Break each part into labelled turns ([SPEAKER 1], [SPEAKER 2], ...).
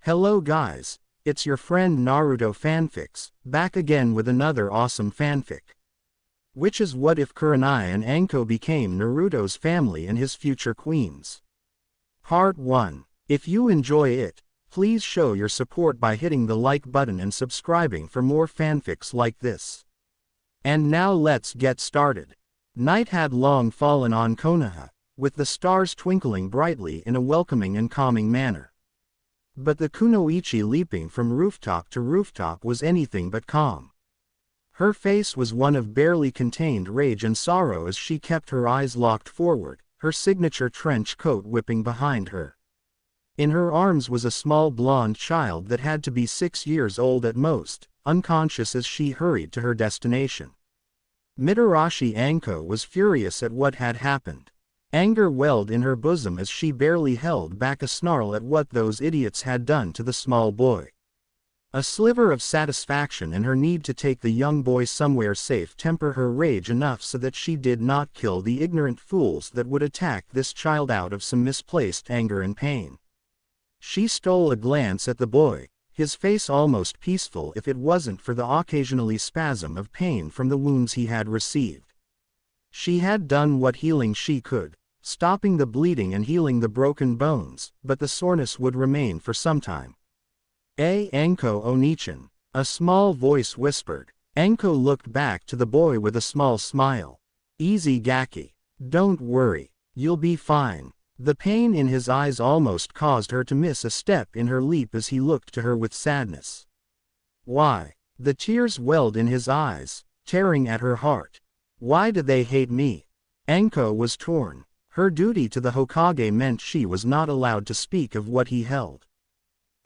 [SPEAKER 1] Hello guys, it's your friend Naruto Fanfics, back again with another awesome fanfic. Which is what if Kurenai and Anko became Naruto's family and his future queens? Part 1. If you enjoy it, please show your support by hitting the like button and subscribing for more fanfics like this. And now let's get started. Night had long fallen on Konoha, with the stars twinkling brightly in a welcoming and calming manner. But the kunoichi leaping from rooftop to rooftop was anything but calm. Her face was one of barely contained rage and sorrow as she kept her eyes locked forward, her signature trench coat whipping behind her. In her arms was a small blonde child that had to be 6 years old at most, unconscious as she hurried to her destination. Mitarashi Anko was furious at what had happened. Anger welled in her bosom as she barely held back a snarl at what those idiots had done to the small boy. A sliver of satisfaction in her need to take the young boy somewhere safe tempered her rage enough so that she did not kill the ignorant fools that would attack this child out of some misplaced anger and pain. She stole a glance at the boy, his face almost peaceful if it wasn't for the occasionally spasm of pain from the wounds he had received. She had done what healing she could, stopping the bleeding and healing the broken bones, but the soreness would remain for some time. Anko Onichan, a small voice whispered. Anko looked back to the boy with a small smile. Easy Gaki. Don't worry, you'll be fine. The pain in his eyes almost caused her to miss a step in her leap as he looked to her with sadness. Why? The tears welled in his eyes, tearing at her heart. Why do they hate me? Anko was torn. Her duty to the Hokage meant she was not allowed to speak of what he held.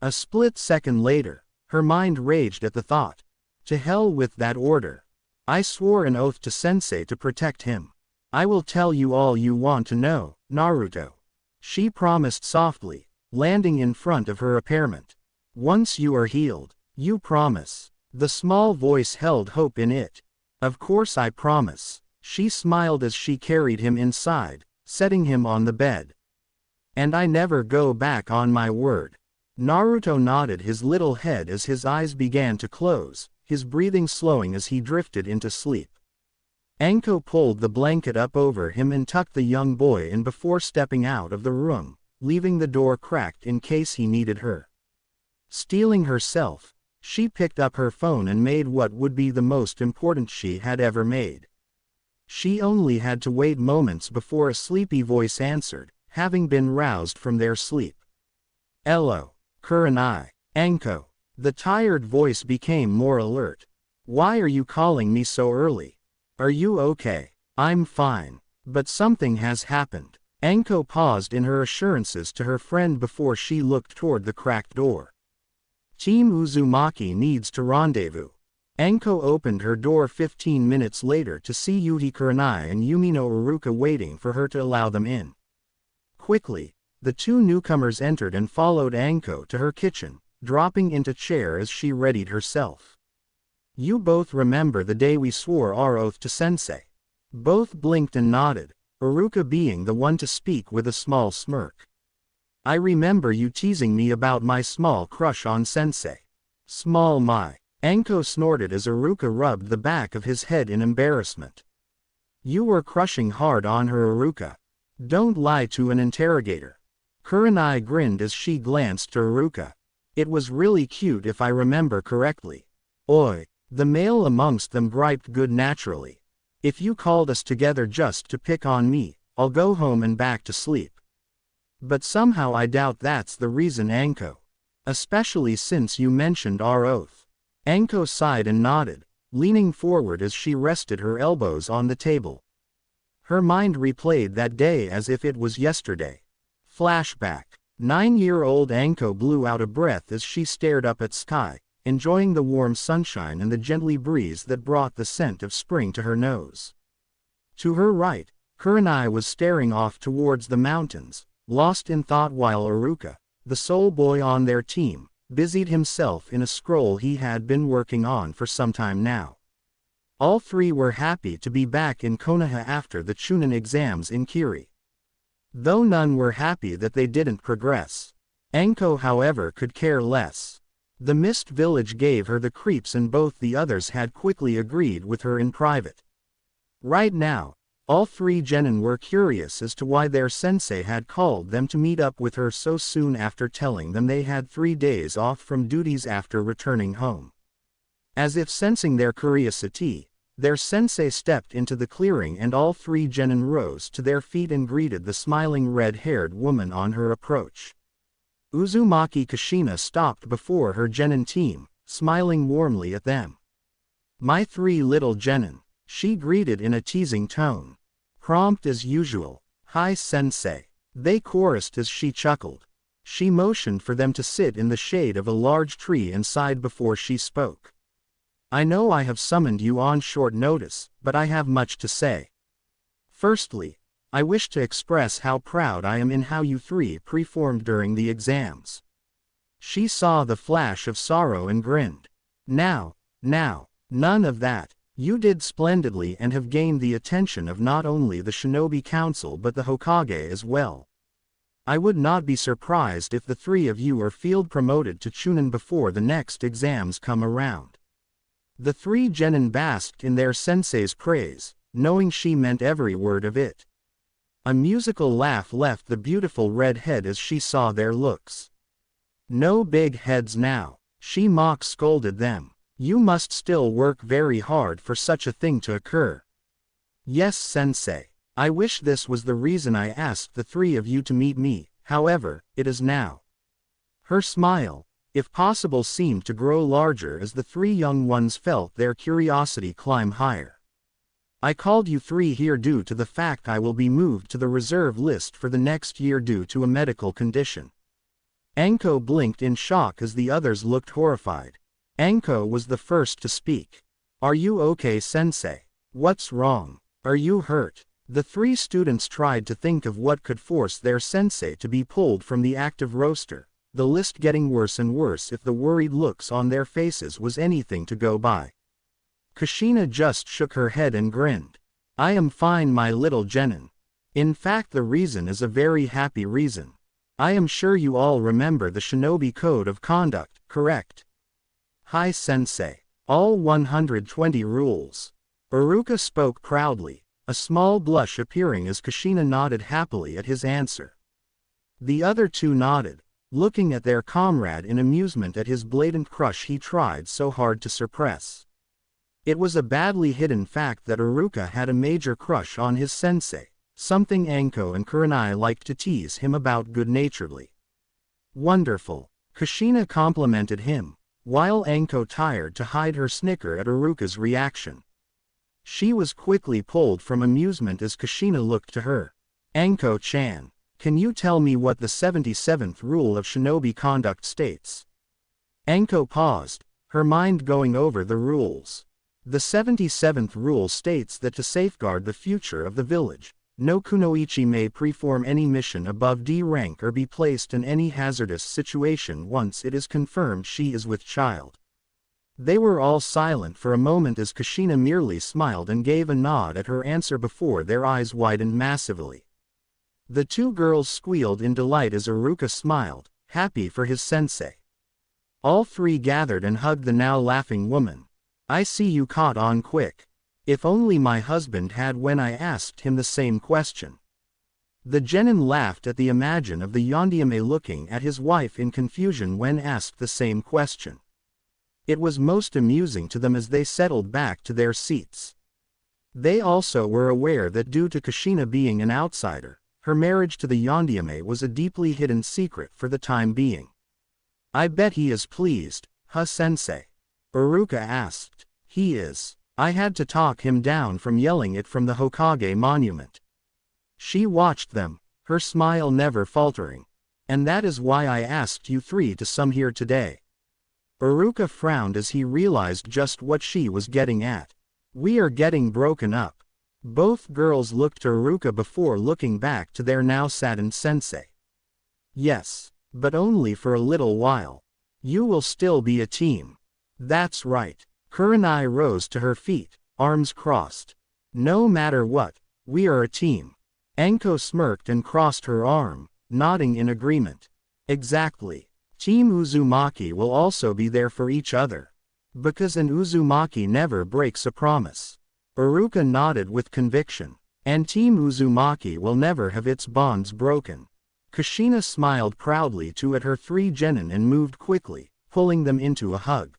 [SPEAKER 1] A split second later, her mind raged at the thought. To hell with that order. I swore an oath to Sensei to protect him. I will tell you all you want to know, Naruto. She promised softly, landing in front of her impairment. Once you are healed, you promise. The small voice held hope in it. Of course I promise. She smiled as she carried him inside, setting him on the bed. And I never go back on my word. Naruto nodded his little head as his eyes began to close, his breathing slowing as he drifted into sleep. Anko pulled the blanket up over him and tucked the young boy in before stepping out of the room, leaving the door cracked in case he needed her. Steeling herself, she picked up her phone and made what would be the most important she had ever made. She only had to wait moments before a sleepy voice answered, having been roused from their sleep. Hello, Kurenai. Anko. The tired voice became more alert. Why are you calling me so early? Are you okay? I'm fine. But something has happened. Anko paused in her assurances to her friend before she looked toward the cracked door. Team Uzumaki needs to rendezvous. Anko opened her door 15 minutes later to see Yuji Kurenai and Yumino Iruka waiting for her to allow them in. Quickly, the two newcomers entered and followed Anko to her kitchen, dropping into chair as she readied herself. You both remember the day we swore our oath to Sensei. Both blinked and nodded, Iruka being the one to speak with a small smirk. I remember you teasing me about my small crush on Sensei. Small my. Anko snorted as Iruka rubbed the back of his head in embarrassment. You were crushing hard on her, Iruka. Don't lie to an interrogator. Kurenai grinned as she glanced to Iruka. It was really cute if I remember correctly. Oi, the male amongst them griped good naturally. If you called us together just to pick on me, I'll go home and back to sleep. But somehow I doubt that's the reason, Anko. Especially since you mentioned our oath. Anko sighed and nodded, leaning forward as she rested her elbows on the table. Her mind replayed that day as if it was yesterday. Flashback. 9-year-old Anko blew out a breath as she stared up at sky, enjoying the warm sunshine and the gently breeze that brought the scent of spring to her nose. To her right, Kurenai was staring off towards the mountains, lost in thought while Iruka, the sole boy on their team, busied himself in a scroll he had been working on for some time now. All three were happy to be back in Konoha after the Chunin exams in Kiri. Though none were happy that they didn't progress. Anko, however, could care less. The Mist Village gave her the creeps, and both the others had quickly agreed with her in private. Right now, all three genin were curious as to why their sensei had called them to meet up with her so soon after telling them they had 3 days off from duties after returning home. As if sensing their curiosity, their sensei stepped into the clearing, and all three genin rose to their feet and greeted the smiling red-haired woman on her approach. Uzumaki Kushina stopped before her genin team, smiling warmly at them. "My 3 little genin," she greeted in a teasing tone. Prompt as usual. "Hi, sensei," they chorused as she chuckled. She motioned for them to sit in the shade of a large tree and sighed before she spoke. "I know I have summoned you on short notice, but I have much to say. Firstly, I wish to express how proud I am in how you 3 performed during the exams." She saw the flash of sorrow and grinned. Now, none of that. You did splendidly and have gained the attention of not only the Shinobi Council but the Hokage as well. I would not be surprised if the 3 of you are field promoted to Chunin before the next exams come around." The 3 genin basked in their sensei's praise, knowing she meant every word of it. A musical laugh left the beautiful red head as she saw their looks. "No big heads now," she scolded them. "You must still work very hard for such a thing to occur." "Yes, sensei. I wish this was the reason I asked the 3 of you to meet me, however, it is now." Her smile, if possible, seemed to grow larger as the 3 young ones felt their curiosity climb higher. "I called you 3 here due to the fact I will be moved to the reserve list for the next year due to a medical condition." Anko blinked in shock as the others looked horrified. Anko was the first to speak. "Are you okay, sensei? What's wrong? Are you hurt?" The 3 students tried to think of what could force their sensei to be pulled from the active roster, the list getting worse and worse if the worried looks on their faces was anything to go by. Kushina just shook her head and grinned. "I am fine, my little genin. In fact, the reason is a very happy reason. I am sure you all remember the Shinobi Code of Conduct, correct?" "Hi, sensei. All 120 rules." Iruka spoke proudly, a small blush appearing as Kushina nodded happily at his answer. The other 2 nodded, looking at their comrade in amusement at his blatant crush he tried so hard to suppress. It was a badly hidden fact that Iruka had a major crush on his sensei, something Anko and Kurenai liked to tease him about good-naturedly. "Wonderful," Kushina complimented him, while Anko tried to hide her snicker at Iruka's reaction. She was quickly pulled from amusement as Kushina looked to her. "Anko-chan, can you tell me what the 77th rule of Shinobi conduct states?" Anko paused, her mind going over the rules. The 77th rule states that to safeguard the future of the village, no kunoichi may perform any mission above D rank or be placed in any hazardous situation once it is confirmed she is with child. They were all silent for a moment as Kushina merely smiled and gave a nod at her answer before their eyes widened massively. The 2 girls squealed in delight as Iruka smiled, happy for his sensei. All 3 gathered and hugged the now laughing woman. "I see you caught on quick. If only my husband had when I asked him the same question." The genin laughed at the imagine of the yondaime looking at his wife in confusion when asked the same question. It was most amusing to them as they settled back to their seats. They also were aware that due to Kushina being an outsider, her marriage to the yondaime was a deeply hidden secret for the time being. "I bet he is pleased, huh, sensei?" Iruka asked. "He is. I had to talk him down from yelling it from the Hokage monument." She watched them, her smile never faltering. "And that is why I asked you 3 to some here today." Iruka frowned as he realized just what she was getting at. "We are getting broken up." Both girls looked to Iruka before looking back to their now saddened sensei. "Yes, but only for a little while. You will still be a team." "That's right." Kurenai rose to her feet, arms crossed. "No matter what, we are a team." Anko smirked and crossed her arm, nodding in agreement. Exactly. Team Uzumaki will also be there for each other. Because an Uzumaki never breaks a promise. Iruka nodded with conviction. And Team Uzumaki will never have its bonds broken. Kushina smiled proudly at her 3 genin and moved quickly, pulling them into a hug.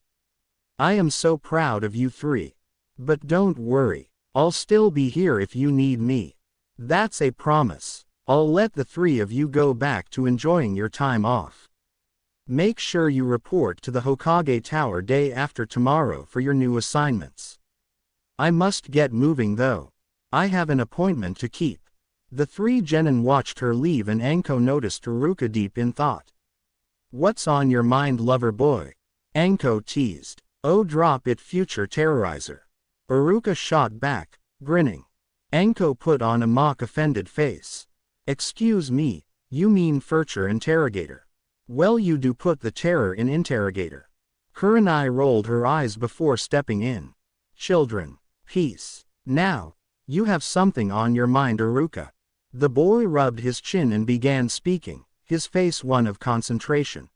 [SPEAKER 1] I am so proud of you 3. But don't worry, I'll still be here if you need me. That's a promise. I'll let the 3 of you go back to enjoying your time off. Make sure you report to the Hokage Tower day after tomorrow for your new assignments. I must get moving though. I have an appointment to keep. The 3 genin watched her leave and Anko noticed Iruka deep in thought. What's on your mind, lover boy? Anko teased. Oh, drop it, future terrorizer. Iruka shot back, grinning. Anko put on a mock offended face. Excuse me, you mean future interrogator. Well, you do put the terror in interrogator. Kurenai rolled her eyes before stepping in. Children, peace. Now, you have something on your mind, Iruka. The boy rubbed his chin and began speaking, his face one of concentration.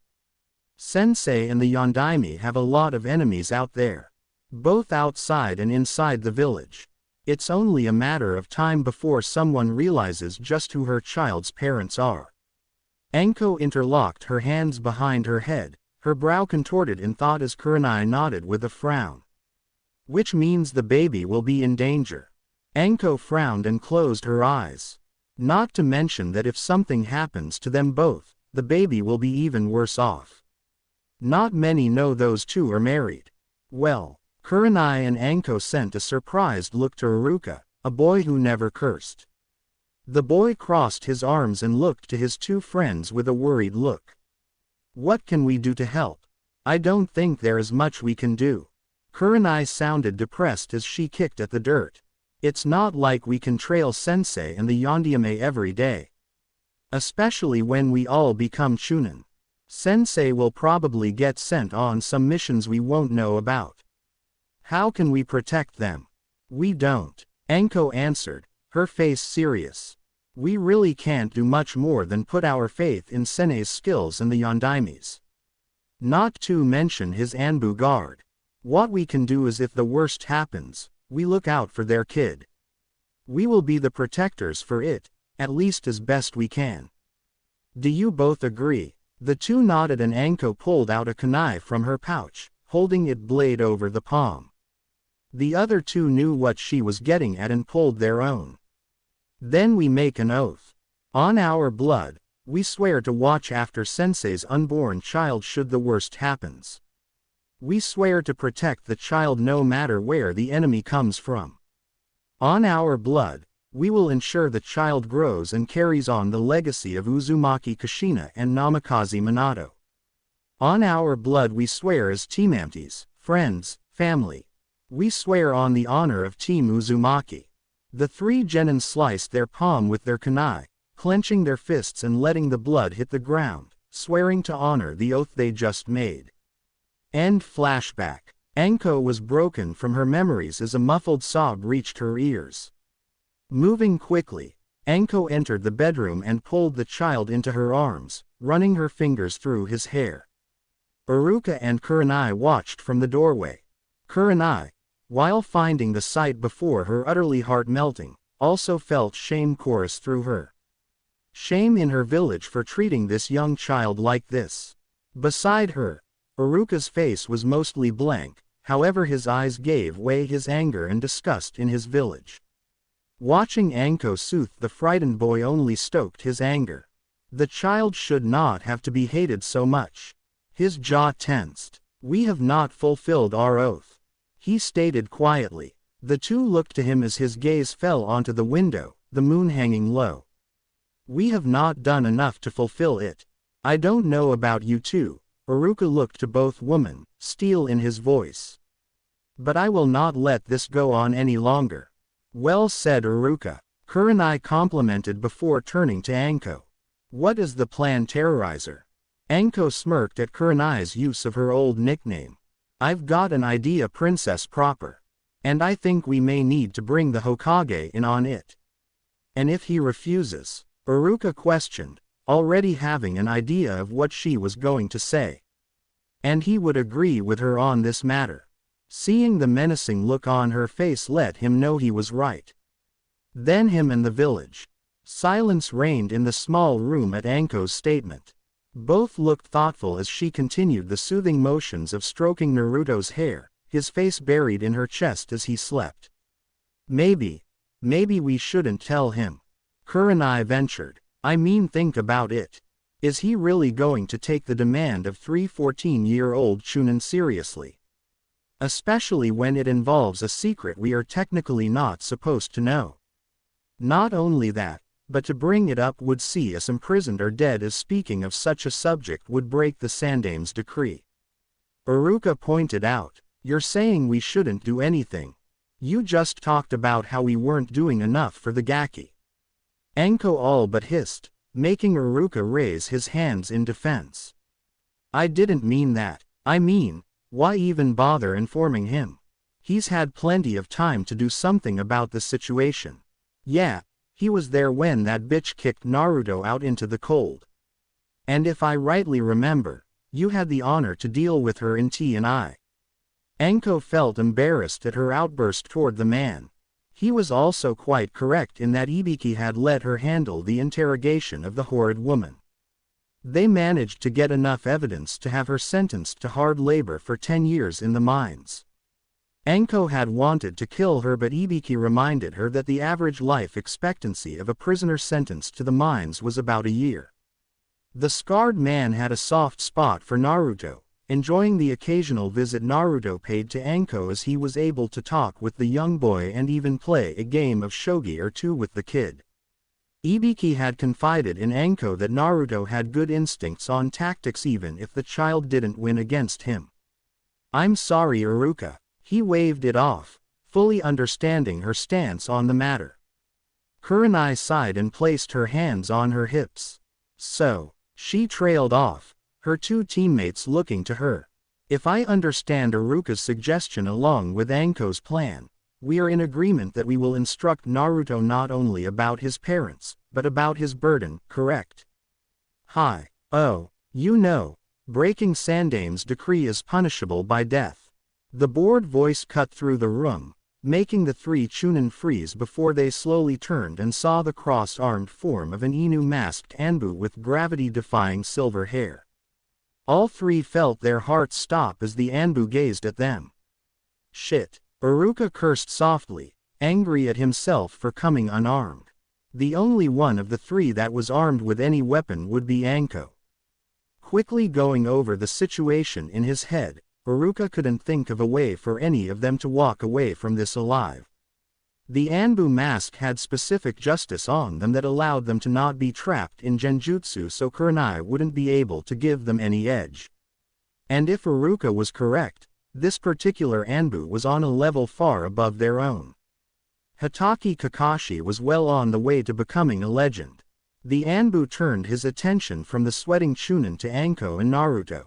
[SPEAKER 1] Sensei and the Yondaime have a lot of enemies out there. Both outside and inside the village. It's only a matter of time before someone realizes just who her child's parents are. Anko interlocked her hands behind her head, her brow contorted in thought as Kurenai nodded with a frown. Which means the baby will be in danger. Anko frowned and closed her eyes. Not to mention that if something happens to them both, the baby will be even worse off. Not many know those 2 are married. Well, Kurenai and Anko sent a surprised look to Iruka, a boy who never cursed. The boy crossed his arms and looked to his 2 friends with a worried look. What can we do to help? I don't think there is much we can do. Kurenai sounded depressed as she kicked at the dirt. It's not like we can trail Sensei and the Yondaime every day. Especially when we all become Chunin. Sensei will probably get sent on some missions we won't know about. How can we protect them? We don't. Anko answered, her face serious. We really can't do much more than put our faith in Sensei's skills and the Yondaime's. Not to mention his Anbu guard. What we can do is if the worst happens, we look out for their kid. We will be the protectors for it, at least as best we can. Do you both agree? The 2 nodded and Anko pulled out a kunai from her pouch, holding it blade over the palm. The other 2 knew what she was getting at and pulled their own. Then we make an oath. On our blood, we swear to watch after Sensei's unborn child should the worst happens. We swear to protect the child no matter where the enemy comes from. On our blood, we will ensure the child grows and carries on the legacy of Uzumaki Kushina and Namikaze Minato. On our blood we swear as teammates, friends, family. We swear on the honor of Team Uzumaki. The 3 genin sliced their palm with their kunai, clenching their fists and letting the blood hit the ground, swearing to honor the oath they just made. End flashback. Anko was broken from her memories as a muffled sob reached her ears. Moving quickly, Anko entered the bedroom and pulled the child into her arms, running her fingers through his hair. Iruka and Kurenai watched from the doorway. Kurenai, while finding the sight before her utterly heart-melting, also felt shame course through her. Shame in her village for treating this young child like this. Beside her, Iruka's face was mostly blank, however his eyes gave way his anger and disgust in his village. Watching Anko soothe the frightened boy only stoked his anger. The child should not have to be hated so much. His jaw tensed. We have not fulfilled our oath, he stated quietly. The 2 looked to him as his gaze fell onto the window, the moon hanging low. We have not done enough to fulfill it. I don't know about you 2. Iruka looked to both women, steel in his voice. But I will not let this go on any longer. Well said, Iruka. Kurenai complimented before turning to Anko. What is the plan, terrorizer? Anko smirked at Kurenai's use of her old nickname. I've got an idea, princess proper. And I think we may need to bring the Hokage in on it. And if he refuses? Iruka questioned, already having an idea of what she was going to say. And he would agree with her on this matter. Seeing the menacing look on her face let him know he was right. Then him and the village. Silence reigned in the small room at Anko's statement. Both looked thoughtful as she continued the soothing motions of stroking Naruto's hair, his face buried in her chest as he slept. Maybe we shouldn't tell him. Kurenai ventured. I mean, think about it. Is he really going to take the demand of 3 14-year-old Chunin seriously? Especially when it involves a secret we are technically not supposed to know. Not only that, but to bring it up would see us imprisoned or dead, as speaking of such a subject would break the Sandame's decree. Iruka pointed out. You're saying we shouldn't do anything. You just talked about how we weren't doing enough for the Gaki. Anko all but hissed, making Iruka raise his hands in defense. I didn't mean that. I mean, why even bother informing him? He's had plenty of time to do something about the situation. Yeah, he was there when that bitch kicked Naruto out into the cold. And if I rightly remember, you had the honor to deal with her in T&I. Anko felt embarrassed at her outburst toward the man. He was also quite correct in that Ibiki had let her handle the interrogation of the horrid woman. They managed to get enough evidence to have her sentenced to hard labor for 10 years in the mines. Anko had wanted to kill her, but Ibiki reminded her that the average life expectancy of a prisoner sentenced to the mines was about a year. The scarred man had a soft spot for Naruto, enjoying the occasional visit Naruto paid to Anko, as he was able to talk with the young boy and even play a game of shogi or two with the kid. Ibiki had confided in Anko that Naruto had good instincts on tactics even if the child didn't win against him. I'm sorry, Iruka. He waved it off, fully understanding her stance on the matter. Kurenai sighed and placed her hands on her hips. So, she trailed off, her two teammates looking to her. If I understand Iruka's suggestion along with Anko's plan, we are in agreement that we will instruct Naruto not only about his parents, but about his burden, correct? Hi. Oh, you know, breaking Sandame's decree is punishable by death. The bored voice cut through the room, making the 3 Chunin freeze before they slowly turned and saw the cross-armed form of an Inu masked Anbu with gravity-defying silver hair. All 3 felt their hearts stop as the Anbu gazed at them. Shit. Iruka cursed softly, angry at himself for coming unarmed. The only one of the 3 that was armed with any weapon would be Anko. Quickly going over the situation in his head, Iruka couldn't think of a way for any of them to walk away from this alive. The Anbu mask had specific justice on them that allowed them to not be trapped in genjutsu, so Kurenai wouldn't be able to give them any edge. And if Iruka was correct, this particular Anbu was on a level far above their own. Hitaki Kakashi was well on the way to becoming a legend. The Anbu turned his attention from the sweating Chunin to Anko and Naruto.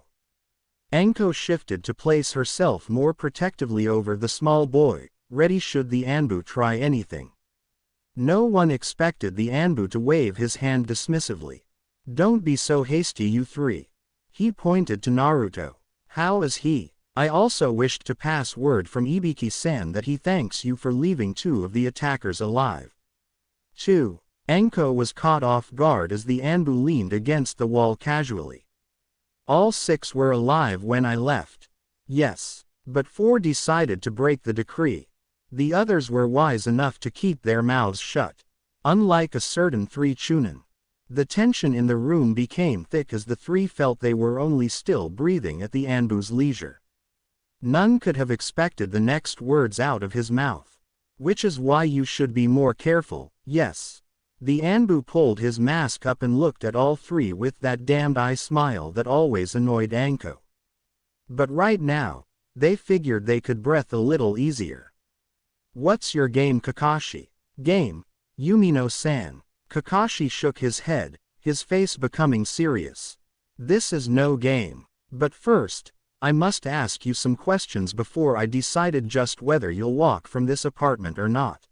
[SPEAKER 1] Anko shifted to place herself more protectively over the small boy, ready should the Anbu try anything. No one expected the Anbu to wave his hand dismissively. Don't be so hasty, you 3. He pointed to Naruto. How is he? I also wished to pass word from Ibiki-san that he thanks you for leaving 2 of the attackers alive. 2. Anko was caught off guard as the Anbu leaned against the wall casually. All 6 were alive when I left. Yes, but 4 decided to break the decree. The others were wise enough to keep their mouths shut. Unlike a certain 3 Chunin. The tension in the room became thick as the 3 felt they were only still breathing at the Anbu's leisure. None could have expected the next words out of his mouth. Which is why you should be more careful, yes. The Anbu pulled his mask up and looked at all 3 with that damned eye smile that always annoyed Anko. But right now, they figured they could breathe a little easier. What's your game, Kakashi? Game? Yumino-san. Kakashi shook his head, his face becoming serious. This is no game. But first, I must ask you some questions before I decided just whether you'll walk from this apartment or not.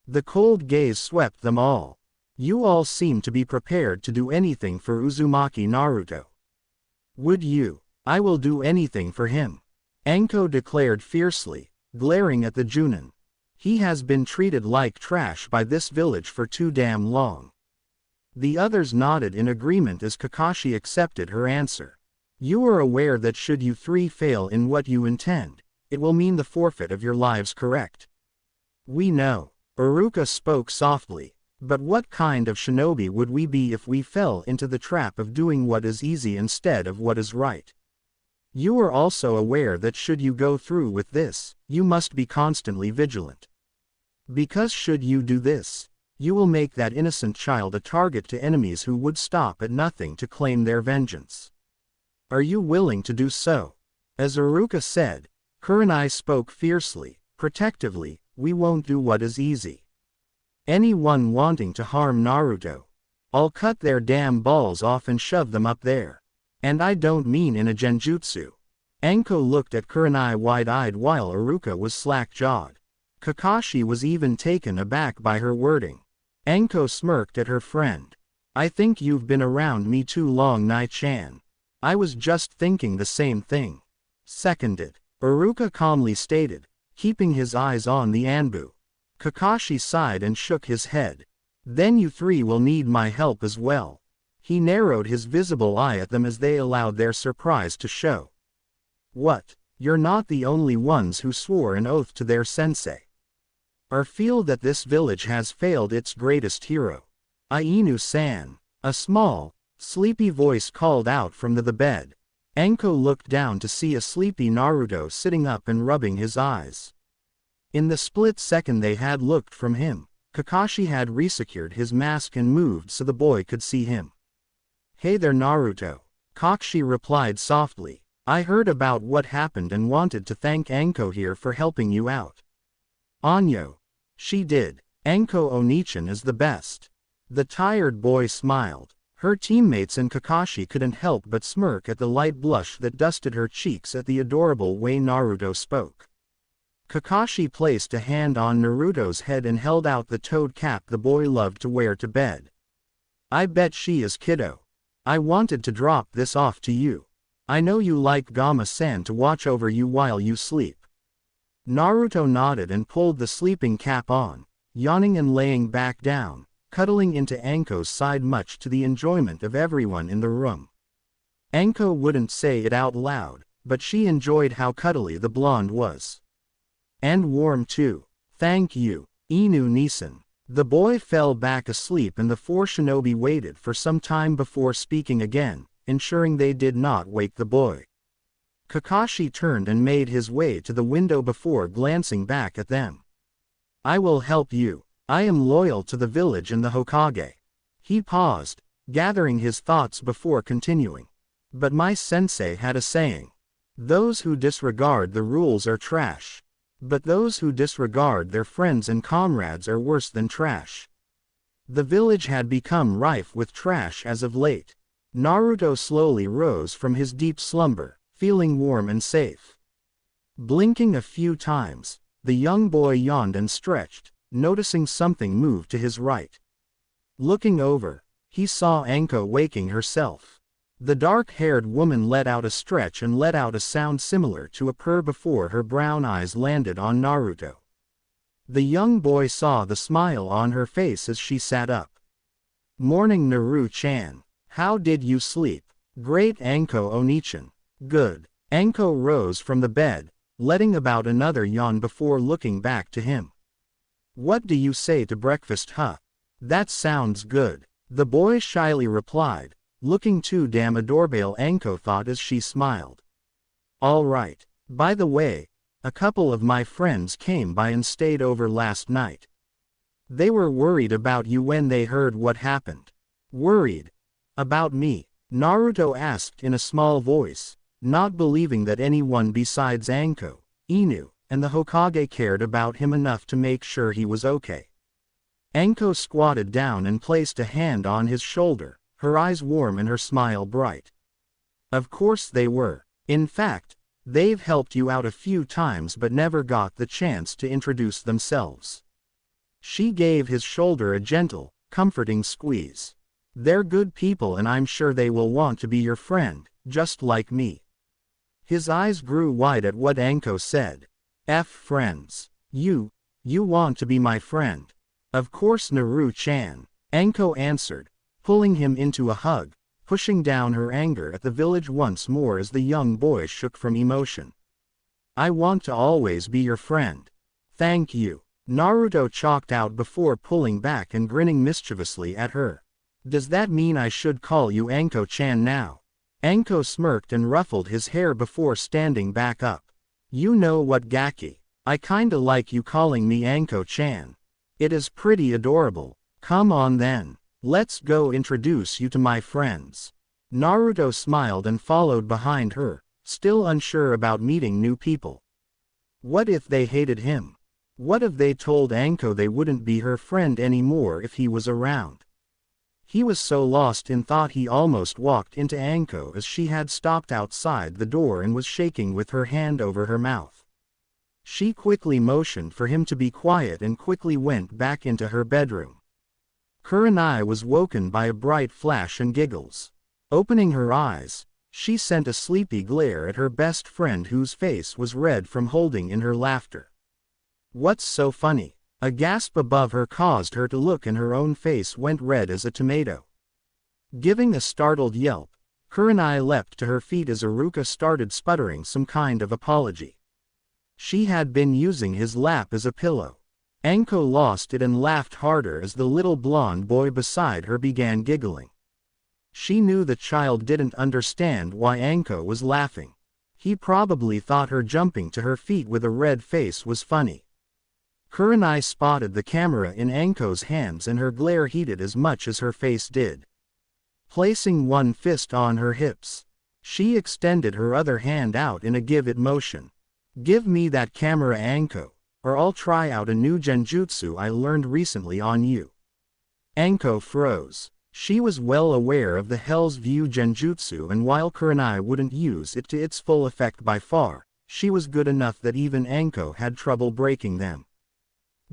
[SPEAKER 1] The cold gaze swept them all. You all seem to be prepared to do anything for Uzumaki Naruto. Would you? I will do anything for him. Anko declared fiercely, glaring at the Junin. He has been treated like trash by this village for too damn long. The others nodded in agreement as Kakashi accepted her answer. You are aware that should you three fail in what you intend, it will mean the forfeit of your lives, correct? We know. Iruka spoke softly. But what kind of shinobi would we be if we fell into the trap of doing what is easy instead of what is right? You are also aware that should you go through with this, you must be constantly vigilant. Because should you do this, you will make that innocent child a target to enemies who would stop at nothing to claim their vengeance. Are you willing to do so? As Iruka said, Kurenai spoke fiercely, protectively, we won't do what is easy. Anyone wanting to harm Naruto, I'll cut their damn balls off and shove them up there. And I don't mean in a genjutsu. Anko looked at Kurenai wide-eyed while Iruka was slack-jawed. Kakashi was even taken aback by her wording. Anko smirked at her friend. I think you've been around me too long, Nai-chan. I was just thinking the same thing. Seconded. Iruka calmly stated, keeping his eyes on the Anbu. Kakashi sighed and shook his head. Then you three will need my help as well. He narrowed his visible eye at them as they allowed their surprise to show. What? You're not the only ones who swore an oath to their sensei. Or feel that this village has failed its greatest hero. Ainu-san. A small, sleepy voice called out from the bed. Anko looked down to see a sleepy Naruto sitting up and rubbing his eyes. In the split second they had looked from him, Kakashi had resecured his mask and moved so the boy could see him. Hey there Naruto. Kakashi replied softly. I heard about what happened and wanted to thank Anko here for helping you out. Anyo. She did. Anko Onichan is the best. The tired boy smiled. Her teammates and Kakashi couldn't help but smirk at the light blush that dusted her cheeks at the adorable way Naruto spoke. Kakashi placed a hand on Naruto's head and held out the toad cap the boy loved to wear to bed. I bet she is, kiddo. I wanted to drop this off to you. I know you like Gama-san to watch over you while you sleep. Naruto nodded and pulled the sleeping cap on, yawning and laying back down, cuddling into Anko's side much to the enjoyment of everyone in the room. Anko wouldn't say it out loud, but she enjoyed how cuddly the blonde was. And warm too. Thank you, Inu-Nisan. The boy fell back asleep and the four shinobi waited for some time before speaking again, ensuring they did not wake the boy. Kakashi turned and made his way to the window before glancing back at them. I will help you. I am loyal to the village and the Hokage. He paused, gathering his thoughts before continuing. But my sensei had a saying. Those who disregard the rules are trash. But those who disregard their friends and comrades are worse than trash. The village had become rife with trash as of late. Naruto slowly rose from his deep slumber, feeling warm and safe. Blinking a few times, the young boy yawned and stretched, noticing something move to his right. Looking over, he saw Anko waking herself. The dark-haired woman let out a stretch and let out a sound similar to a purr before her brown eyes landed on Naruto. The young boy saw the smile on her face as she sat up. Morning Naru-chan. How did you sleep? Great Anko Onichan. Good. Anko rose from the bed, letting out another yawn before looking back to him. What do you say to breakfast, huh? That sounds good. The boy shyly replied, looking too damn adorable, Anko thought as she smiled. All right. By the way, a couple of my friends came by and stayed over last night. They were worried about you when they heard what happened. Worried? About me? Naruto asked in a small voice, not believing that anyone besides Anko, Inu, and the Hokage cared about him enough to make sure he was okay. Anko squatted down and placed a hand on his shoulder, her eyes warm and her smile bright. Of course they were. In fact, they've helped you out a few times but never got the chance to introduce themselves. She gave his shoulder a gentle, comforting squeeze. They're good people and I'm sure they will want to be your friend, just like me. His eyes grew wide at what Anko said. Friends. You want to be my friend. Of course Naru-chan. Anko answered, pulling him into a hug, pushing down her anger at the village once more as the young boy shook from emotion. I want to always be your friend. Thank you. Naruto chalked out before pulling back and grinning mischievously at her. Does that mean I should call you Anko-chan now? Anko smirked and ruffled his hair before standing back up. You know what, Gaki? I kinda like you calling me Anko-chan. It is pretty adorable. Come on then. Let's go introduce you to my friends. Naruto smiled and followed behind her, still unsure about meeting new people. What if they hated him? What if they told Anko they wouldn't be her friend anymore if he was around? He was so lost in thought he almost walked into Anko as she had stopped outside the door and was shaking with her hand over her mouth. She quickly motioned for him to be quiet and quickly went back into her bedroom. Kurenai was woken by a bright flash and giggles. Opening her eyes, she sent a sleepy glare at her best friend whose face was red from holding in her laughter. What's so funny? A gasp above her caused her to look and her own face went red as a tomato. Giving a startled yelp, Kurenai leapt to her feet as Iruka started sputtering some kind of apology. She had been using his lap as a pillow. Anko lost it and laughed harder as the little blonde boy beside her began giggling. She knew the child didn't understand why Anko was laughing. He probably thought her jumping to her feet with a red face was funny. Kurenai spotted the camera in Anko's hands and her glare heated as much as her face did. Placing one fist on her hips, she extended her other hand out in a give it motion. Give me that camera, Anko, or I'll try out a new genjutsu I learned recently on you. Anko froze. She was well aware of the Hell's View genjutsu and while Kurenai wouldn't use it to its full effect by far, she was good enough that even Anko had trouble breaking them.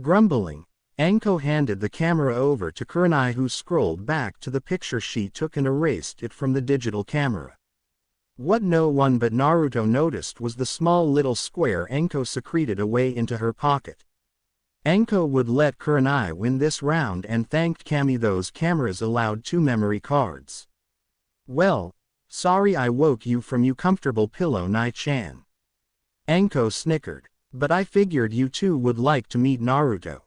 [SPEAKER 1] Grumbling, Anko handed the camera over to Kurenai who scrolled back to the picture she took and erased it from the digital camera. What no one but Naruto noticed was the small little square Anko secreted away into her pocket. Anko would let Kurenai win this round and thanked Kami those cameras allowed 2 memory cards. Well, sorry I woke you from your comfortable pillow, Nai-chan. Anko snickered. But I figured you two would like to meet Naruto.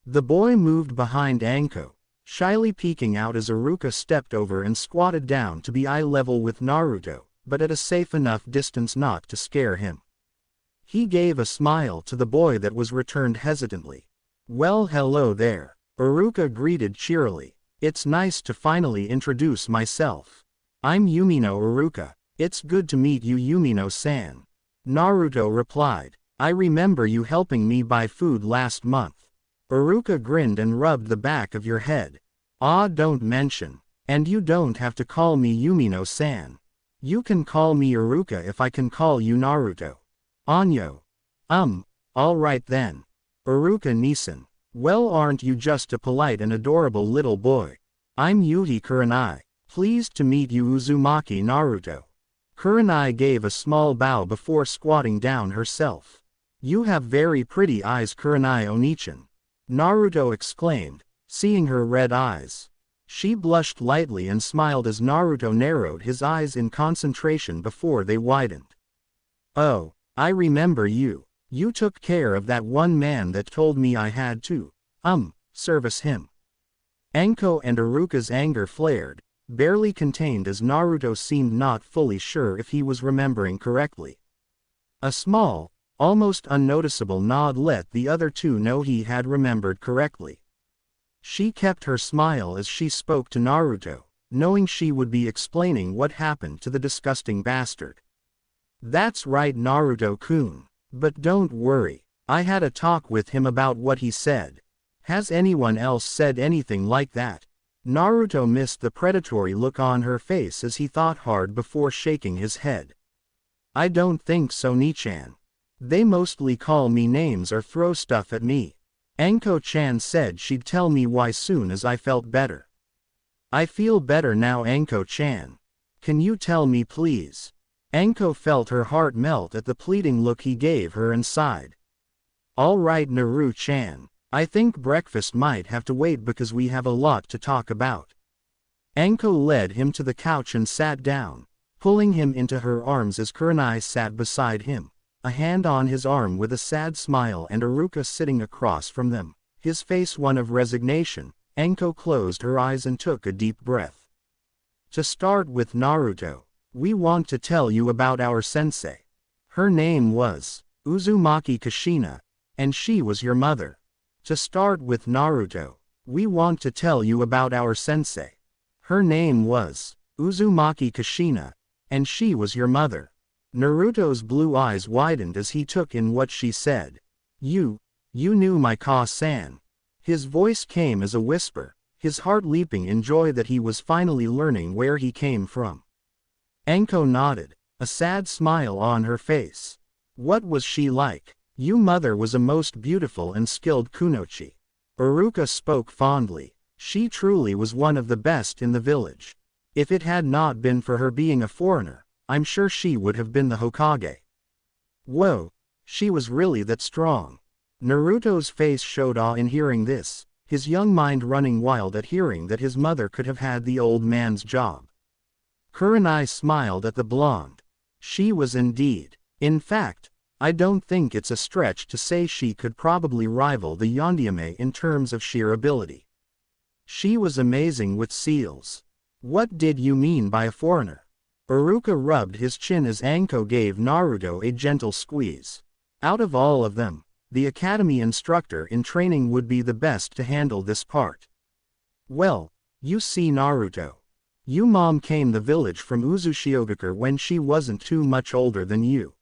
[SPEAKER 1] The boy moved behind Anko, shyly peeking out as Iruka stepped over and squatted down to be eye level with Naruto, but at a safe enough distance not to scare him. He gave a smile to the boy that was returned hesitantly. Well, hello there. Iruka greeted cheerily. It's nice to finally introduce myself. I'm Yumino Iruka. It's good to meet you, Yumino-san. Naruto replied. I remember you helping me buy food last month. Iruka grinned and rubbed the back of your head. Ah, don't mention. And you don't have to call me Yumino-san. You can call me Iruka if I can call you Naruto. Anyo. Alright then. Iruka-nisan. Well, aren't you just a polite and adorable little boy? I'm Yuhi Kurenai. Pleased to meet you, Uzumaki Naruto. Kurenai gave a small bow before squatting down herself. You have very pretty eyes, Kurenai Onichan. Naruto exclaimed, seeing her red eyes. She blushed lightly and smiled as Naruto narrowed his eyes in concentration before they widened. Oh, I remember you. You took care of that one man that told me I had to, service him. Anko and Iruka's anger flared, barely contained as Naruto seemed not fully sure if he was remembering correctly. A small, almost unnoticeable nod let the other two know he had remembered correctly. She kept her smile as she spoke to Naruto, knowing she would be explaining what happened to the disgusting bastard. That's right, Naruto-kun. But don't worry, I had a talk with him about what he said. Has anyone else said anything like that? Naruto missed the predatory look on her face as he thought hard before shaking his head. I don't think so, Nichan. They mostly call me names or throw stuff at me. Anko-chan said she'd tell me why soon as I felt better. I feel better now, Anko-chan. Can you tell me please? Anko felt her heart melt at the pleading look he gave her and sighed. All right, Naru-chan. I think breakfast might have to wait because we have a lot to talk about. Anko led him to the couch and sat down, pulling him into her arms as Kurenai sat beside him, a hand on his arm with a sad smile and Iruka sitting across from them, his face one of resignation. Anko closed her eyes and took a deep breath. To start with, Naruto, we want to tell you about our sensei. Her name was Uzumaki Kushina, and she was your mother. To start with, Naruto, we want to tell you about our sensei. Her name was Uzumaki Kushina, and she was your mother. Naruto's blue eyes widened as he took in what she said. You knew my Ka-san. His voice came as a whisper, his heart leaping in joy that he was finally learning where he came from. Anko nodded, a sad smile on her face. What was she like? Your mother was a most beautiful and skilled kunoichi. Iruka spoke fondly. She truly was one of the best in the village. If it had not been for her being a foreigner, I'm sure she would have been the Hokage. Whoa, she was really that strong. Naruto's face showed awe in hearing this, his young mind running wild at hearing that his mother could have had the old man's job. Kurenai smiled at the blonde. She was indeed. In fact, I don't think it's a stretch to say she could probably rival the Yondaime in terms of sheer ability. She was amazing with seals. What did you mean by a foreigner? Iruka rubbed his chin as Anko gave Naruto a gentle squeeze. Out of all of them, the academy instructor in training would be the best to handle this part. Well, you see, Naruto. Your mom came the village from Uzushiogakure when she wasn't too much older than you.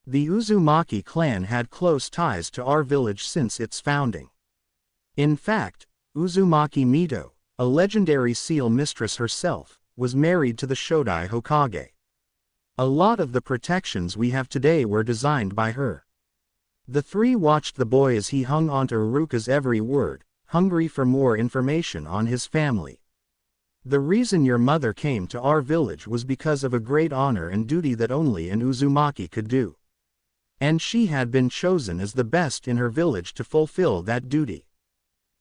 [SPEAKER 1] The Uzumaki clan had close ties to our village since its founding. In fact, Uzumaki Mito, a legendary seal mistress herself, was married to the Shodai Hokage. A lot of the protections we have today were designed by her. The three watched the boy as he hung onto Iruka's every word, hungry for more information on his family. The reason your mother came to our village was because of a great honor and duty that only an Uzumaki could do. And she had been chosen as the best in her village to fulfill that duty.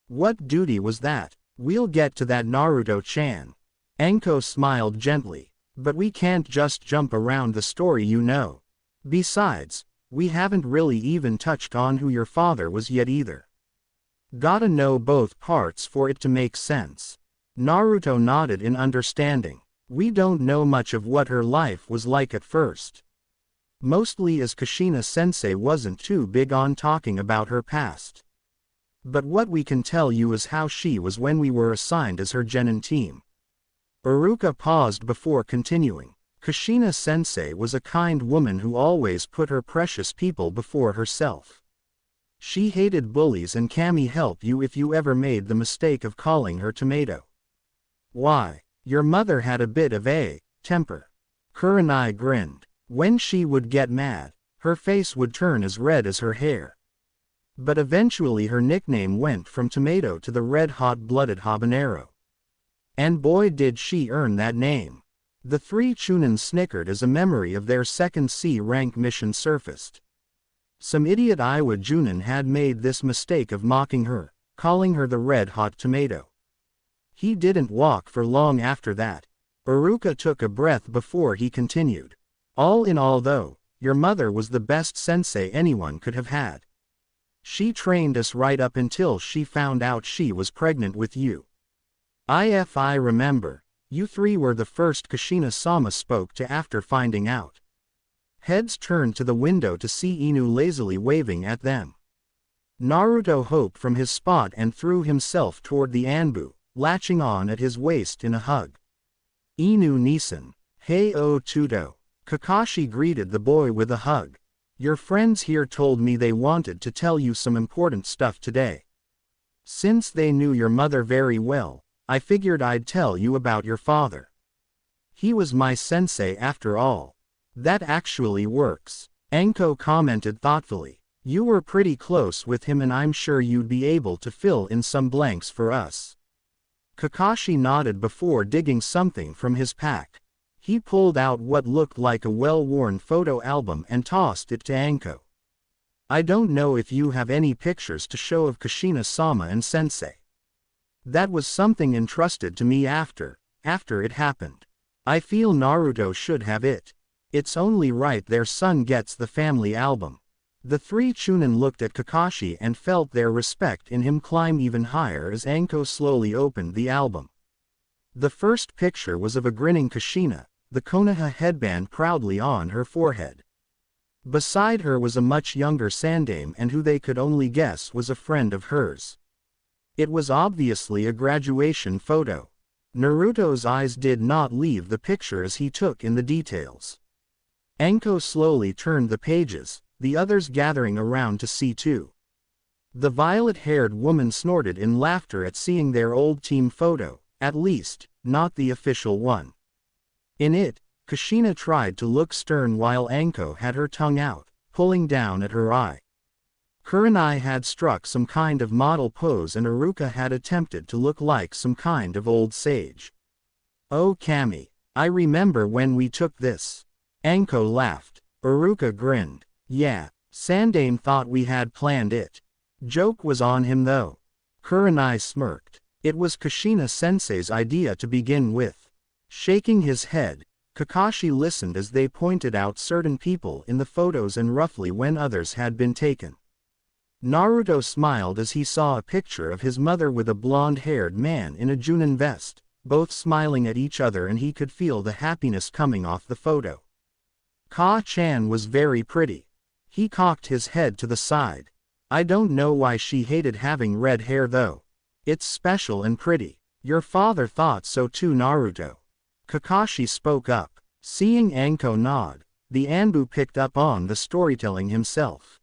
[SPEAKER 1] What duty was that? We'll get to that, Naruto-chan. Anko smiled gently. But we can't just jump around the story, you know. Besides, we haven't really even touched on who your father was yet either. Gotta know both parts for it to make sense. Naruto nodded in understanding. We don't know much of what her life was like at first. Mostly as Kushina-sensei wasn't too big on talking about her past. But what we can tell you is how she was when we were assigned as her genin team. Iruka paused before continuing. Kushina-sensei was a kind woman who always put her precious people before herself. She hated bullies and Kami help you if you ever made the mistake of calling her tomato. Why, your mother had a bit of a temper. Kurenai grinned. When she would get mad, her face would turn as red as her hair. But eventually her nickname went from tomato to the red-hot-blooded habanero. And boy did she earn that name. The three Chunin snickered as a memory of their second C-rank mission surfaced. Some idiot Iowa Junin had made this mistake of mocking her, calling her the red-hot tomato. He didn't walk for long after that. Iruka took a breath before he continued. All in all though, your mother was the best sensei anyone could have had. She trained us right up until she found out she was pregnant with you. If I remember, you three were the first Kushina-sama spoke to after finding out. Heads turned to the window to see Inu lazily waving at them. Naruto hopped from his spot and threw himself toward the Anbu, latching on at his waist in a hug. Inu Nisan, hey o Tudo. Kakashi greeted the boy with a hug. Your friends here told me they wanted to tell you some important stuff today. Since they knew your mother very well, I figured I'd tell you about your father. He was my sensei after all. That actually works, Anko commented thoughtfully. You were pretty close with him and I'm sure you'd be able to fill in some blanks for us. Kakashi nodded before digging something from his pack. He pulled out what looked like a well-worn photo album and tossed it to Anko. I don't know if you have any pictures to show of Kushina-sama and Sensei. That was something entrusted to me after it happened. I feel Naruto should have it. It's only right their son gets the family album. The three Chunin looked at Kakashi and felt their respect in him climb even higher as Anko slowly opened the album. The first picture was of a grinning Kushina, the Konoha headband proudly on her forehead. Beside her was a much younger Sandaime and who they could only guess was a friend of hers. It was obviously a graduation photo. Naruto's eyes did not leave the picture as he took in the details. Anko slowly turned the pages, the others gathering around to see too. The violet-haired woman snorted in laughter at seeing their old team photo, at least, not the official one. In it, Kushina tried to look stern while Anko had her tongue out, pulling down at her eye. Kurenai had struck some kind of model pose and Iruka had attempted to look like some kind of old sage. Oh Kami, I remember when we took this. Anko laughed. Iruka grinned. Yeah, Sandaime thought we had planned it. Joke was on him though. Kurenai smirked. It was Kushina-sensei's idea to begin with. Shaking his head, Kakashi listened as they pointed out certain people in the photos and roughly when others had been taken. Naruto smiled as he saw a picture of his mother with a blonde-haired man in a Junin vest, both smiling at each other and he could feel the happiness coming off the photo. Ka-chan was very pretty. He cocked his head to the side. I don't know why she hated having red hair though. It's special and pretty. Your father thought so too, Naruto. Kakashi spoke up. Seeing Anko nod, the Anbu picked up on the storytelling himself.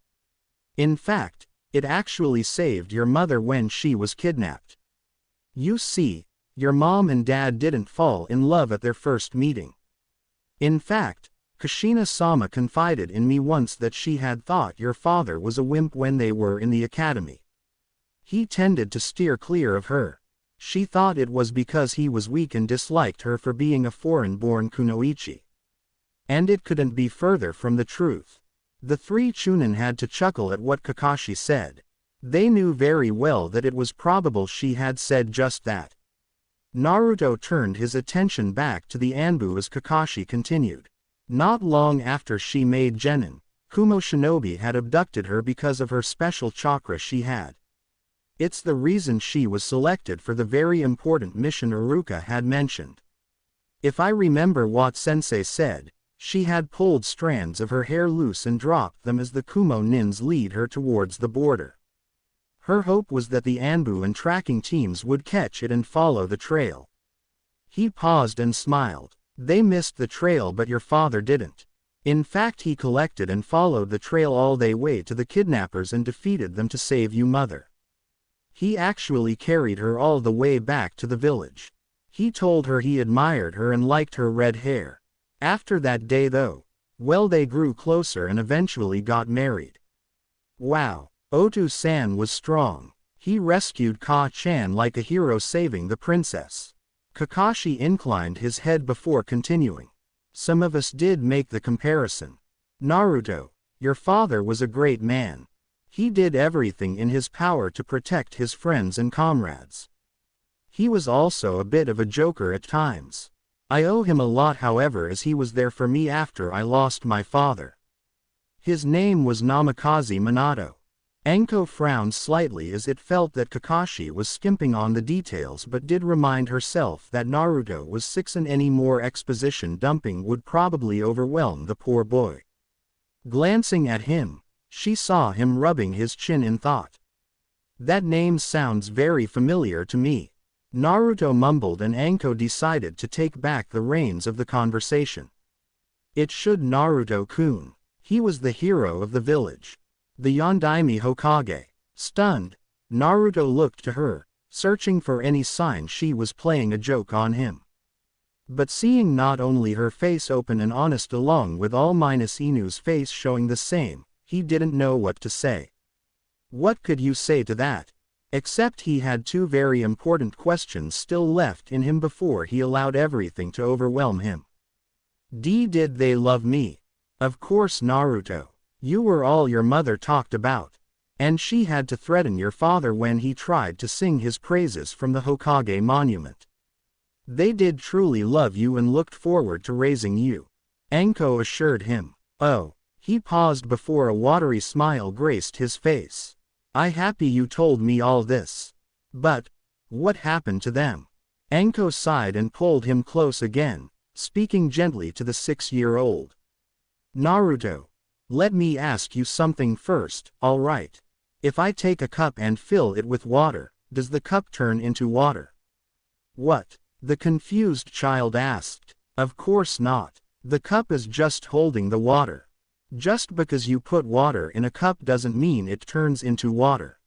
[SPEAKER 1] In fact, it actually saved your mother when she was kidnapped. You see, your mom and dad didn't fall in love at their first meeting. In fact, Kushina-sama confided in me once that she had thought your father was a wimp when they were in the academy. He tended to steer clear of her. She thought it was because he was weak and disliked her for being a foreign-born kunoichi. And it couldn't be further from the truth. The three Chunin had to chuckle at what Kakashi said. They knew very well that it was probable she had said just that. Naruto turned his attention back to the Anbu as Kakashi continued. Not long after she made Genin, Kumo Shinobi had abducted her because of her special chakra she had. It's the reason she was selected for the very important mission Iruka had mentioned. If I remember what Sensei said, she had pulled strands of her hair loose and dropped them as the Kumo nins lead her towards the border. Her hope was that the Anbu and tracking teams would catch it and follow the trail. He paused and smiled. They missed the trail but your father didn't. In fact he collected and followed the trail all the way to the kidnappers and defeated them to save you mother. He actually carried her all the way back to the village. He told her he admired her and liked her red hair. After that day though, well they grew closer and eventually got married. Wow, Otu-san was strong. He rescued Ka-chan like a hero saving the princess. Kakashi inclined his head before continuing. Some of us did make the comparison. Naruto, your father was a great man. He did everything in his power to protect his friends and comrades. He was also a bit of a joker at times. I owe him a lot however as he was there for me after I lost my father. His name was Namikaze Minato. Anko frowned slightly as it felt that Kakashi was skimping on the details but did remind herself that Naruto was 6 and any more exposition dumping would probably overwhelm the poor boy. Glancing at him, she saw him rubbing his chin in thought. That name sounds very familiar to me. Naruto mumbled and Anko decided to take back the reins of the conversation. It should Naruto-kun. He was the hero of the village. The Yondaime Hokage. Stunned, Naruto looked to her, searching for any sign she was playing a joke on him. But seeing not only her face open and honest along with all minus Inu's face showing the same, he didn't know what to say. What could you say to that? Except he had two very important questions still left in him before he allowed everything to overwhelm him. Did they love me? Of course, Naruto. You were all your mother talked about. And she had to threaten your father when he tried to sing his praises from the Hokage monument. They did truly love you and looked forward to raising you, Anko assured him. Oh. He paused before a watery smile graced his face. I happy you told me all this. But, what happened to them? Anko sighed and pulled him close again, speaking gently to the 6-year-old. Naruto. Let me ask you something first, alright? If I take a cup and fill it with water, does the cup turn into water? What? The confused child asked. Of course not. The cup is just holding the water. Just because you put water in a cup doesn't mean it turns into water.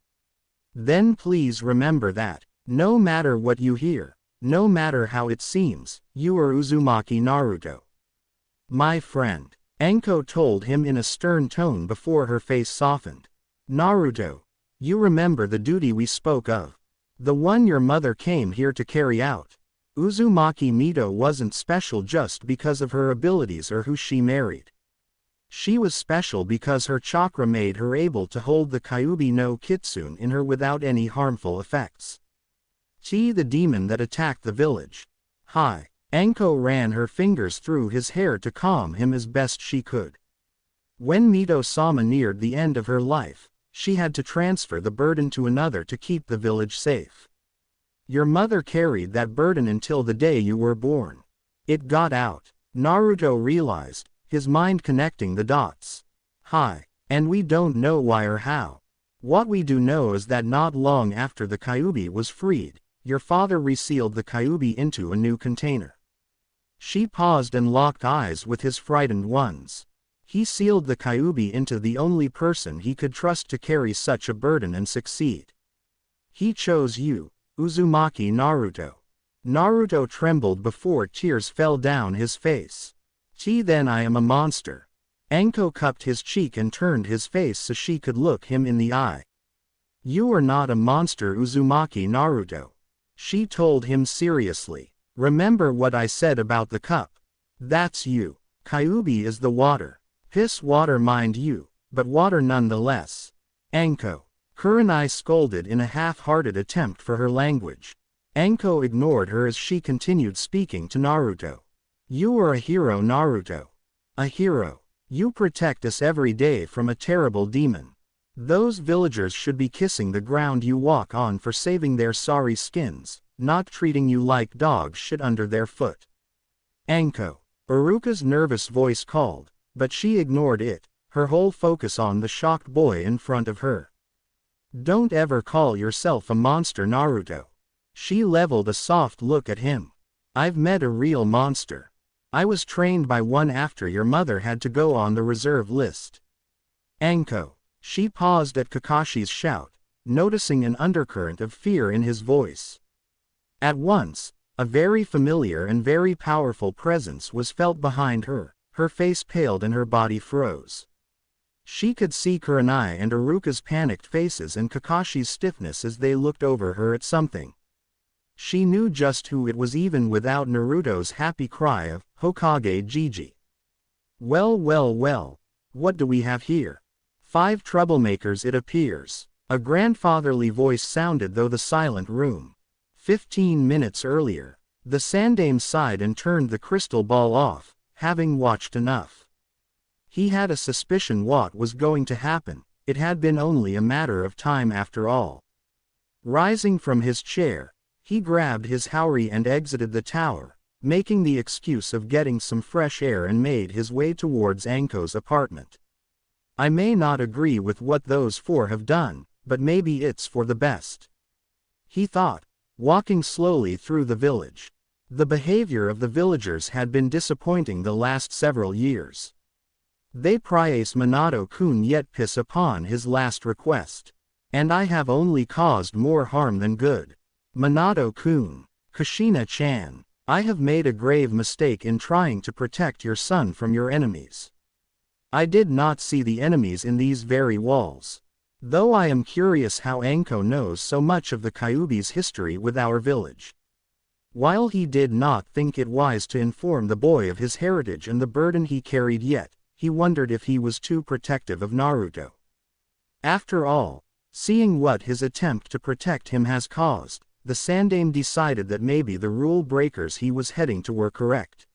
[SPEAKER 1] Then please remember that, no matter what you hear, no matter how it seems, you are Uzumaki Naruto. My friend, Anko told him in a stern tone before her face softened. Naruto, you remember the duty we spoke of. The one your mother came here to carry out. Uzumaki Mito wasn't special just because of her abilities or who she married. She was special because her chakra made her able to hold the Kyuubi no Kitsune in her without any harmful effects. She the demon that attacked the village. Hi. Anko ran her fingers through his hair to calm him as best she could. When Mito-sama neared the end of her life, she had to transfer the burden to another to keep the village safe. Your mother carried that burden until the day you were born. It got out. Naruto realized, his mind connecting the dots. Hi. And we don't know why or how. What we do know is that not long after the Kyuubi was freed, your father resealed the Kyuubi into a new container. She paused and locked eyes with his frightened ones. He sealed the Kyuubi into the only person he could trust to carry such a burden and succeed. He chose you, Uzumaki Naruto. Naruto trembled before tears fell down his face. Then I am a monster. Anko cupped his cheek and turned his face so she could look him in the eye. You are not a monster, Uzumaki Naruto. She told him seriously. Remember what I said about the cup. That's you. Kyuubi is the water. Piss water mind you, but water nonetheless. Anko. Kurenai scolded in a half-hearted attempt for her language. Anko ignored her as she continued speaking to Naruto. You are a hero, Naruto. A hero. You protect us every day from a terrible demon. Those villagers should be kissing the ground you walk on for saving their sorry skins, not treating you like dog shit under their foot. Anko. Iruka's nervous voice called, but she ignored it, her whole focus on the shocked boy in front of her. Don't ever call yourself a monster, Naruto. She leveled a soft look at him. I've met a real monster. I was trained by one after your mother had to go on the reserve list. Anko. She paused at Kakashi's shout, noticing an undercurrent of fear in his voice. At once, a very familiar and very powerful presence was felt behind her, her face paled and her body froze. She could see Kurenai and Iruka's panicked faces and Kakashi's stiffness as they looked over her at something. She knew just who it was even without Naruto's happy cry of, Hokage Gigi. Well, what do we have here? 5 troublemakers it appears. A grandfatherly voice sounded through the silent room. 15 minutes earlier, the Sandame sighed and turned the crystal ball off, having watched enough. He had a suspicion what was going to happen, it had been only a matter of time after all. Rising from his chair, he grabbed his haori and exited the tower, making the excuse of getting some fresh air and made his way towards Anko's apartment. I may not agree with what those 4 have done, but maybe it's for the best. He thought, walking slowly through the village. The behavior of the villagers had been disappointing the last several years. They praise Minato-kun yet piss upon his last request. And I have only caused more harm than good. Minato-kun. Kushina-chan. I have made a grave mistake in trying to protect your son from your enemies. I did not see the enemies in these very walls. Though I am curious how Anko knows so much of the Kyuubi's history with our village. While he did not think it wise to inform the boy of his heritage and the burden he carried yet, he wondered if he was too protective of Naruto. After all, seeing what his attempt to protect him has caused, the Sandaime decided that maybe the rule breakers he was heading to were correct.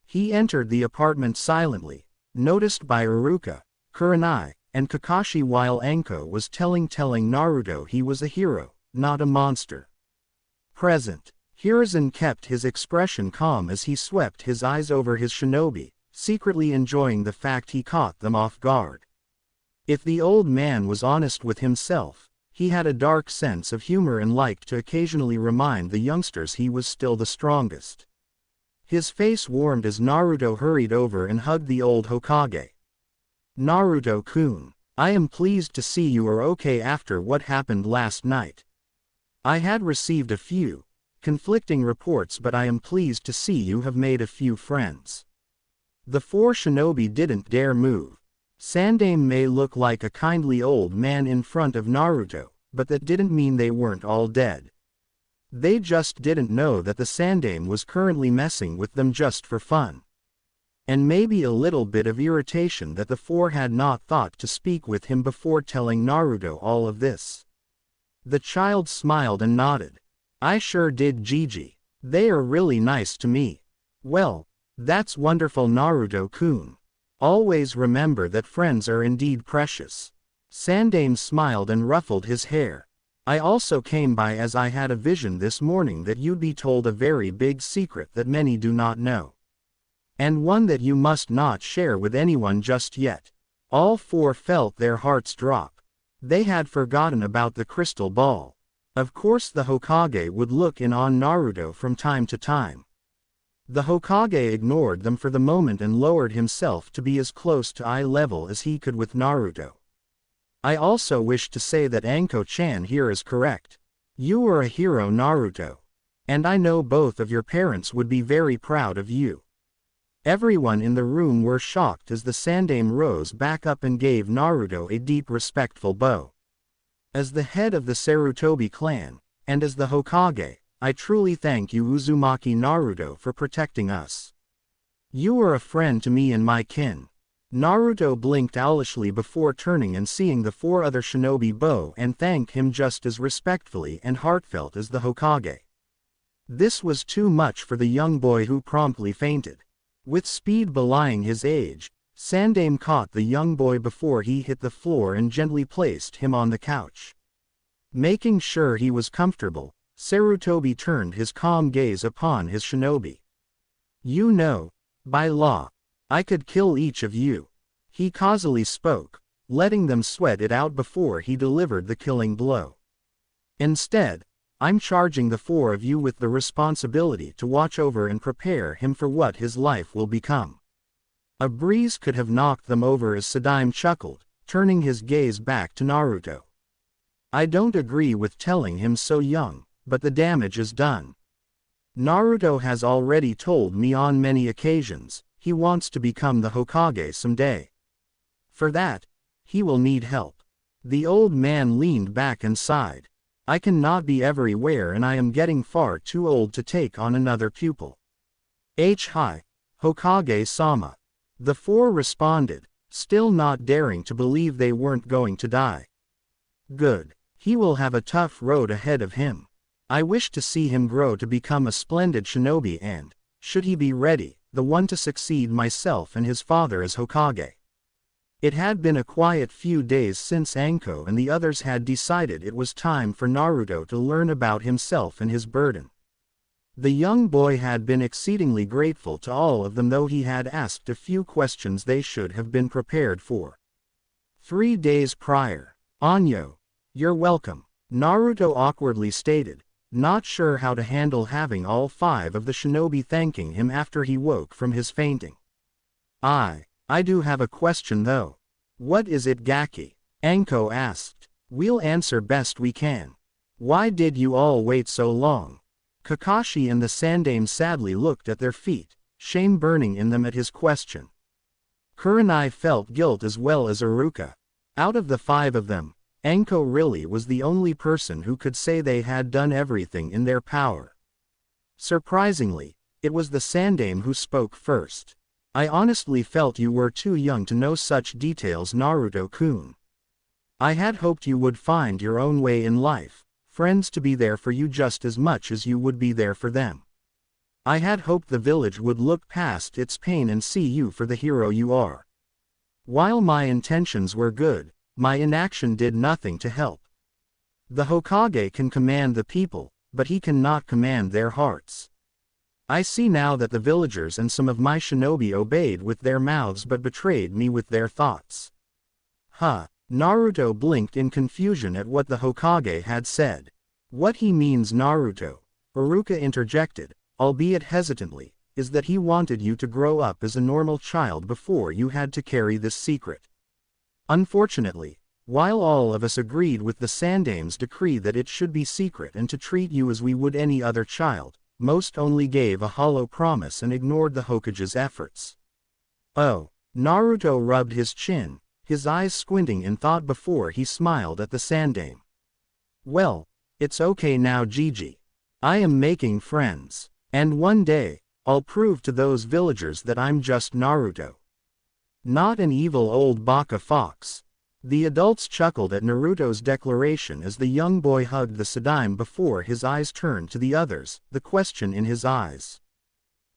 [SPEAKER 1] He entered the apartment silently, noticed by Iruka, Kurenai, and Kakashi while Anko was telling Naruto he was a hero, not a monster. Present, Hiruzen kept his expression calm as he swept his eyes over his shinobi, secretly enjoying the fact he caught them off guard. If the old man was honest with himself, he had a dark sense of humor and liked to occasionally remind the youngsters he was still the strongest. His face warmed as Naruto hurried over and hugged the old Hokage. Naruto-kun, I am pleased to see you are okay after what happened last night. I had received a few conflicting reports, but I am pleased to see you have made a few friends. The four shinobi didn't dare move. Sandaime may look like a kindly old man in front of Naruto, but that didn't mean they weren't all dead. They just didn't know that the Sandaime was currently messing with them just for fun. And maybe a little bit of irritation that the four had not thought to speak with him before telling Naruto all of this. The child smiled and nodded. I sure did, Gigi. They are really nice to me. Well, that's wonderful, Naruto-kun. Always remember that friends are indeed precious. Sandaime smiled and ruffled his hair. I also came by as I had a vision this morning that you'd be told a very big secret that many do not know. And one that you must not share with anyone just yet. All four felt their hearts drop. They had forgotten about the crystal ball. Of course the Hokage would look in on Naruto from time to time. The Hokage ignored them for the moment and lowered himself to be as close to eye level as he could with Naruto. I also wish to say that Anko-chan here is correct. You are a hero, Naruto. And I know both of your parents would be very proud of you. Everyone in the room were shocked as the Sandaime rose back up and gave Naruto a deep respectful bow. As the head of the Sarutobi clan, and as the Hokage, I truly thank you, Uzumaki Naruto, for protecting us. You are a friend to me and my kin. Naruto blinked owlishly before turning and seeing the four other shinobi bow and thank him just as respectfully and heartfelt as the Hokage. This was too much for the young boy, who promptly fainted. With speed belying his age, Sandaime caught the young boy before he hit the floor and gently placed him on the couch. Making sure he was comfortable, Sarutobi turned his calm gaze upon his shinobi. You know, by law, I could kill each of you. He causally spoke, letting them sweat it out before he delivered the killing blow. Instead, I'm charging the four of you with the responsibility to watch over and prepare him for what his life will become. A breeze could have knocked them over as Sandaime chuckled, turning his gaze back to Naruto. I don't agree with telling him so young, but the damage is done. Naruto has already told me on many occasions, he wants to become the Hokage someday. For that, he will need help. The old man leaned back and sighed. I cannot be everywhere and I am getting far too old to take on another pupil. Hi, Hokage-sama. The four responded, still not daring to believe they weren't going to die. Good. He will have a tough road ahead of him. I wish to see him grow to become a splendid shinobi and, should he be ready, the one to succeed myself and his father as Hokage. It had been a quiet few days since Anko and the others had decided it was time for Naruto to learn about himself and his burden. The young boy had been exceedingly grateful to all of them, though he had asked a few questions they should have been prepared for. 3 days prior. Anyo, you're welcome, Naruto awkwardly stated, not sure how to handle having all 5 of the shinobi thanking him after he woke from his fainting. I do have a question though. What is it, Gaki? Anko asked. We'll answer best we can. Why did you all wait so long? Kakashi and the Sandaime sadly looked at their feet, shame burning in them at his question. Kurenai felt guilt as well as Iruka. Out of the 5 of them, Anko really was the only person who could say they had done everything in their power. Surprisingly, it was the Sandaime who spoke first. I honestly felt you were too young to know such details, Naruto-kun. I had hoped you would find your own way in life, friends to be there for you just as much as you would be there for them. I had hoped the village would look past its pain and see you for the hero you are. While my intentions were good, my inaction did nothing to help. The Hokage can command the people, but he cannot command their hearts. I see now that the villagers and some of my shinobi obeyed with their mouths but betrayed me with their thoughts. Huh. Naruto blinked in confusion at what the Hokage had said. What he means, Naruto, Iruka interjected, albeit hesitantly, is that he wanted you to grow up as a normal child before you had to carry this secret. Unfortunately, while all of us agreed with the Sandaime's decree that it should be secret and to treat you as we would any other child, most only gave a hollow promise and ignored the Hokage's efforts. Oh, Naruto rubbed his chin, his eyes squinting in thought before he smiled at the Sandaime. Well, it's okay now, Gigi. I am making friends. And one day, I'll prove to those villagers that I'm just Naruto. Not an evil old baka fox. The adults chuckled at Naruto's declaration as the young boy hugged the Sandaime before his eyes turned to the others, the question in his eyes.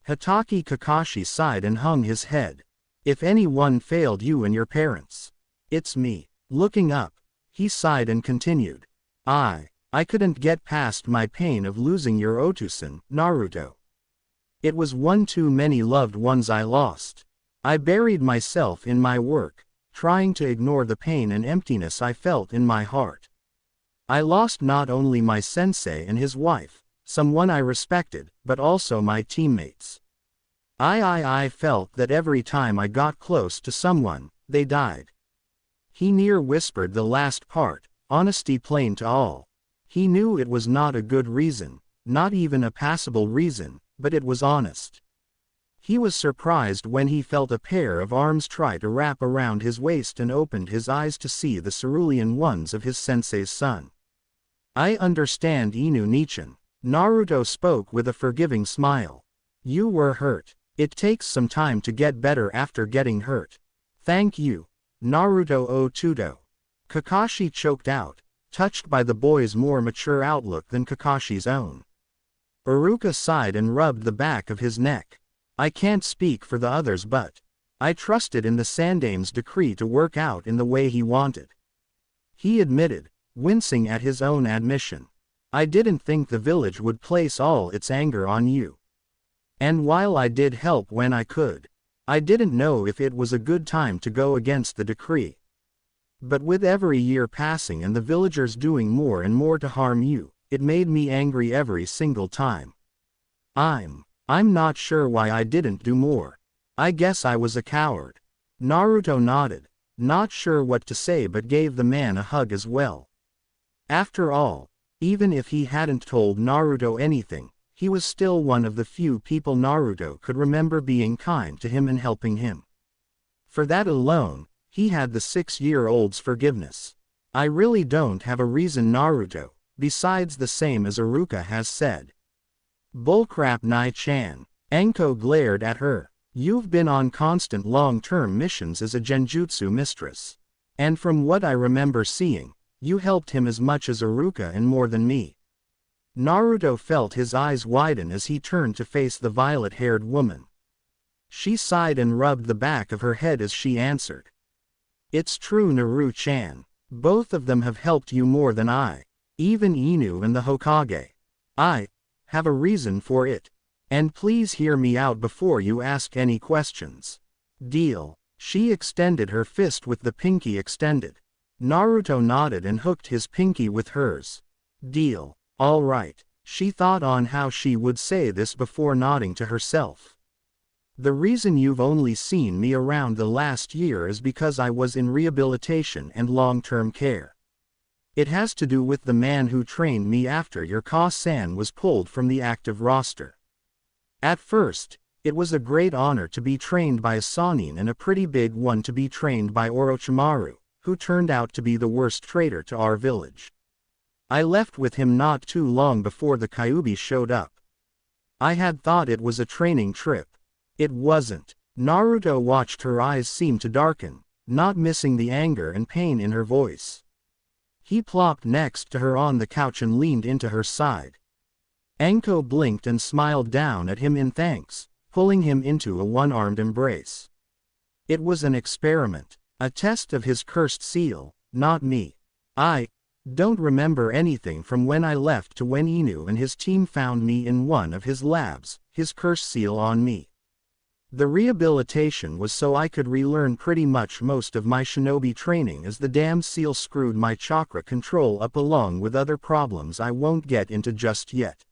[SPEAKER 1] Hatake Kakashi sighed and hung his head. If anyone failed you and your parents, it's me. Looking up, he sighed and continued. I couldn't get past my pain of losing your Otusan, Naruto. It was one too many loved ones I lost. I buried myself in my work, trying to ignore the pain and emptiness I felt in my heart. I lost not only my sensei and his wife, someone I respected, but also my teammates. I felt that every time I got close to someone, they died. He near whispered the last part, honesty plain to all. He knew it was not a good reason, not even a passable reason, but it was honest. He was surprised when he felt a pair of arms try to wrap around his waist and opened his eyes to see the cerulean ones of his sensei's son. I understand, Inu Nichan. Naruto spoke with a forgiving smile. You were hurt. It takes some time to get better after getting hurt. Thank you, Naruto Otudo. Kakashi choked out, touched by the boy's more mature outlook than Kakashi's own. Iruka sighed and rubbed the back of his neck. I can't speak for the others, but I trusted in the Sandaime's decree to work out in the way he wanted. He admitted, wincing at his own admission. I didn't think the village would place all its anger on you. And while I did help when I could, I didn't know if it was a good time to go against the decree. But with every year passing and the villagers doing more and more to harm you, it made me angry every single time. I'm not sure why I didn't do more. I guess I was a coward. Naruto nodded, not sure what to say but gave the man a hug as well. After all, even if he hadn't told Naruto anything, he was still one of the few people Naruto could remember being kind to him and helping him. For that alone, he had the 6-year-old's forgiveness. I really don't have a reason, Naruto, besides the same as Iruka has said. Bullcrap, Nai-chan. Anko glared at her. You've been on constant long-term missions as a genjutsu mistress. And from what I remember seeing, you helped him as much as Iruka and more than me. Naruto felt his eyes widen as he turned to face the violet-haired woman. She sighed and rubbed the back of her head as she answered. It's true, Naru-chan. Both of them have helped you more than I. Even Inu and the Hokage. I have a reason for it. And please hear me out before you ask any questions. Deal. She extended her fist with the pinky extended. Naruto nodded and hooked his pinky with hers. Deal. All right. She thought on how she would say this before nodding to herself. The reason you've only seen me around the last year is because I was in rehabilitation and long-term care. It has to do with the man who trained me after your Ka-san was pulled from the active roster. At first, It was a great honor to be trained by a Sannin and a pretty big one to be trained by Orochimaru, who turned out to be the worst traitor to our village. I left with him not too long before the Kyuubi showed up. I had thought it was a training trip. It wasn't. Naruto watched her eyes seem to darken, not missing the anger and pain in her voice. He plopped next to her on the couch and leaned into her side. Anko blinked and smiled down at him in thanks, pulling him into a one-armed embrace. It was an experiment, a test of his cursed seal, not me. I don't remember anything from when I left to when Inu and his team found me in one of his labs, his curse seal on me. The rehabilitation was so I could relearn pretty much most of my shinobi training, as the damn seal screwed my chakra control up along with other problems I won't get into just yet.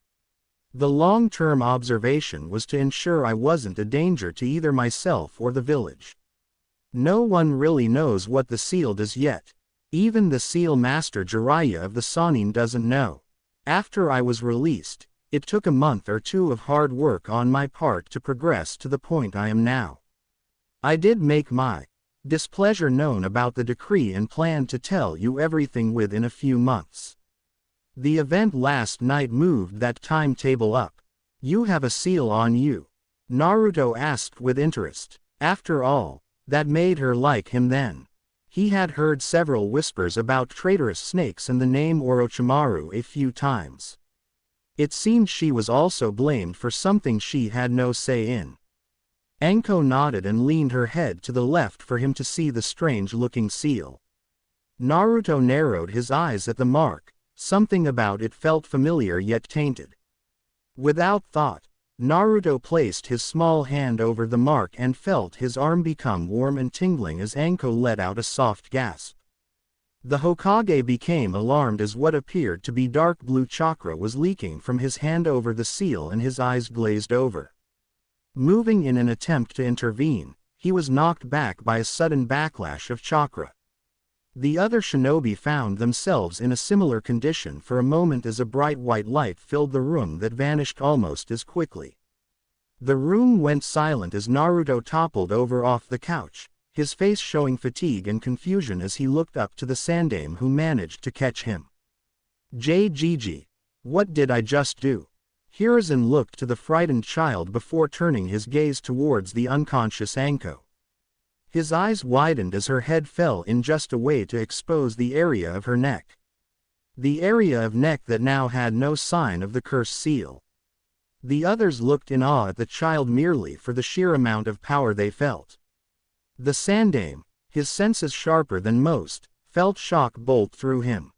[SPEAKER 1] The long-term observation was to ensure I wasn't a danger to either myself or the village. No one really knows what the seal does yet. Even the seal master Jiraiya of the Sannin doesn't know. After I was released, it took a month or two of hard work on my part to progress to the point I am now. I did make my displeasure known about the decree and planned to tell you everything within a few months. The event last night moved that timetable up. You have a seal on you? Naruto asked with interest. After all, that made her like him then. He had heard several whispers about traitorous snakes and the name Orochimaru a few times. It seemed she was also blamed for something she had no say in. Anko nodded and leaned her head to the left for him to see the strange-looking seal. Naruto narrowed his eyes at the mark. Something about it felt familiar yet tainted. Without thought, Naruto placed his small hand over the mark and felt his arm become warm and tingling as Anko let out a soft gasp. The Hokage became alarmed as what appeared to be dark blue chakra was leaking from his hand over the seal and his eyes glazed over. Moving in an attempt to intervene, he was knocked back by a sudden backlash of chakra. The other shinobi found themselves in a similar condition for a moment as a bright white light filled the room that vanished almost as quickly. The room went silent as Naruto toppled over off the couch, his face showing fatigue and confusion as he looked up to the Sandaime who managed to catch him. JGG, what did I just do? Hiruzen looked to the frightened child before turning his gaze towards the unconscious Anko. His eyes widened as her head fell in just a way to expose the area of her neck. The area of neck that now had no sign of the cursed seal. The others looked in awe at the child merely for the sheer amount of power they felt. The Sandaime, his senses sharper than most, felt shock bolt through him.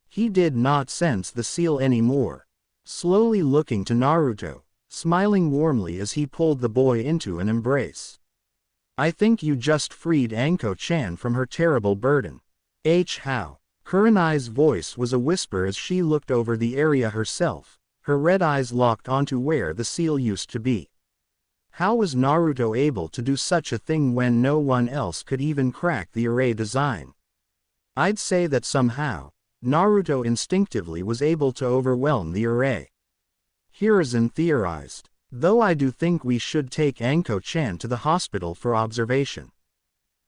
[SPEAKER 1] He did not sense the seal anymore. Slowly looking to Naruto, smiling warmly as he pulled the boy into an embrace. I think you just freed Anko-chan from her terrible burden. How? Kurenai's voice was a whisper as she looked over the area herself, her red eyes locked onto where the seal used to be. How was Naruto able to do such a thing when no one else could even crack the array design? I'd say that somehow, Naruto instinctively was able to overwhelm the array. Hiruzen theorized. Though I do think we should take Anko-chan to the hospital for observation.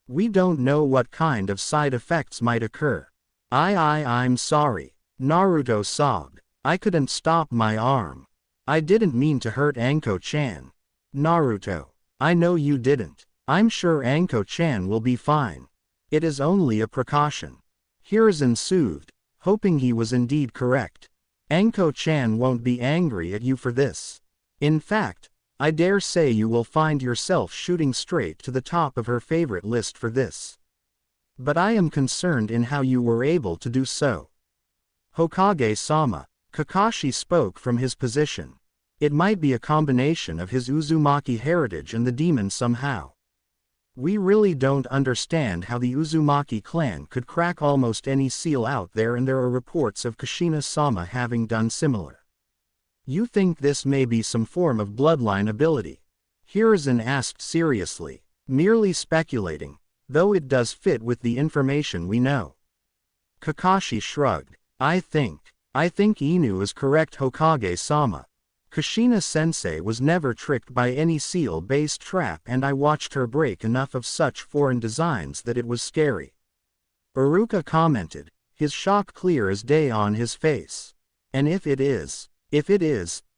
[SPEAKER 1] We don't know what kind of side effects might occur. I'm sorry. Naruto sobbed. I couldn't stop my arm. I didn't mean to hurt Anko-chan. Naruto. I know you didn't. I'm sure Anko-chan will be fine. It is only a precaution. Hiruzen soothed, hoping he was indeed correct. Anko-chan won't be angry at you for this. In fact, I dare say you will find yourself shooting straight to the top of her favorite list for this. But I am concerned in how you were able to do so. Hokage-sama, Kakashi spoke from his position. It might be a combination of his Uzumaki heritage and the demon somehow. We really don't understand how the Uzumaki clan could crack almost any seal out there, and there are reports of Kushina-sama having done similar. You think this may be some form of bloodline ability? Hiruzen asked seriously. Merely speculating, though it does fit with the information we know. Kakashi shrugged. I think Inu is correct, Hokage-sama. Kushina-sensei was never tricked by any seal-based trap, and I watched her break enough of such foreign designs that it was scary. Iruka commented, his shock clear as day on his face. And if it is,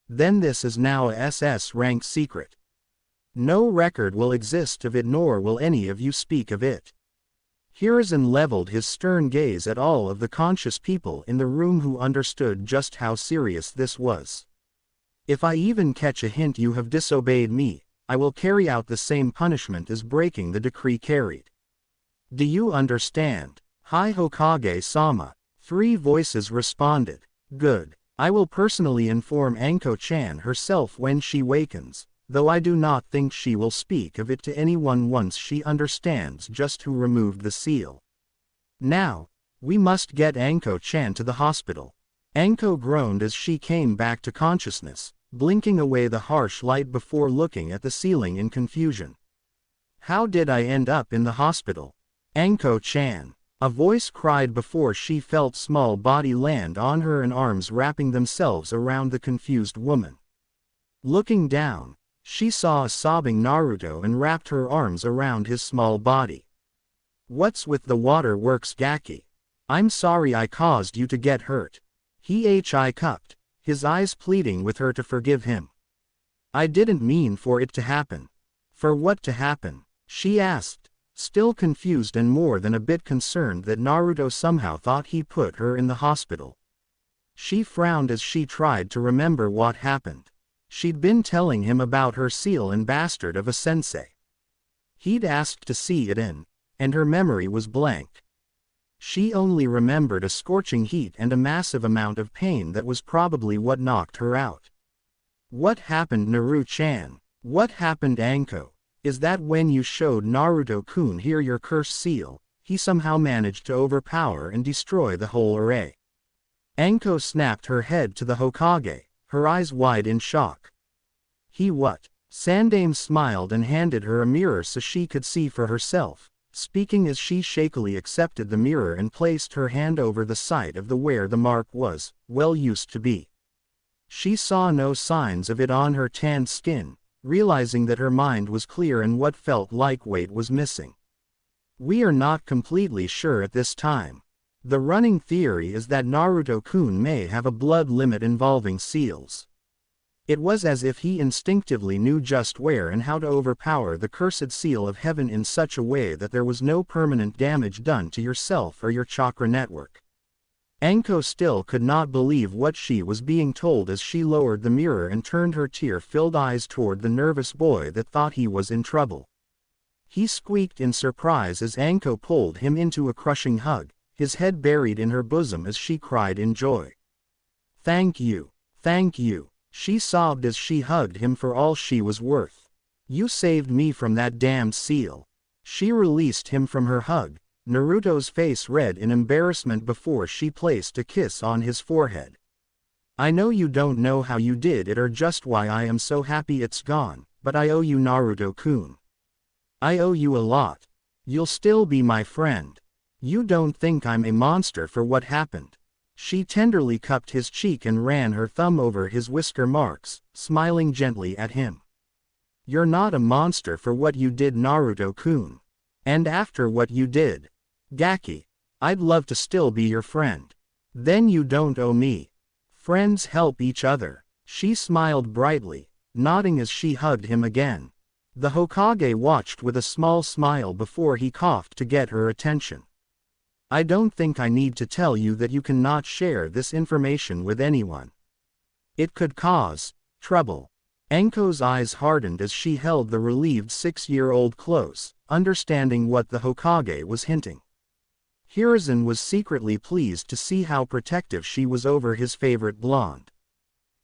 [SPEAKER 1] then this is now a SS rank secret. No record will exist of it, nor will any of you speak of it. Hiruzen leveled his stern gaze at all of the conscious people in the room who understood just how serious this was. If I even catch a hint you have disobeyed me, I will carry out the same punishment as breaking the decree carried. Do you understand? Hi Hokage-sama. 3 voices responded. Good. I will personally inform Anko-chan herself when she wakens, though I do not think she will speak of it to anyone once she understands just who removed the seal. Now, we must get Anko-chan to the hospital. Anko groaned as she came back to consciousness, blinking away the harsh light before looking at the ceiling in confusion. How did I end up in the hospital? Anko-chan. A voice cried before she felt small body land on her and arms wrapping themselves around the confused woman. Looking down, she saw a sobbing Naruto and wrapped her arms around his small body. What's with the waterworks, Gaki? I'm sorry I caused you to get hurt. He cupped, his eyes pleading with her to forgive him. I didn't mean for it to happen. For what to happen? She asked, still confused and more than a bit concerned that Naruto somehow thought he put her in the hospital. She frowned as she tried to remember what happened. She'd been telling him about her seal and bastard of a sensei. He'd asked to see it in, and her memory was blank. She only remembered a scorching heat and a massive amount of pain that was probably what knocked her out. What happened, Naru-chan? What happened, Anko? Is that when you showed Naruto-kun here your cursed seal, he somehow managed to overpower and destroy the whole array? Anko snapped her head to the Hokage, her eyes wide in shock. He what? Sandaime smiled and handed her a mirror so she could see for herself, speaking as she shakily accepted the mirror and placed her hand over the site of where the mark was, well used to be. She saw no signs of it on her tanned skin, realizing that her mind was clear and what felt like weight was missing. We are not completely sure at this time. The running theory is that Naruto-kun may have a blood limit involving seals. It was as if he instinctively knew just where and how to overpower the cursed seal of heaven in such a way that there was no permanent damage done to yourself or your chakra network. Anko still could not believe what she was being told as she lowered the mirror and turned her tear-filled eyes toward the nervous boy that thought he was in trouble. He squeaked in surprise as Anko pulled him into a crushing hug, his head buried in her bosom as she cried in joy. Thank you, she sobbed as she hugged him for all she was worth. You saved me from that damned seal. She released him from her hug, Naruto's face red in embarrassment before she placed a kiss on his forehead. I know you don't know how you did it or just why I am so happy it's gone, but I owe you, Naruto-kun. I owe you a lot. You'll still be my friend. You don't think I'm a monster for what happened. She tenderly cupped his cheek and ran her thumb over his whisker marks, smiling gently at him. You're not a monster for what you did, Naruto-kun. And after what you did, Gaki, I'd love to still be your friend. Then you don't owe me. Friends help each other. She smiled brightly, nodding as she hugged him again. The Hokage watched with a small smile before he coughed to get her attention. I don't think I need to tell you that you cannot share this information with anyone. It could cause trouble. Anko's eyes hardened as she held the relieved 6-year-old close, understanding what the Hokage was hinting. Hiruzen was secretly pleased to see how protective she was over his favorite blonde.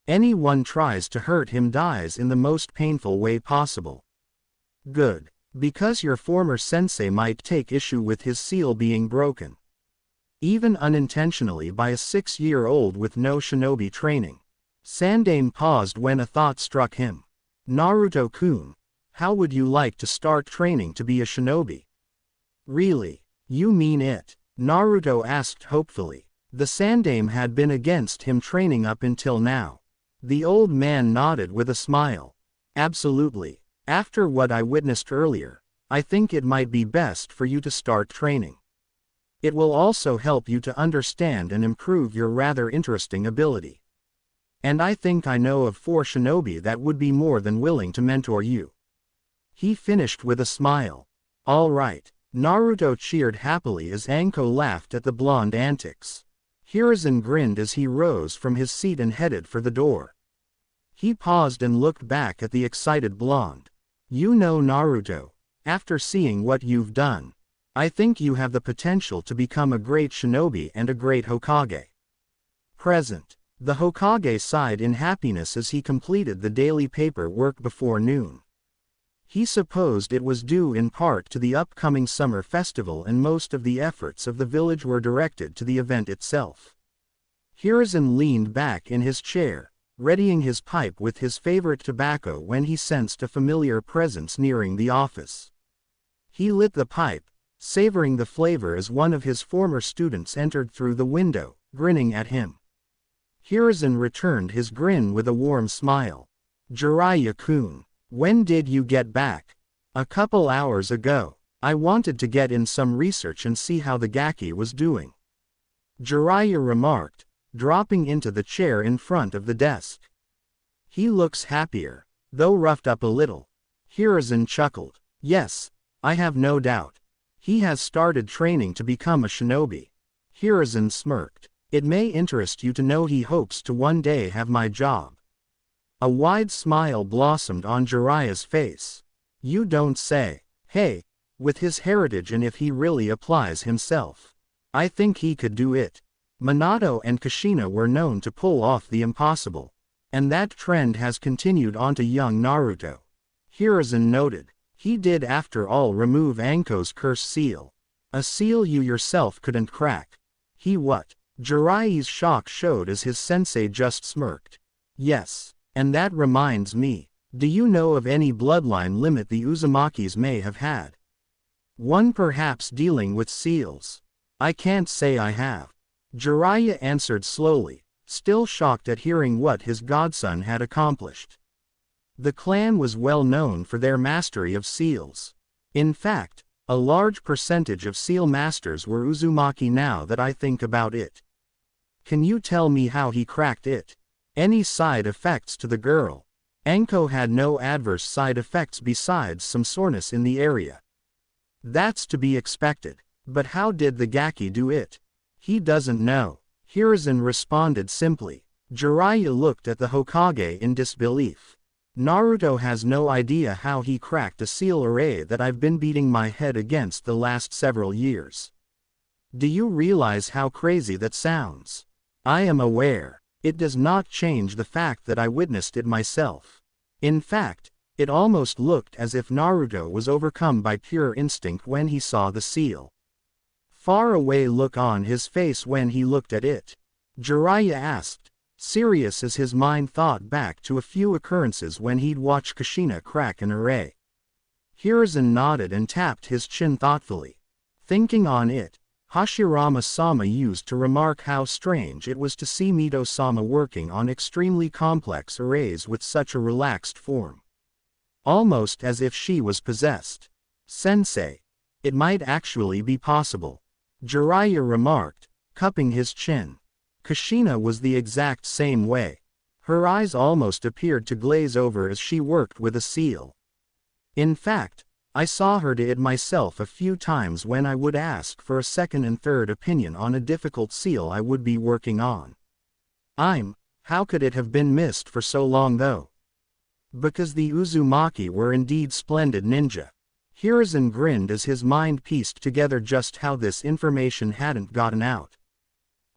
[SPEAKER 1] Anyone tries to hurt him dies in the most painful way possible. Good. Because your former sensei might take issue with his seal being broken. Even unintentionally by a 6-year-old with no shinobi training. Sandaime paused when a thought struck him. Naruto-kun, how would you like to start training to be a shinobi? Really? You mean it? Naruto asked hopefully. The Sandaime had been against him training up until now. The old man nodded with a smile. Absolutely. After what I witnessed earlier, I think it might be best for you to start training. It will also help you to understand and improve your rather interesting ability. And I think I know of 4 shinobi that would be more than willing to mentor you. He finished with a smile. All right. Naruto cheered happily as Anko laughed at the blonde antics. Hiruzen grinned as he rose from his seat and headed for the door. He paused and looked back at the excited blonde. You know, Naruto, after seeing what you've done, I think you have the potential to become a great shinobi and a great Hokage. Present. The Hokage sighed in happiness as he completed the daily paper work before noon. He supposed it was due in part to the upcoming summer festival, and most of the efforts of the village were directed to the event itself. Hiruzen leaned back in his chair, readying his pipe with his favorite tobacco when he sensed a familiar presence nearing the office. He lit the pipe, savoring the flavor as one of his former students entered through the window, grinning at him. Hiruzen returned his grin with a warm smile. Jiraiya-kun, when did you get back? A couple hours ago. I wanted to get in some research and see how the Gaki was doing. Jiraiya remarked, dropping into the chair in front of the desk. He looks happier, though roughed up a little. Hiruzen chuckled. Yes, I have no doubt. He has started training to become a shinobi. Hiruzen smirked. It may interest you to know he hopes to one day have my job. A wide smile blossomed on Jiraiya's face. You don't say. Hey, with his heritage and if he really applies himself, I think he could do it. Minato and Kushina were known to pull off the impossible, and that trend has continued onto young Naruto. Hiruzen noted. He did after all remove Anko's curse seal. A seal you yourself couldn't crack. He what? Jiraiya's shock showed as his sensei just smirked. Yes, and that reminds me, do you know of any bloodline limit the Uzumakis may have had? One perhaps dealing with seals. I can't say I have. Jiraiya answered slowly, still shocked at hearing what his godson had accomplished. The clan was well known for their mastery of seals. In fact, a large percentage of seal masters were Uzumaki now that I think about it. Can you tell me how he cracked it? Any side effects to the girl? Anko had no adverse side effects besides some soreness in the area. That's to be expected. But how did the Gaki do it? He doesn't know. Hiruzen responded simply. Jiraiya looked at the Hokage in disbelief. Naruto has no idea how he cracked a seal array that I've been beating my head against the last several years. Do you realize how crazy that sounds? I am aware. It does not change the fact that I witnessed it myself. In fact, it almost looked as if Naruto was overcome by pure instinct when he saw the seal. Far away look on his face when he looked at it. Jiraiya asked, serious as his mind thought back to a few occurrences when he'd watched Kushina crack an array. Hiruzen nodded and tapped his chin thoughtfully. Thinking on it, Hashirama-sama used to remark how strange it was to see Mito-sama working on extremely complex arrays with such a relaxed form. Almost as if she was possessed. Sensei, it might actually be possible. Jiraiya remarked, cupping his chin. Kushina was the exact same way. Her eyes almost appeared to glaze over as she worked with a seal. In fact, I saw her do it myself a few times when I would ask for a second and third opinion on a difficult seal I would be working on. How could it have been missed for so long though? Because the Uzumaki were indeed splendid ninja. Hiruzen grinned as his mind pieced together just how this information hadn't gotten out.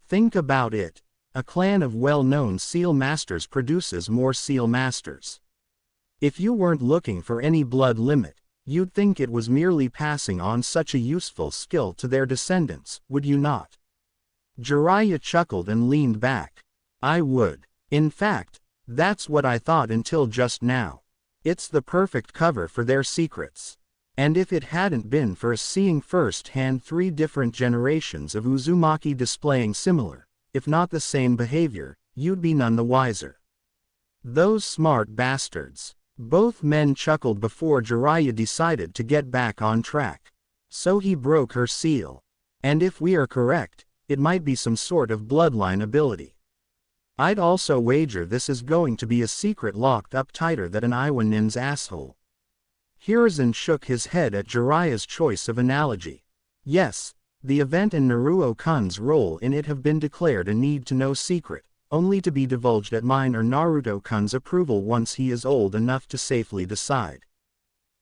[SPEAKER 1] Think about it. A clan of well-known seal masters produces more seal masters. If you weren't looking for any blood limit, you'd think it was merely passing on such a useful skill to their descendants, would you not? Jiraiya chuckled and leaned back. I would. In fact, that's what I thought until just now. It's the perfect cover for their secrets. And if it hadn't been for seeing firsthand 3 different generations of Uzumaki displaying similar, if not the same behavior, you'd be none the wiser. Those smart bastards. Both men chuckled before Jiraiya decided to get back on track. So he broke her seal. And if we are correct, it might be some sort of bloodline ability. I'd also wager this is going to be a secret locked up tighter than an Iwanin's asshole. Hiruzen shook his head at Jiraiya's choice of analogy. Yes, the event and Naruto-kun's role in it have been declared a need-to-know secret, only to be divulged at mine or Naruto-kun's approval once he is old enough to safely decide.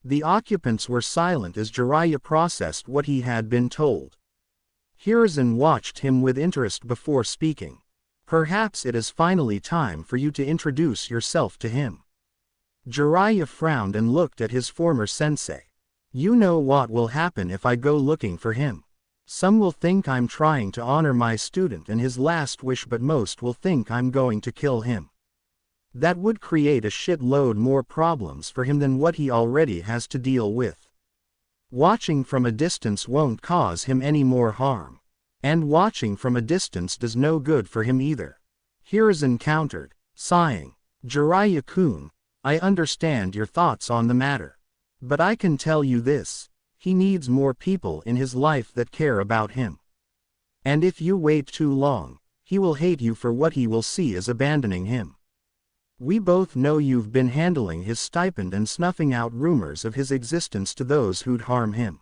[SPEAKER 1] The occupants were silent as Jiraiya processed what he had been told. Hiruzen watched him with interest before speaking. Perhaps it is finally time for you to introduce yourself to him. Jiraiya frowned and looked at his former sensei. You know what will happen if I go looking for him. Some will think I'm trying to honor my student and his last wish, but most will think I'm going to kill him. That would create a shitload more problems for him than what he already has to deal with. Watching from a distance won't cause him any more harm. And watching from a distance does no good for him either. Hiruzen countered, sighing. Jiraiya-kun, I understand your thoughts on the matter. But I can tell you this, he needs more people in his life that care about him. And if you wait too long, he will hate you for what he will see as abandoning him. We both know you've been handling his stipend and snuffing out rumors of his existence to those who'd harm him.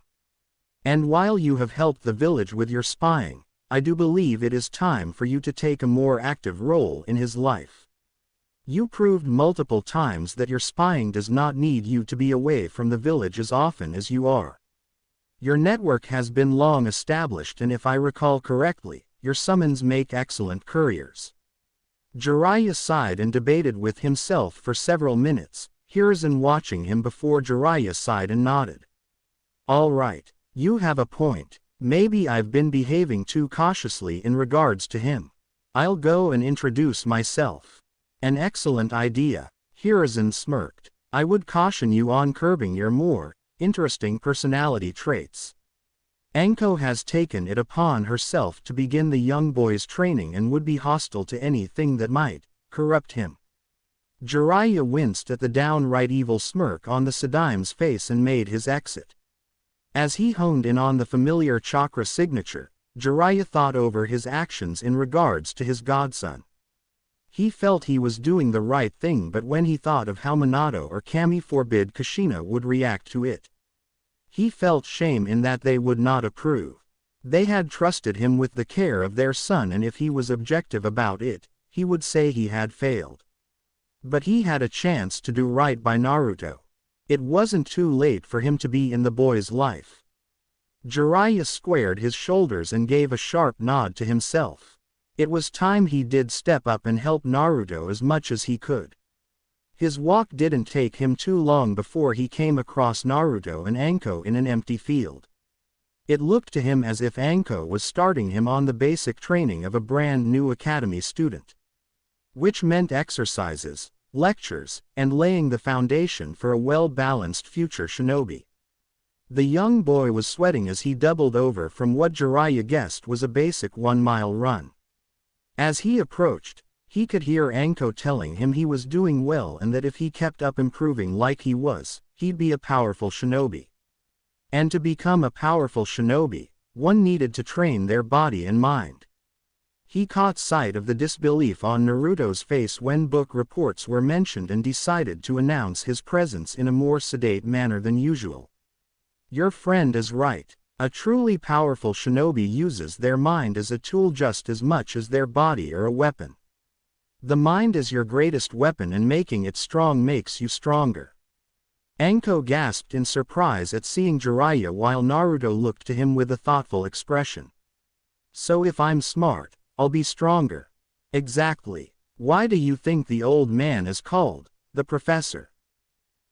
[SPEAKER 1] And while you have helped the village with your spying, I do believe it is time for you to take a more active role in his life. You proved multiple times that your spying does not need you to be away from the village as often as you are. Your network has been long established, and if I recall correctly, your summons make excellent couriers. Jiraiya sighed and debated with himself for several minutes, Hiruzen watching him before Jiraiya sighed and nodded. All right. You have a point. Maybe I've been behaving too cautiously in regards to him. I'll go and introduce myself. An excellent idea. Hiruzen smirked. I would caution you on curbing your more interesting personality traits. Anko has taken it upon herself to begin the young boy's training and would be hostile to anything that might corrupt him. Jiraiya winced at the downright evil smirk on the Saidame's face and made his exit. As he honed in on the familiar chakra signature, Jiraiya thought over his actions in regards to his godson. He felt he was doing the right thing, but when he thought of how Minato or Kami forbid Kushina would react to it, he felt shame in that they would not approve. They had trusted him with the care of their son, and if he was objective about it, he would say he had failed. But he had a chance to do right by Naruto. It wasn't too late for him to be in the boy's life. Jiraiya squared his shoulders and gave a sharp nod to himself. It was time he did step up and help Naruto as much as he could. His walk didn't take him too long before he came across Naruto and Anko in an empty field. It looked to him as if Anko was starting him on the basic training of a brand new academy student. Which meant exercises, lectures, and laying the foundation for a well-balanced future shinobi. The young boy was sweating as he doubled over from what Jiraiya guessed was a basic 1-mile run. As he approached, he could hear Anko telling him he was doing well and that if he kept up improving like he was, he'd be a powerful shinobi. And to become a powerful shinobi, one needed to train their body and mind. He caught sight of the disbelief on Naruto's face when book reports were mentioned and decided to announce his presence in a more sedate manner than usual. Your friend is right. A truly powerful shinobi uses their mind as a tool just as much as their body or a weapon. The mind is your greatest weapon, and making it strong makes you stronger. Anko gasped in surprise at seeing Jiraiya while Naruto looked to him with a thoughtful expression. So if I'm smart, I'll be stronger. Exactly. Why do you think the old man is called the professor?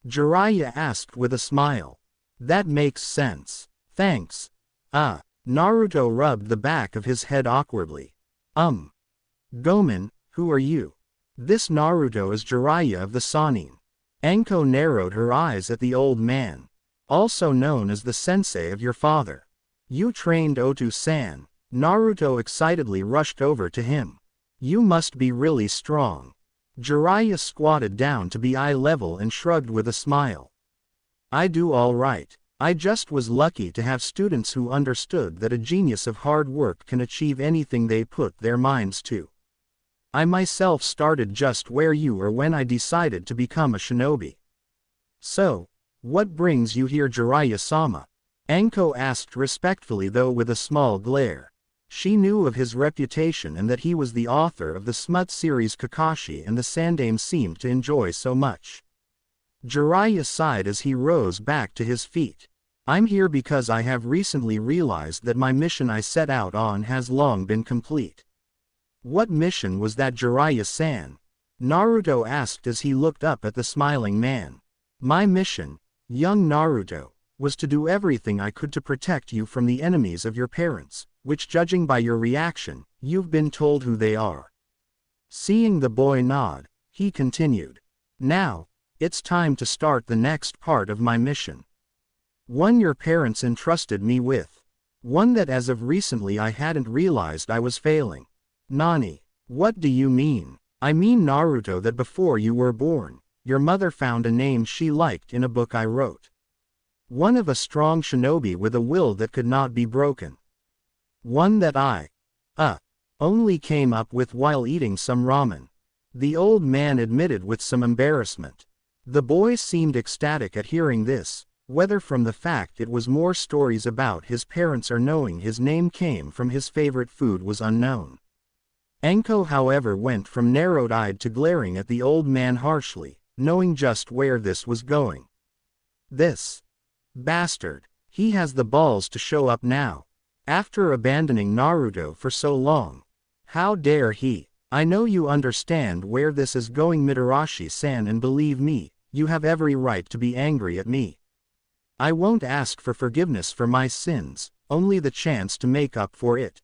[SPEAKER 1] Jiraiya asked with a smile. That makes sense. Thanks. Naruto rubbed the back of his head awkwardly. Gomen, who are you? This Naruto is Jiraiya of the Sannin. Anko narrowed her eyes at the old man. Also known as the sensei of your father. You trained Otu-san. Naruto excitedly rushed over to him. You must be really strong. Jiraiya squatted down to be eye level and shrugged with a smile. I do all right. I just was lucky to have students who understood that a genius of hard work can achieve anything they put their minds to. I myself started just where you were when I decided to become a shinobi. So, what brings you here, Jiraiya-sama? Anko asked respectfully, though with a small glare. She knew of his reputation and that he was the author of the smut series Kakashi and the Sandaime seemed to enjoy so much. Jiraiya sighed as he rose back to his feet. I'm here because I have recently realized that my mission I set out on has long been complete. What mission was that, Jiraiya-san? Naruto asked as he looked up at the smiling man. My mission, young Naruto, was to do everything I could to protect you from the enemies of your parents, which, judging by your reaction, you've been told who they are. Seeing the boy nod, he continued. Now, it's time to start the next part of my mission. One your parents entrusted me with. One that as of recently I hadn't realized I was failing. Nani? What do you mean? I mean, Naruto, that before you were born, your mother found a name she liked in a book I wrote. One of a strong shinobi with a will that could not be broken. One that I only came up with while eating some ramen. The old man admitted with some embarrassment. The boy seemed ecstatic at hearing this, whether from the fact it was more stories about his parents or knowing his name came from his favorite food was unknown. Anko, however, went from narrowed-eyed to glaring at the old man harshly, knowing just where this was going. This bastard, he has the balls to show up now, after abandoning Naruto for so long. How dare he? I know you understand where this is going, Mitarashi-san, and believe me, you have every right to be angry at me. I won't ask for forgiveness for my sins, only the chance to make up for it.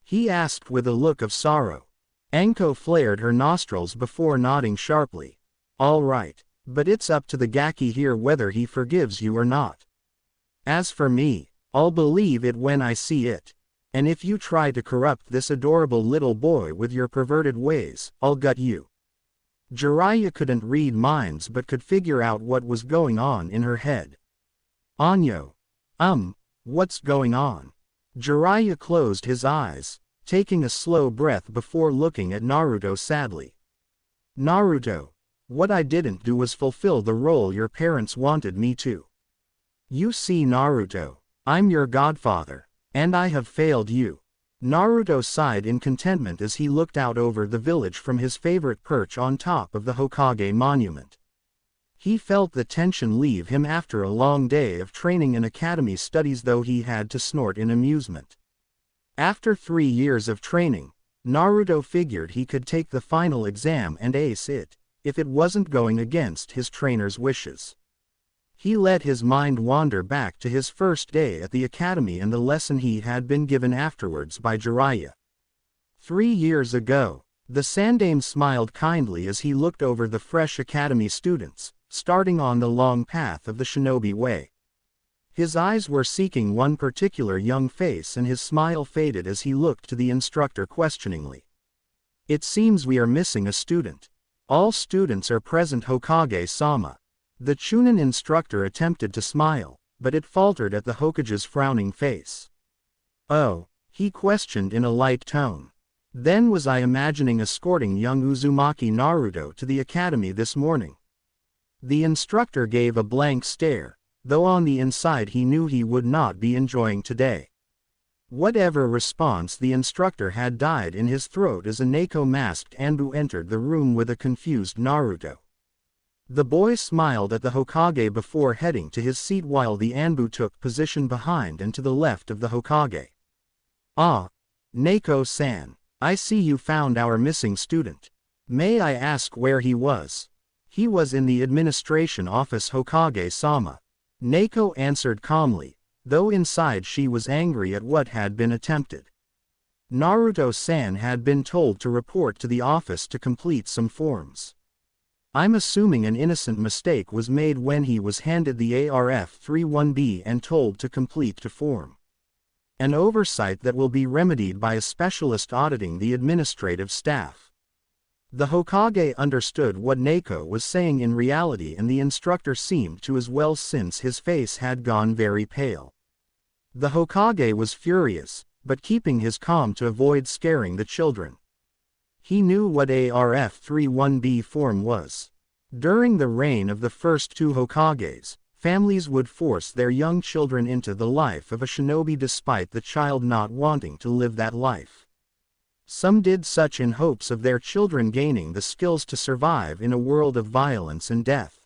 [SPEAKER 1] He asked with a look of sorrow. Anko flared her nostrils before nodding sharply. All right, but it's up to the Gaki here whether he forgives you or not. As for me, I'll believe it when I see it. And if you try to corrupt this adorable little boy with your perverted ways, I'll gut you. Jiraiya couldn't read minds but could figure out what was going on in her head. Anyo. What's going on? Jiraiya closed his eyes, taking a slow breath before looking at Naruto sadly. Naruto, what I didn't do was fulfill the role your parents wanted me to. You see, Naruto, I'm your godfather, and I have failed you. Naruto sighed in contentment as he looked out over the village from his favorite perch on top of the Hokage monument. He felt the tension leave him after a long day of training and academy studies, though he had to snort in amusement. After 3 years of training, Naruto figured he could take the final exam and ace it, if it wasn't going against his trainer's wishes. He let his mind wander back to his first day at the academy and the lesson he had been given afterwards by Jiraiya. 3 years ago, the Sandaime smiled kindly as he looked over the fresh academy students, starting on the long path of the shinobi way. His eyes were seeking one particular young face and his smile faded as he looked to the instructor questioningly. It seems we are missing a student. All students are present, Hokage-sama. The Chunin instructor attempted to smile, but it faltered at the Hokage's frowning face. Oh, he questioned in a light tone. Then was I imagining escorting young Uzumaki Naruto to the academy this morning? The instructor gave a blank stare, though on the inside he knew he would not be enjoying today. Whatever response the instructor had died in his throat as a Neko-masked Anbu entered the room with a confused Naruto. The boy smiled at the Hokage before heading to his seat while the Anbu took position behind and to the left of the Hokage. Ah, Neko-san, I see you found our missing student. May I ask where he was? He was in the administration office, Hokage-sama. Neko answered calmly, though inside she was angry at what had been attempted. Naruto-san had been told to report to the office to complete some forms. I'm assuming an innocent mistake was made when he was handed the ARF-31B and told to complete the form. An oversight that will be remedied by a specialist auditing the administrative staff. The Hokage understood what Naoko was saying in reality, and the instructor seemed to as well, since his face had gone very pale. The Hokage was furious, but keeping his calm to avoid scaring the children. He knew what a RF-31B form was. During the reign of the first two Hokages, families would force their young children into the life of a shinobi despite the child not wanting to live that life. Some did such in hopes of their children gaining the skills to survive in a world of violence and death.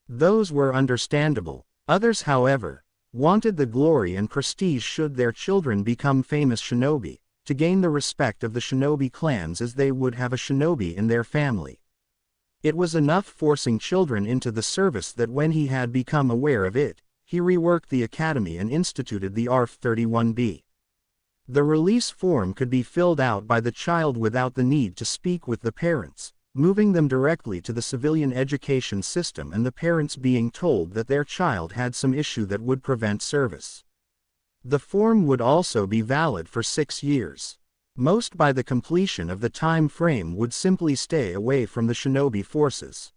[SPEAKER 1] Those were understandable. Others, however, wanted the glory and prestige should their children become famous shinobi, to gain the respect of the shinobi clans as they would have a shinobi in their family. It was enough forcing children into the service that when he had become aware of it, he reworked the academy and instituted the ARF-31B. The release form could be filled out by the child without the need to speak with the parents, moving them directly to the civilian education system and the parents being told that their child had some issue that would prevent service. The form would also be valid for 6 years. Most by the completion of the time frame would simply stay away from the shinobi forces.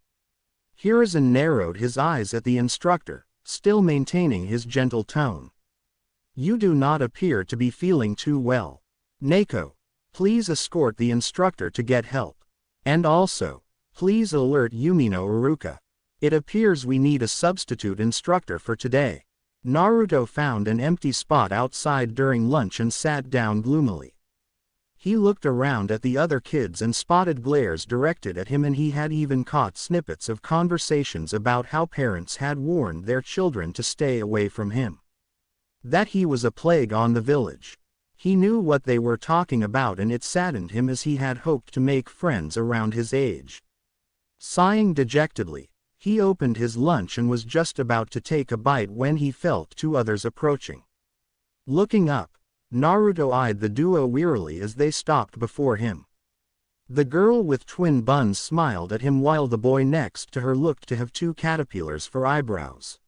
[SPEAKER 1] Hiruzen narrowed his eyes at the instructor, still maintaining his gentle tone. You do not appear to be feeling too well. Naoko, please escort the instructor to get help. And also, please alert Yumino Iruka. It appears we need a substitute instructor for today. Naruto found an empty spot outside during lunch and sat down gloomily. He looked around at the other kids and spotted glares directed at him, and he had even caught snippets of conversations about how parents had warned their children to stay away from him. That he was a plague on the village. He knew what they were talking about, and it saddened him as he had hoped to make friends around his age. Sighing dejectedly, he opened his lunch and was just about to take a bite when he felt two others approaching. Looking up, Naruto eyed the duo wearily as they stopped before him. The girl with twin buns smiled at him while the boy next to her looked to have two caterpillars for eyebrows.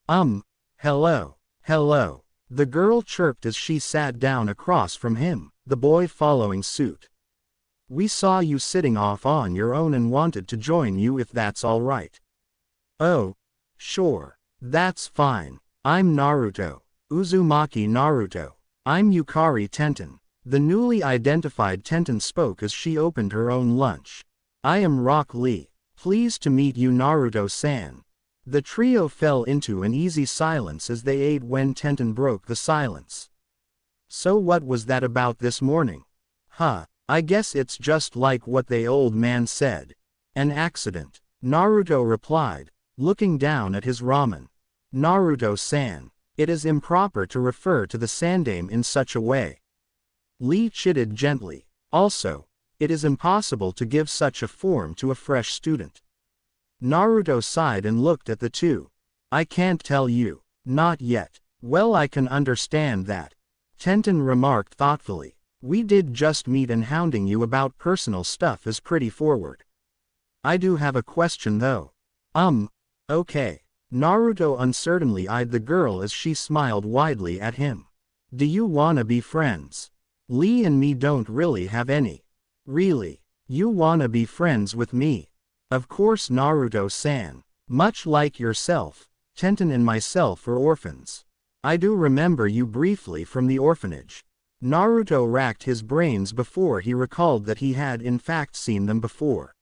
[SPEAKER 1] Hello. Hello, the girl chirped as she sat down across from him, the boy following suit. We saw you sitting off on your own and wanted to join you if that's all right. Oh, sure, that's fine. I'm Naruto, Uzumaki Naruto. I'm Yukari Tenten. The newly identified Tenten spoke as she opened her own lunch. I am Rock Lee. Pleased to meet you, Naruto-san. The trio fell into an easy silence as they ate when Tenten broke the silence. So what was that about this morning? I guess it's just like what the old man said. An accident, Naruto replied, looking down at his ramen. Naruto-san, it is improper to refer to the Sandaime in such a way. Lee chided gently. Also, it is impossible to give such a form to a fresh student. Naruto sighed and looked at the two. I can't tell you. Not yet. Well, I can understand that. Tenten remarked thoughtfully. We did just meet, and hounding you about personal stuff is pretty forward. I do have a question though. Okay. Naruto uncertainly eyed the girl as she smiled widely at him. Do you wanna be friends? Lee and me don't really have any. Really? You wanna be friends with me? Of course, Naruto-san. Much like yourself, Tenten and myself are orphans. I do remember you briefly from the orphanage. Naruto racked his brains before he recalled that he had in fact seen them before.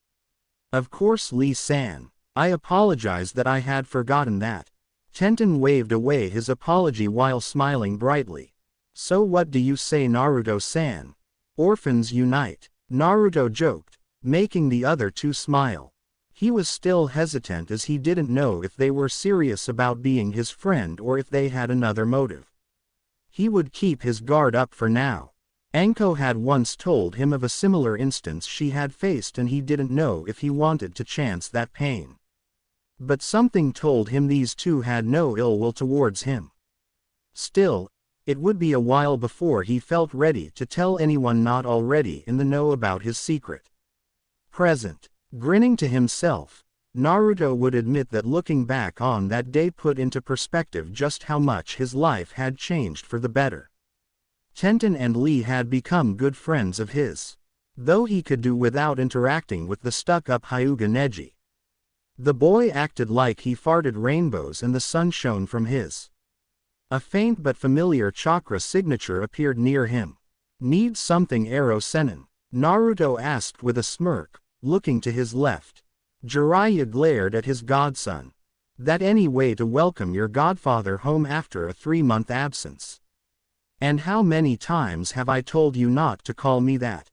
[SPEAKER 1] Of course, Lee-san. I apologize that I had forgotten that. Tenten waved away his apology while smiling brightly. So what do you say, Naruto-san? Orphans unite. Naruto joked, making the other two smile. He was still hesitant as he didn't know if they were serious about being his friend or if they had another motive. He would keep his guard up for now. Anko had once told him of a similar instance she had faced, and he didn't know if he wanted to chance that pain. But something told him these two had no ill will towards him. Still, it would be a while before he felt ready to tell anyone not already in the know about his secret. Present. Grinning to himself, Naruto would admit that looking back on that day put into perspective just how much his life had changed for the better. Tenten and Lee had become good friends of his. though he could do without interacting with the stuck-up Hyuga Neji. The boy acted like he farted rainbows and the sun shone from his. A faint but familiar chakra signature appeared near him. Need something Arrow Senin? Naruto asked with a smirk, looking to his left. Jiraiya glared at his godson. That any way to welcome your godfather home after a 3-month absence? And how many times have I told you not to call me that?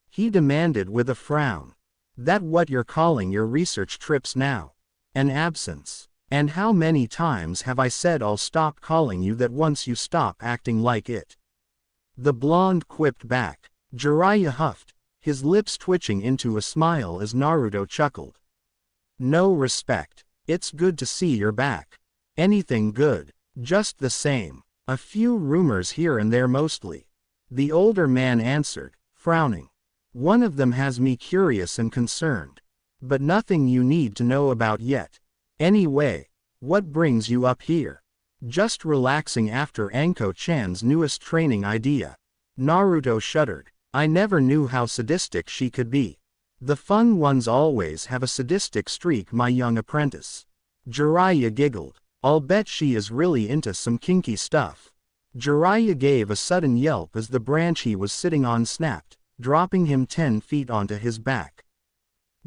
[SPEAKER 1] He demanded with a frown. That what you're calling your research trips now? An absence. And how many times have I said I'll stop calling you that once you stop acting like it? The blonde quipped back. Jiraiya huffed, his lips twitching into a smile as Naruto chuckled. No respect. It's good to see you're back. Anything good? Just the same. A few rumors here and there mostly. The older man answered, frowning. One of them has me curious and concerned. But nothing you need to know about yet. Anyway, what brings you up here? Just relaxing after Anko-chan's newest training idea. Naruto shuddered. I never knew how sadistic she could be. The fun ones always have a sadistic streak, my young apprentice. Jiraiya giggled. I'll bet she is really into some kinky stuff. Jiraiya gave a sudden yelp as the branch he was sitting on snapped, dropping him 10 feet onto his back.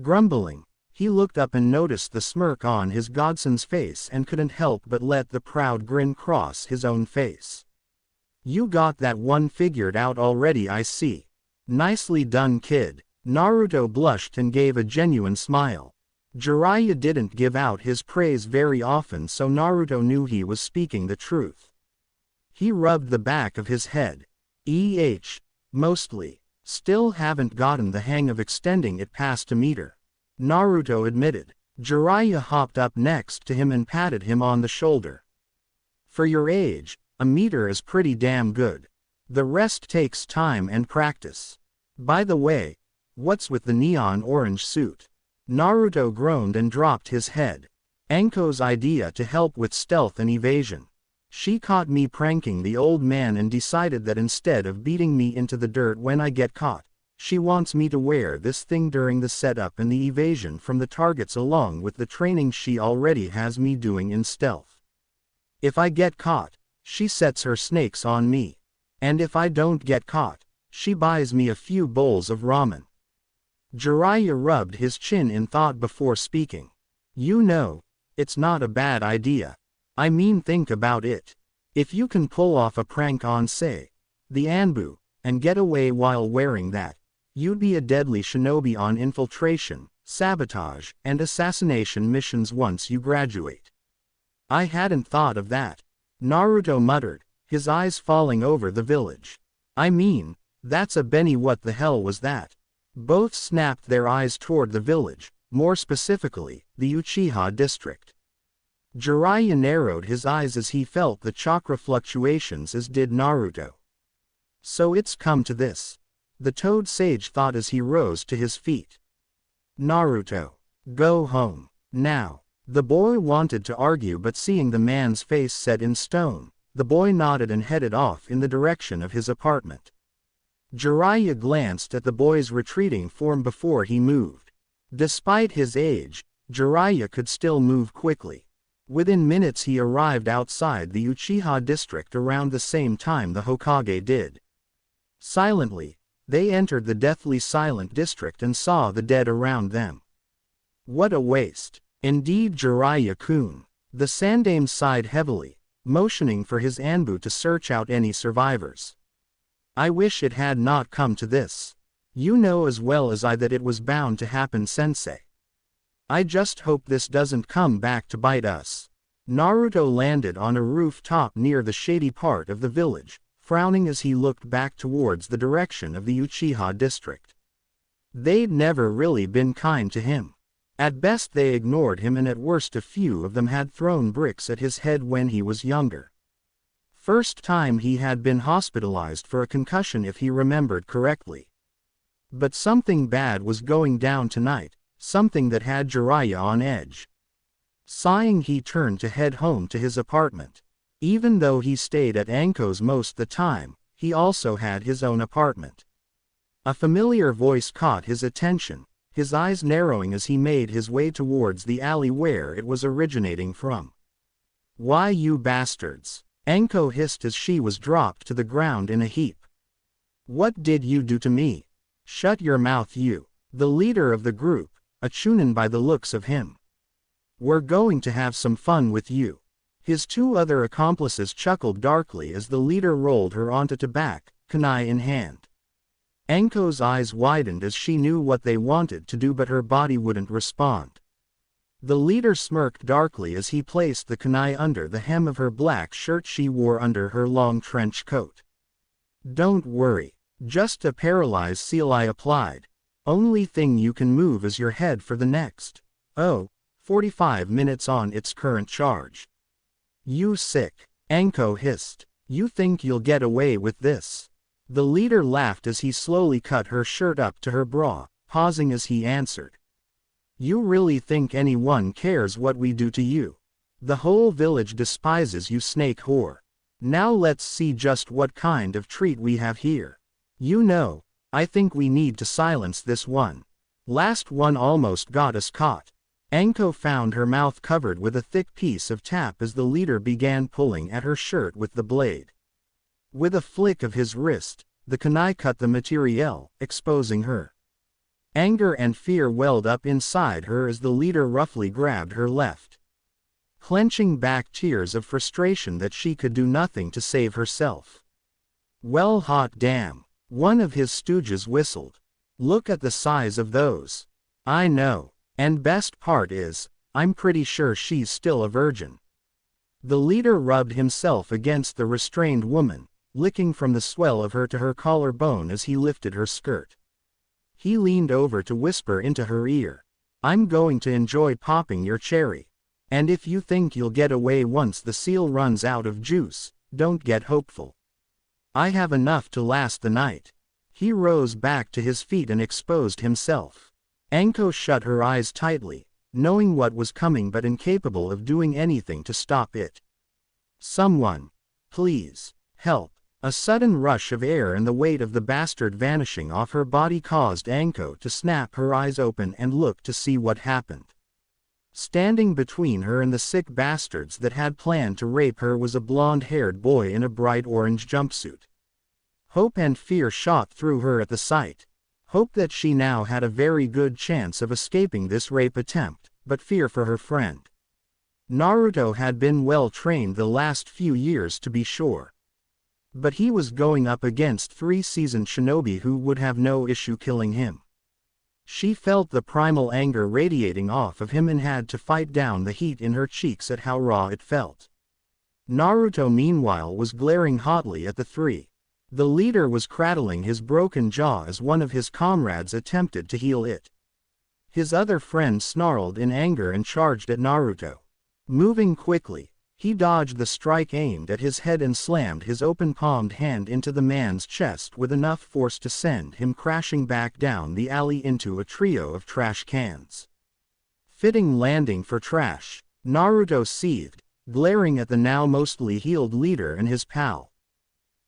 [SPEAKER 1] Grumbling, he looked up and noticed the smirk on his godson's face and couldn't help but let the proud grin cross his own face. You got that one figured out already, I see. Nicely done, kid. Naruto blushed and gave a genuine smile. Jiraiya didn't give out his praise very often, so Naruto knew he was speaking the truth. He rubbed the back of his head. Mostly. Still haven't gotten the hang of extending it past a meter. Naruto admitted. Jiraiya hopped up next to him and patted him on the shoulder. For your age, a meter is pretty damn good. The rest takes time and practice. By the way, what's with the neon orange suit? Naruto groaned and dropped his head. Anko's idea to help with stealth and evasion. She caught me pranking the old man and decided that instead of beating me into the dirt when I get caught, she wants me to wear this thing during the setup and the evasion from the targets along with the training she already has me doing in stealth. If I get caught, she sets her snakes on me. And if I don't get caught, she buys me a few bowls of ramen. Jiraiya rubbed his chin in thought before speaking. You know, it's not a bad idea. I mean, think about it. If you can pull off a prank on, say, the Anbu, and get away while wearing that, you'd be a deadly shinobi on infiltration, sabotage, and assassination missions once you graduate. I hadn't thought of that. Naruto muttered, his eyes falling over the village. I mean, that's a Benny, what the hell was that? Both snapped their eyes toward the village, more specifically, the Uchiha district. Jiraiya narrowed his eyes as he felt the chakra fluctuations, as did Naruto. So it's come to this. The Toad Sage thought as he rose to his feet. Naruto, go home, now. The boy wanted to argue, but seeing the man's face set in stone, the boy nodded and headed off in the direction of his apartment. Jiraiya glanced at the boy's retreating form before he moved. Despite his age, Jiraiya could still move quickly. Within minutes he arrived outside the Uchiha district around the same time the Hokage did. Silently, they entered the deathly silent district and saw the dead around them. What a waste. Indeed, Jiraiya-kun. The Sandame sighed heavily, motioning for his Anbu to search out any survivors. I wish it had not come to this. You know as well as I that it was bound to happen, sensei. I just hope this doesn't come back to bite us. Naruto landed on a rooftop near the shady part of the village, frowning as he looked back towards the direction of the Uchiha district. They'd never really been kind to him. At best they ignored him, and at worst a few of them had thrown bricks at his head when he was younger. First time he had been hospitalized for a concussion, if he remembered correctly. But something bad was going down tonight, something that had Jiraiya on edge. Sighing, he turned to head home to his apartment. Even though he stayed at Anko's most the time, he also had his own apartment. A familiar voice caught his attention, his eyes narrowing as he made his way towards the alley where it was originating from. "Why, you bastards!" Anko hissed as she was dropped to the ground in a heap. "What did you do to me?" "Shut your mouth, you." The leader of the group, a chunin by the looks of him. "We're going to have some fun with you." His two other accomplices chuckled darkly as the leader rolled her onto back, kunai in hand. Anko's eyes widened as she knew what they wanted to do, but her body wouldn't respond. The leader smirked darkly as he placed the kunai under the hem of her black shirt she wore under her long trench coat. "Don't worry. Just a paralyzed seal I applied. Only thing you can move is your head for the next, 45 minutes on its current charge." "You sick," Anko hissed. "You think you'll get away with this?" The leader laughed as he slowly cut her shirt up to her bra, pausing as he answered. "You really think anyone cares what we do to you? The whole village despises you, snake whore. Now let's see just what kind of treat we have here. You know, I think we need to silence this one. Last one almost got us caught." Anko found her mouth covered with a thick piece of tap as the leader began pulling at her shirt with the blade. With a flick of his wrist, the kunai cut the materiel, exposing her. Anger and fear welled up inside her as the leader roughly grabbed her left, clenching back tears of frustration that she could do nothing to save herself. "Well, hot damn," one of his stooges whistled. "Look at the size of those." "I know. And best part is, I'm pretty sure she's still a virgin." The leader rubbed himself against the restrained woman, licking from the swell of her to her collarbone as he lifted her skirt. He leaned over to whisper into her ear, "I'm going to enjoy popping your cherry. And if you think you'll get away once the seal runs out of juice, don't get hopeful. I have enough to last the night." He rose back to his feet and exposed himself. Anko shut her eyes tightly, knowing what was coming but incapable of doing anything to stop it. "Someone, please, help." A sudden rush of air and the weight of the bastard vanishing off her body caused Anko to snap her eyes open and look to see what happened. Standing between her and the sick bastards that had planned to rape her was a blonde-haired boy in a bright orange jumpsuit. Hope and fear shot through her at the sight. Hope that she now had a very good chance of escaping this rape attempt, but fear for her friend. Naruto had been well trained the last few years to be sure. But he was going up against 3 seasoned shinobi who would have no issue killing him. She felt the primal anger radiating off of him and had to fight down the heat in her cheeks at how raw it felt. Naruto meanwhile was glaring hotly at the three. The leader was cradling his broken jaw as one of his comrades attempted to heal it. His other friend snarled in anger and charged at Naruto. Moving quickly, he dodged the strike aimed at his head and slammed his open-palmed hand into the man's chest with enough force to send him crashing back down the alley into a trio of trash cans. Fitting landing for trash, Naruto seethed, glaring at the now mostly healed leader and his pal.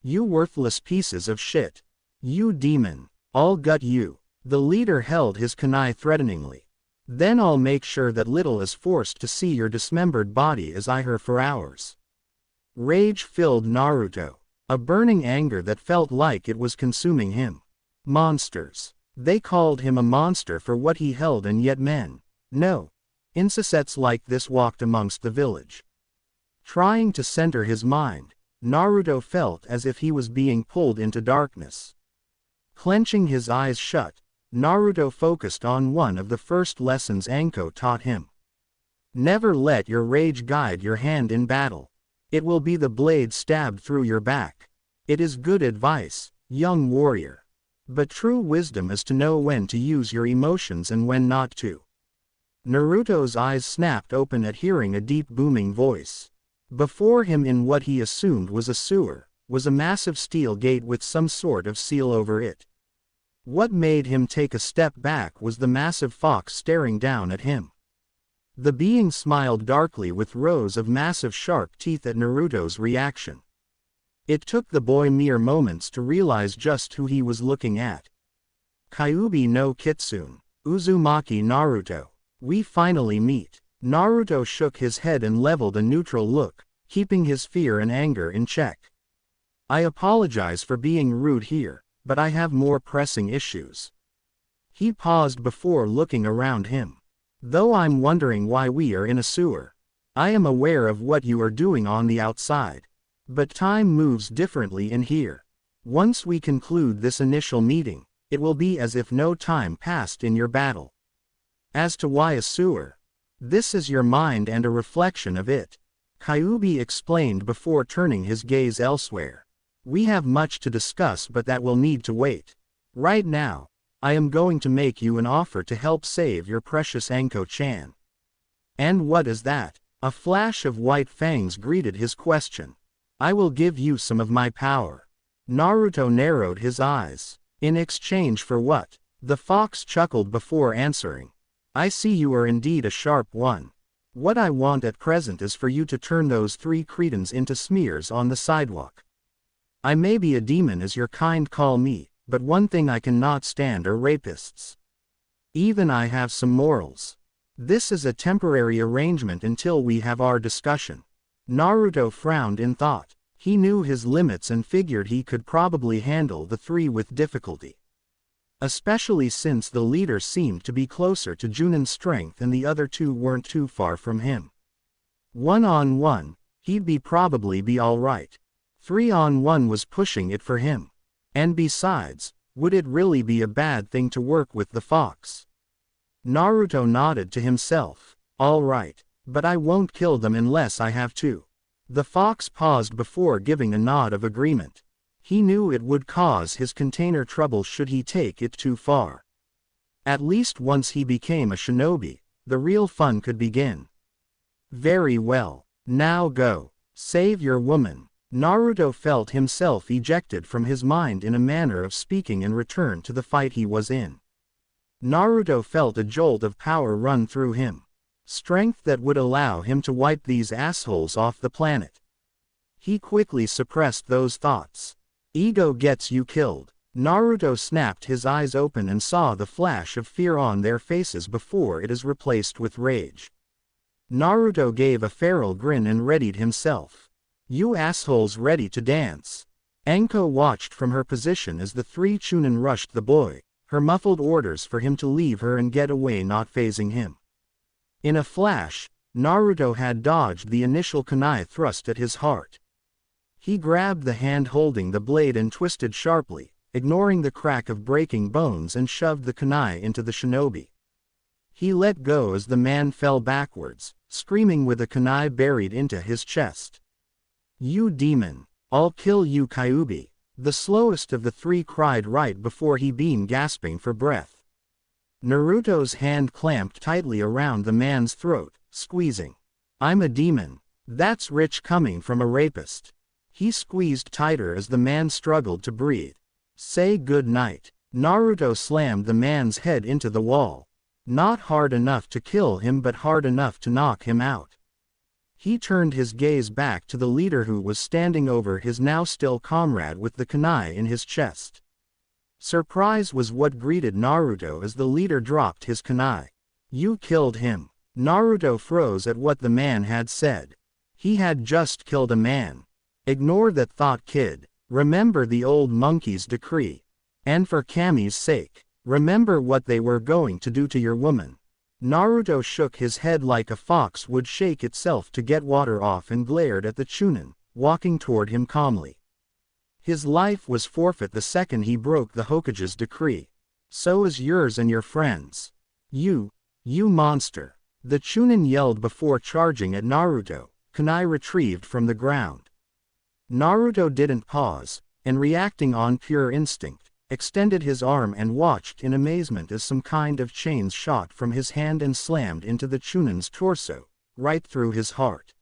[SPEAKER 1] "You worthless pieces of shit. You demon. I'll gut you." The leader held his kunai threateningly. "Then I'll make sure that little is forced to see your dismembered body as I her for hours." Rage filled Naruto, a burning anger that felt like it was consuming him. Monsters. They called him a monster for what he held, and yet men, no, insects like this walked amongst the village. Trying to center his mind, Naruto felt as if he was being pulled into darkness. Clenching his eyes shut, Naruto focused on one of the first lessons Anko taught him. Never let your rage guide your hand in battle. It will be the blade stabbed through your back. It is good advice, young warrior. But true wisdom is to know when to use your emotions and when not to. Naruto's eyes snapped open at hearing a deep booming voice. Before him, in what he assumed was a sewer, was a massive steel gate with some sort of seal over it. What made him take a step back was the massive fox staring down at him. The being smiled darkly with rows of massive sharp teeth at Naruto's reaction. It took the boy mere moments to realize just who he was looking at. Kyuubi no Kitsune. Uzumaki Naruto. We finally meet. Naruto shook his head and leveled a neutral look, keeping his fear and anger in check. I apologize for being rude here, but I have more pressing issues. He paused before looking around him. Though I'm wondering why we are in a sewer. I am aware of what you are doing on the outside. But time moves differently in here. Once we conclude this initial meeting, it will be as if no time passed in your battle. As to why a sewer, this is your mind and a reflection of it. Kyuubi explained before turning his gaze elsewhere. We have much to discuss, but that will need to wait. Right now, I am going to make you an offer to help save your precious Anko-chan. And what is that? A flash of white fangs greeted his question. I will give you some of my power. Naruto narrowed his eyes. In exchange for what? The fox chuckled before answering. I see you are indeed a sharp one. What I want at present is for you to turn those 3 cretins into smears on the sidewalk. I may be a demon as your kind call me, but one thing I cannot stand are rapists. Even I have some morals. This is a temporary arrangement until we have our discussion. Naruto frowned in thought. He knew his limits and figured he could probably handle the 3 with difficulty. Especially since the leader seemed to be closer to Junan's strength and the other 2 weren't too far from him. 1-on-1, he'd probably be alright. 3-on-1 was pushing it for him. And besides, would it really be a bad thing to work with the fox? Naruto nodded to himself. All right, but I won't kill them unless I have to. The fox paused before giving a nod of agreement. He knew it would cause his container trouble should he take it too far. At least once he became a shinobi, the real fun could begin. Very well, now go. Save your woman. Naruto felt himself ejected from his mind in a manner of speaking and returned to the fight he was in. Naruto felt a jolt of power run through him. Strength that would allow him to wipe these assholes off the planet. He quickly suppressed those thoughts. Ego gets you killed. Naruto snapped his eyes open and saw the flash of fear on their faces before it is replaced with rage. Naruto gave a feral grin and readied himself. You assholes ready to dance? Anko watched from her position as the 3 chunin rushed the boy, her muffled orders for him to leave her and get away not fazing him. In a flash, Naruto had dodged the initial kunai thrust at his heart. He grabbed the hand holding the blade and twisted sharply, ignoring the crack of breaking bones, and shoved the kunai into the shinobi. He let go as the man fell backwards, screaming with a kunai buried into his chest. You demon! I'll kill you, Kyuubi! The slowest of the 3 cried right before he began gasping for breath. Naruto's hand clamped tightly around the man's throat, squeezing. I'm a demon. That's rich coming from a rapist. He squeezed tighter as the man struggled to breathe. Say good night. Naruto slammed the man's head into the wall. Not hard enough to kill him, but hard enough to knock him out. He turned his gaze back to the leader who was standing over his now still comrade with the kunai in his chest. Surprise was what greeted Naruto as the leader dropped his kunai. You killed him. Naruto froze at what the man had said. He had just killed a man. Ignore that thought, kid. Remember the old monkey's decree. And for Kami's sake, remember what they were going to do to your woman. Naruto shook his head like a fox would shake itself to get water off and glared at the chunin, walking toward him calmly. His life was forfeit the second he broke the Hokage's decree. So is yours and your friends. You monster. The chunin yelled before charging at Naruto, kunai retrieved from the ground. Naruto didn't pause, and reacting on pure instinct, extended his arm and watched in amazement as some kind of chains shot from his hand and slammed into the chunin's torso, right through his heart.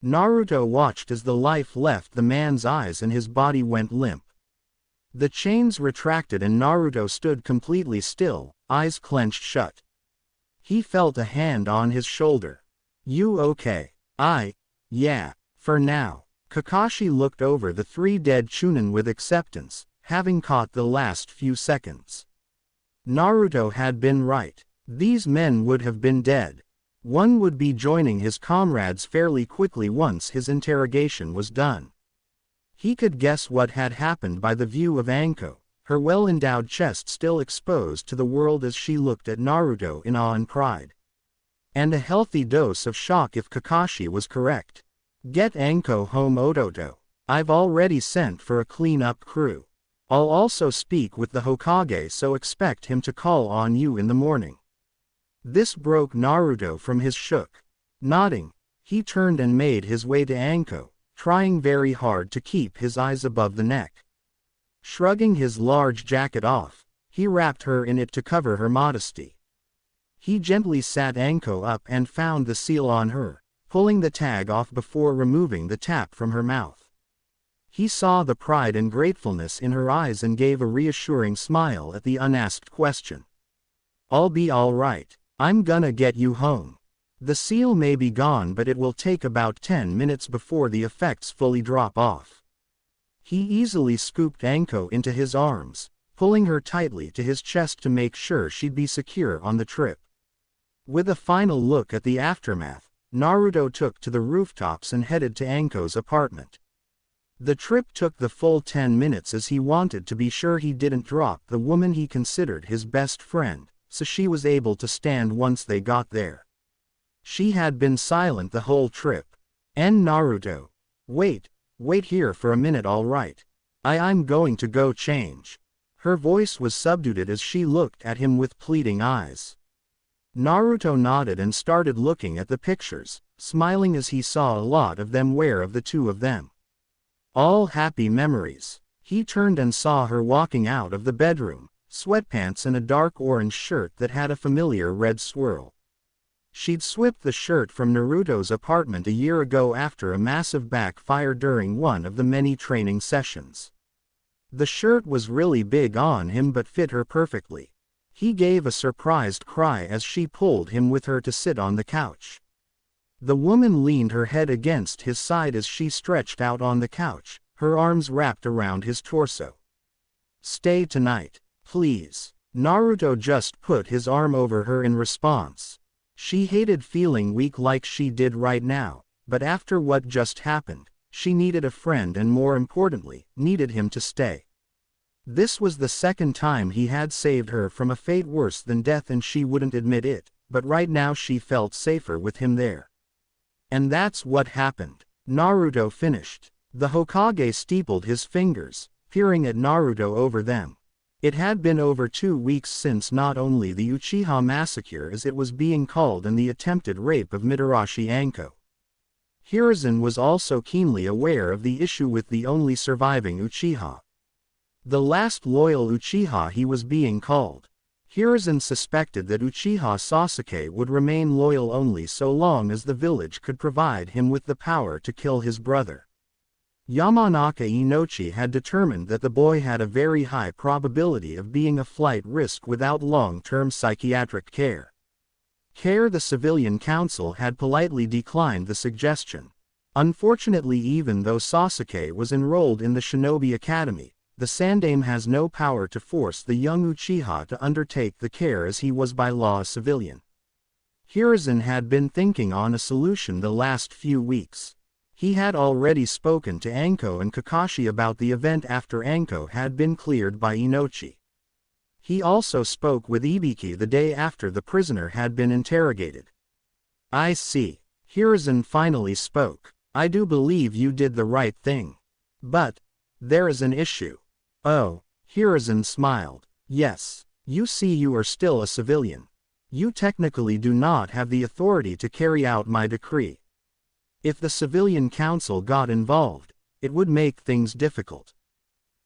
[SPEAKER 1] Naruto watched as the life left the man's eyes and his body went limp. The chains retracted and Naruto stood completely still, eyes clenched shut. He felt a hand on his shoulder. You okay? Yeah, for now. Kakashi looked over the 3 dead chunin with acceptance, having caught the last few seconds. Naruto had been right. These men would have been dead. One would be joining his comrades fairly quickly once his interrogation was done. He could guess what had happened by the view of Anko, her well-endowed chest still exposed to the world as she looked at Naruto in awe and pride. And a healthy dose of shock if Kakashi was correct. Get Anko home, Ototo. I've already sent for a clean-up crew. I'll also speak with the Hokage, so expect him to call on you in the morning. This broke Naruto from his shook. Nodding, he turned and made his way to Anko, trying very hard to keep his eyes above the neck. Shrugging his large jacket off, he wrapped her in it to cover her modesty. He gently sat Anko up and found the seal on her, pulling the tag off before removing the tap from her mouth. He saw the pride and gratefulness in her eyes and gave a reassuring smile at the unasked question. I'll be all right. I'm gonna get you home. The seal may be gone, but it will take about 10 minutes before the effects fully drop off. He easily scooped Anko into his arms, pulling her tightly to his chest to make sure she'd be secure on the trip. With a final look at the aftermath, Naruto took to the rooftops and headed to Anko's apartment. The trip took the full 10 minutes as he wanted to be sure he didn't drop the woman he considered his best friend, so she was able to stand once they got there. She had been silent the whole trip. And Naruto. Wait here for a minute, all right. I'm going to go change. Her voice was subdued as she looked at him with pleading eyes. Naruto nodded and started looking at the pictures, smiling as he saw a lot of them where of the two of them. All happy memories. He turned and saw her walking out of the bedroom, sweatpants and a dark orange shirt that had a familiar red swirl. She'd swapped the shirt from Naruto's apartment a year ago after a massive backfire during one of the many training sessions. The shirt was really big on him but fit her perfectly. He gave a surprised cry as she pulled him with her to sit on the couch. The woman leaned her head against his side as she stretched out on the couch, her arms wrapped around his torso. Stay tonight, please. Naruto just put his arm over her in response. She hated feeling weak like she did right now, but after what just happened, she needed a friend and more importantly, needed him to stay. This was the second time he had saved her from a fate worse than death and she wouldn't admit it, but right now she felt safer with him there. And that's what happened. Naruto finished. The Hokage steepled his fingers, peering at Naruto over them. It had been over 2 weeks since not only the Uchiha massacre as it was being called and the attempted rape of Mitarashi Anko. Hiruzen was also keenly aware of the issue with the only surviving Uchiha. The last loyal Uchiha he was being called. Hiruzen suspected that Uchiha Sasuke would remain loyal only so long as the village could provide him with the power to kill his brother. Yamanaka Inochi had determined that the boy had a very high probability of being a flight risk without long-term psychiatric care. The civilian council had politely declined the suggestion. Unfortunately, even though Sasuke was enrolled in the Shinobi Academy, the Sandaime has no power to force the young Uchiha to undertake the care as he was by law a civilian. Hiruzen had been thinking on a solution the last few weeks. He had already spoken to Anko and Kakashi about the event after Anko had been cleared by Inochi. He also spoke with Ibiki the day after the prisoner had been interrogated. I see. Hiruzen finally spoke. I do believe you did the right thing. But there is an issue. Oh, Hiruzen smiled. Yes. You see, you are still a civilian. You technically do not have the authority to carry out my decree. If the civilian council got involved, it would make things difficult.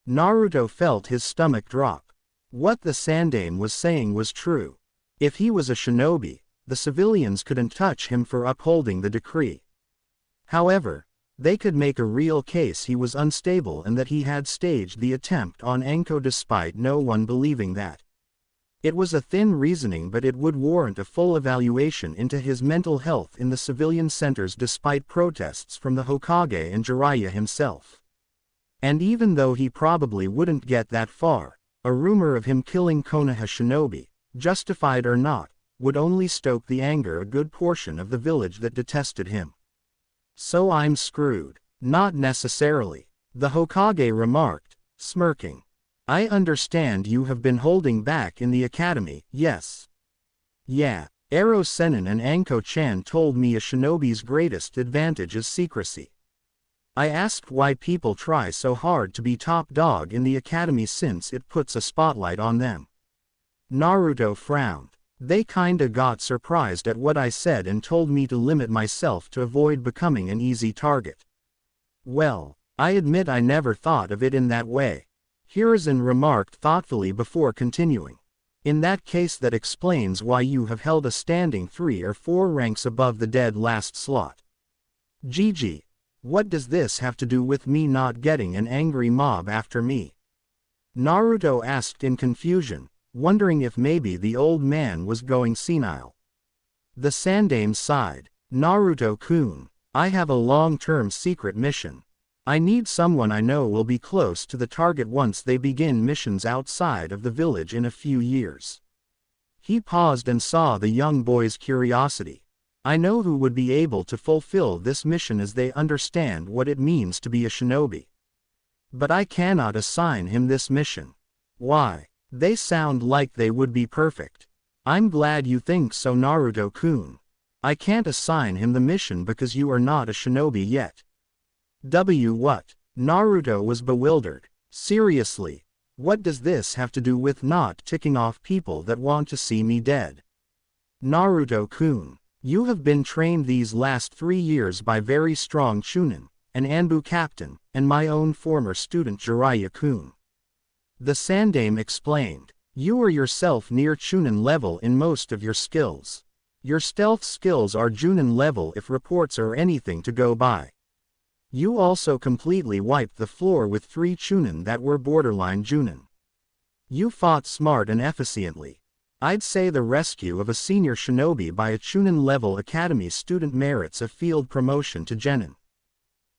[SPEAKER 1] Naruto felt his stomach drop. What the Sandaime was saying was true. If he was a shinobi, the civilians couldn't touch him for upholding the decree. However, they could make a real case he was unstable and that he had staged the attempt on Anko despite no one believing that. It was a thin reasoning, but it would warrant a full evaluation into his mental health in the civilian centers despite protests from the Hokage and Jiraiya himself. And even though he probably wouldn't get that far, A rumor of him killing Konoha shinobi, justified or not, would only stoke the anger a good portion of the village that detested him. So I'm screwed. Not necessarily, the Hokage remarked, smirking. I understand you have been holding back in the academy, yes? Yeah, Ero Sennin and Anko-chan told me a shinobi's greatest advantage is secrecy. I asked why people try so hard to be top dog in the academy since it puts a spotlight on them. Naruto frowned. They kinda got surprised at what I said and told me to limit myself to avoid becoming an easy target. Well, I admit I never thought of it in that way. Hiruzen remarked thoughtfully before continuing. In that case that explains why you have held a standing 3 or 4 ranks above the dead last slot. Gigi, what does this have to do with me not getting an angry mob after me? Naruto asked in confusion, wondering if maybe the old man was going senile. The Sandaime sighed. Naruto-kun, I have a long-term secret mission. I need someone I know will be close to the target once they begin missions outside of the village in a few years. He paused and saw the young boy's curiosity. I know who would be able to fulfill this mission as they understand what it means to be a shinobi. But I cannot assign him this mission. Why? They sound like they would be perfect. I'm glad you think so, Naruto-kun. I can't assign him the mission because you are not a shinobi yet. What? Naruto was bewildered. Seriously, what does this have to do with not ticking off people that want to see me dead? Naruto-kun, you have been trained these last 3 years by very strong Chunin, an Anbu captain, and my own former student Jiraiya-kun. The Sandaime explained. You are yourself near Chunin level in most of your skills. Your stealth skills are Junin level if reports are anything to go by. You also completely wiped the floor with 3 Chunin that were borderline Junin. You fought smart and efficiently. I'd say the rescue of a senior shinobi by a Chunin level academy student merits a field promotion to Genin.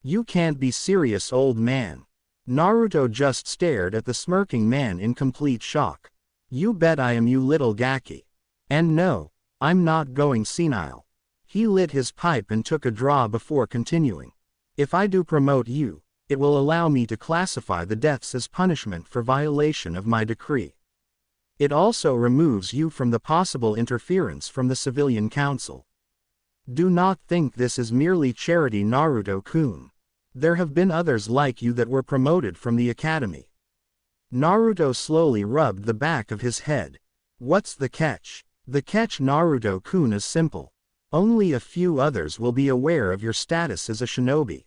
[SPEAKER 1] You can't be serious, old man. Naruto just stared at the smirking man in complete shock. You bet I am, you little Gaki. And no, I'm not going senile. He lit his pipe and took a draw before continuing. If I do promote you, it will allow me to classify the deaths as punishment for violation of my decree. It also removes you from the possible interference from the civilian council. Do not think this is merely charity, Naruto-kun. There have been others like you that were promoted from the academy. Naruto slowly rubbed the back of his head. What's the catch? The catch, Naruto-kun, is simple. Only a few others will be aware of your status as a shinobi.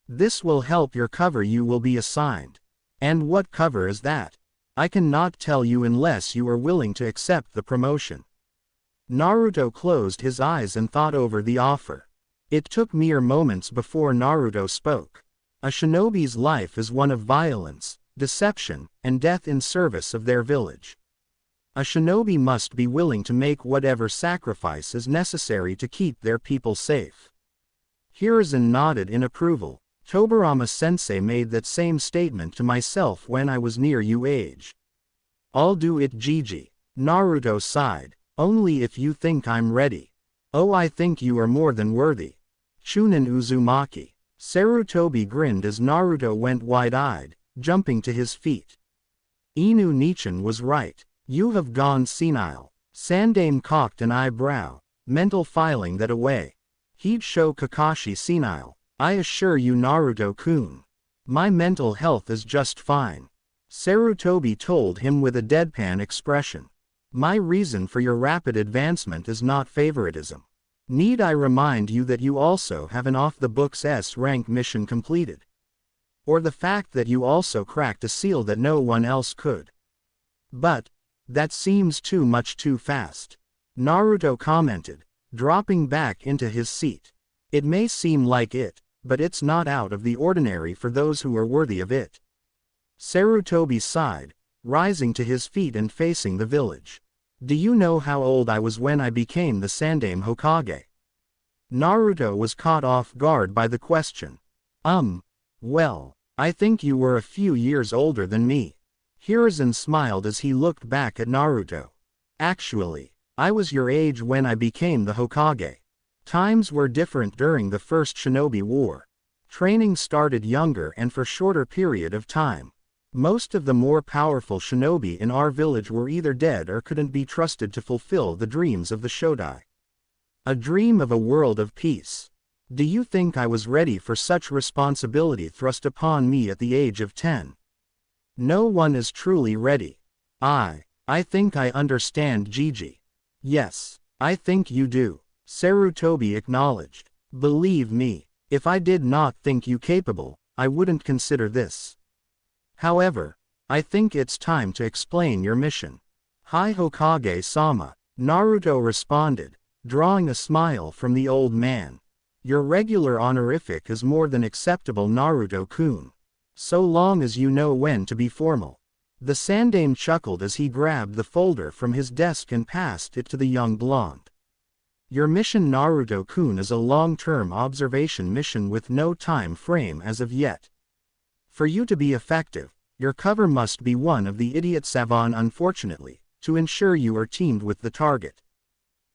[SPEAKER 1] This will help your cover you will be assigned. And what cover is that? I cannot tell you unless you are willing to accept the promotion. Naruto closed his eyes and thought over the offer. It took mere moments before Naruto spoke. A shinobi's life is one of violence, deception, and death in service of their village. A shinobi must be willing to make whatever sacrifice is necessary to keep their people safe. Hiruzen nodded in approval. Tobirama-sensei made that same statement to myself when I was near your age. I'll do it, Gigi. Naruto sighed. Only if you think I'm ready. Oh, I think you are more than worthy. Chunin Uzumaki. Sarutobi grinned as Naruto went wide-eyed, jumping to his feet. Inu Nichin was right. You have gone senile. Sandaime cocked an eyebrow, mental filing that away. He'd show Kakashi senile. I assure you, Naruto-kun. My mental health is just fine. Sarutobi told him with a deadpan expression. My reason for your rapid advancement is not favoritism. Need I remind you that you also have an off-the-books S-rank mission completed? Or the fact that you also cracked a seal that no one else could? But that seems too much too fast. Naruto commented, dropping back into his seat. It may seem like it, but it's not out of the ordinary for those who are worthy of it. Sarutobi sighed, rising to his feet and facing the village. Do you know how old I was when I became the Sandaime Hokage? Naruto was caught off guard by the question. Well, I think you were a few years older than me. Hiruzen smiled as he looked back at Naruto. Actually, I was your age when I became the Hokage. Times were different during the First Shinobi War. Training started younger and for shorter period of time. Most of the more powerful shinobi in our village were either dead or couldn't be trusted to fulfill the dreams of the Shodai. A dream of a world of peace. Do you think I was ready for such responsibility thrust upon me at the age of 10? No one is truly ready. I think I understand Gigi. Yes, I think you do, Sarutobi acknowledged. Believe me, if I did not think you capable, I wouldn't consider this. However, I think it's time to explain your mission. Hi Hokage-sama, Naruto responded, drawing a smile from the old man. Your regular honorific is more than acceptable, Naruto-kun. So long as you know when to be formal. The Sandaime chuckled as he grabbed the folder from his desk and passed it to the young blonde. Your mission, Naruto-kun, is a long-term observation mission with no time frame as of yet. For you to be effective, your cover must be one of the idiot savant, unfortunately, to ensure you are teamed with the target.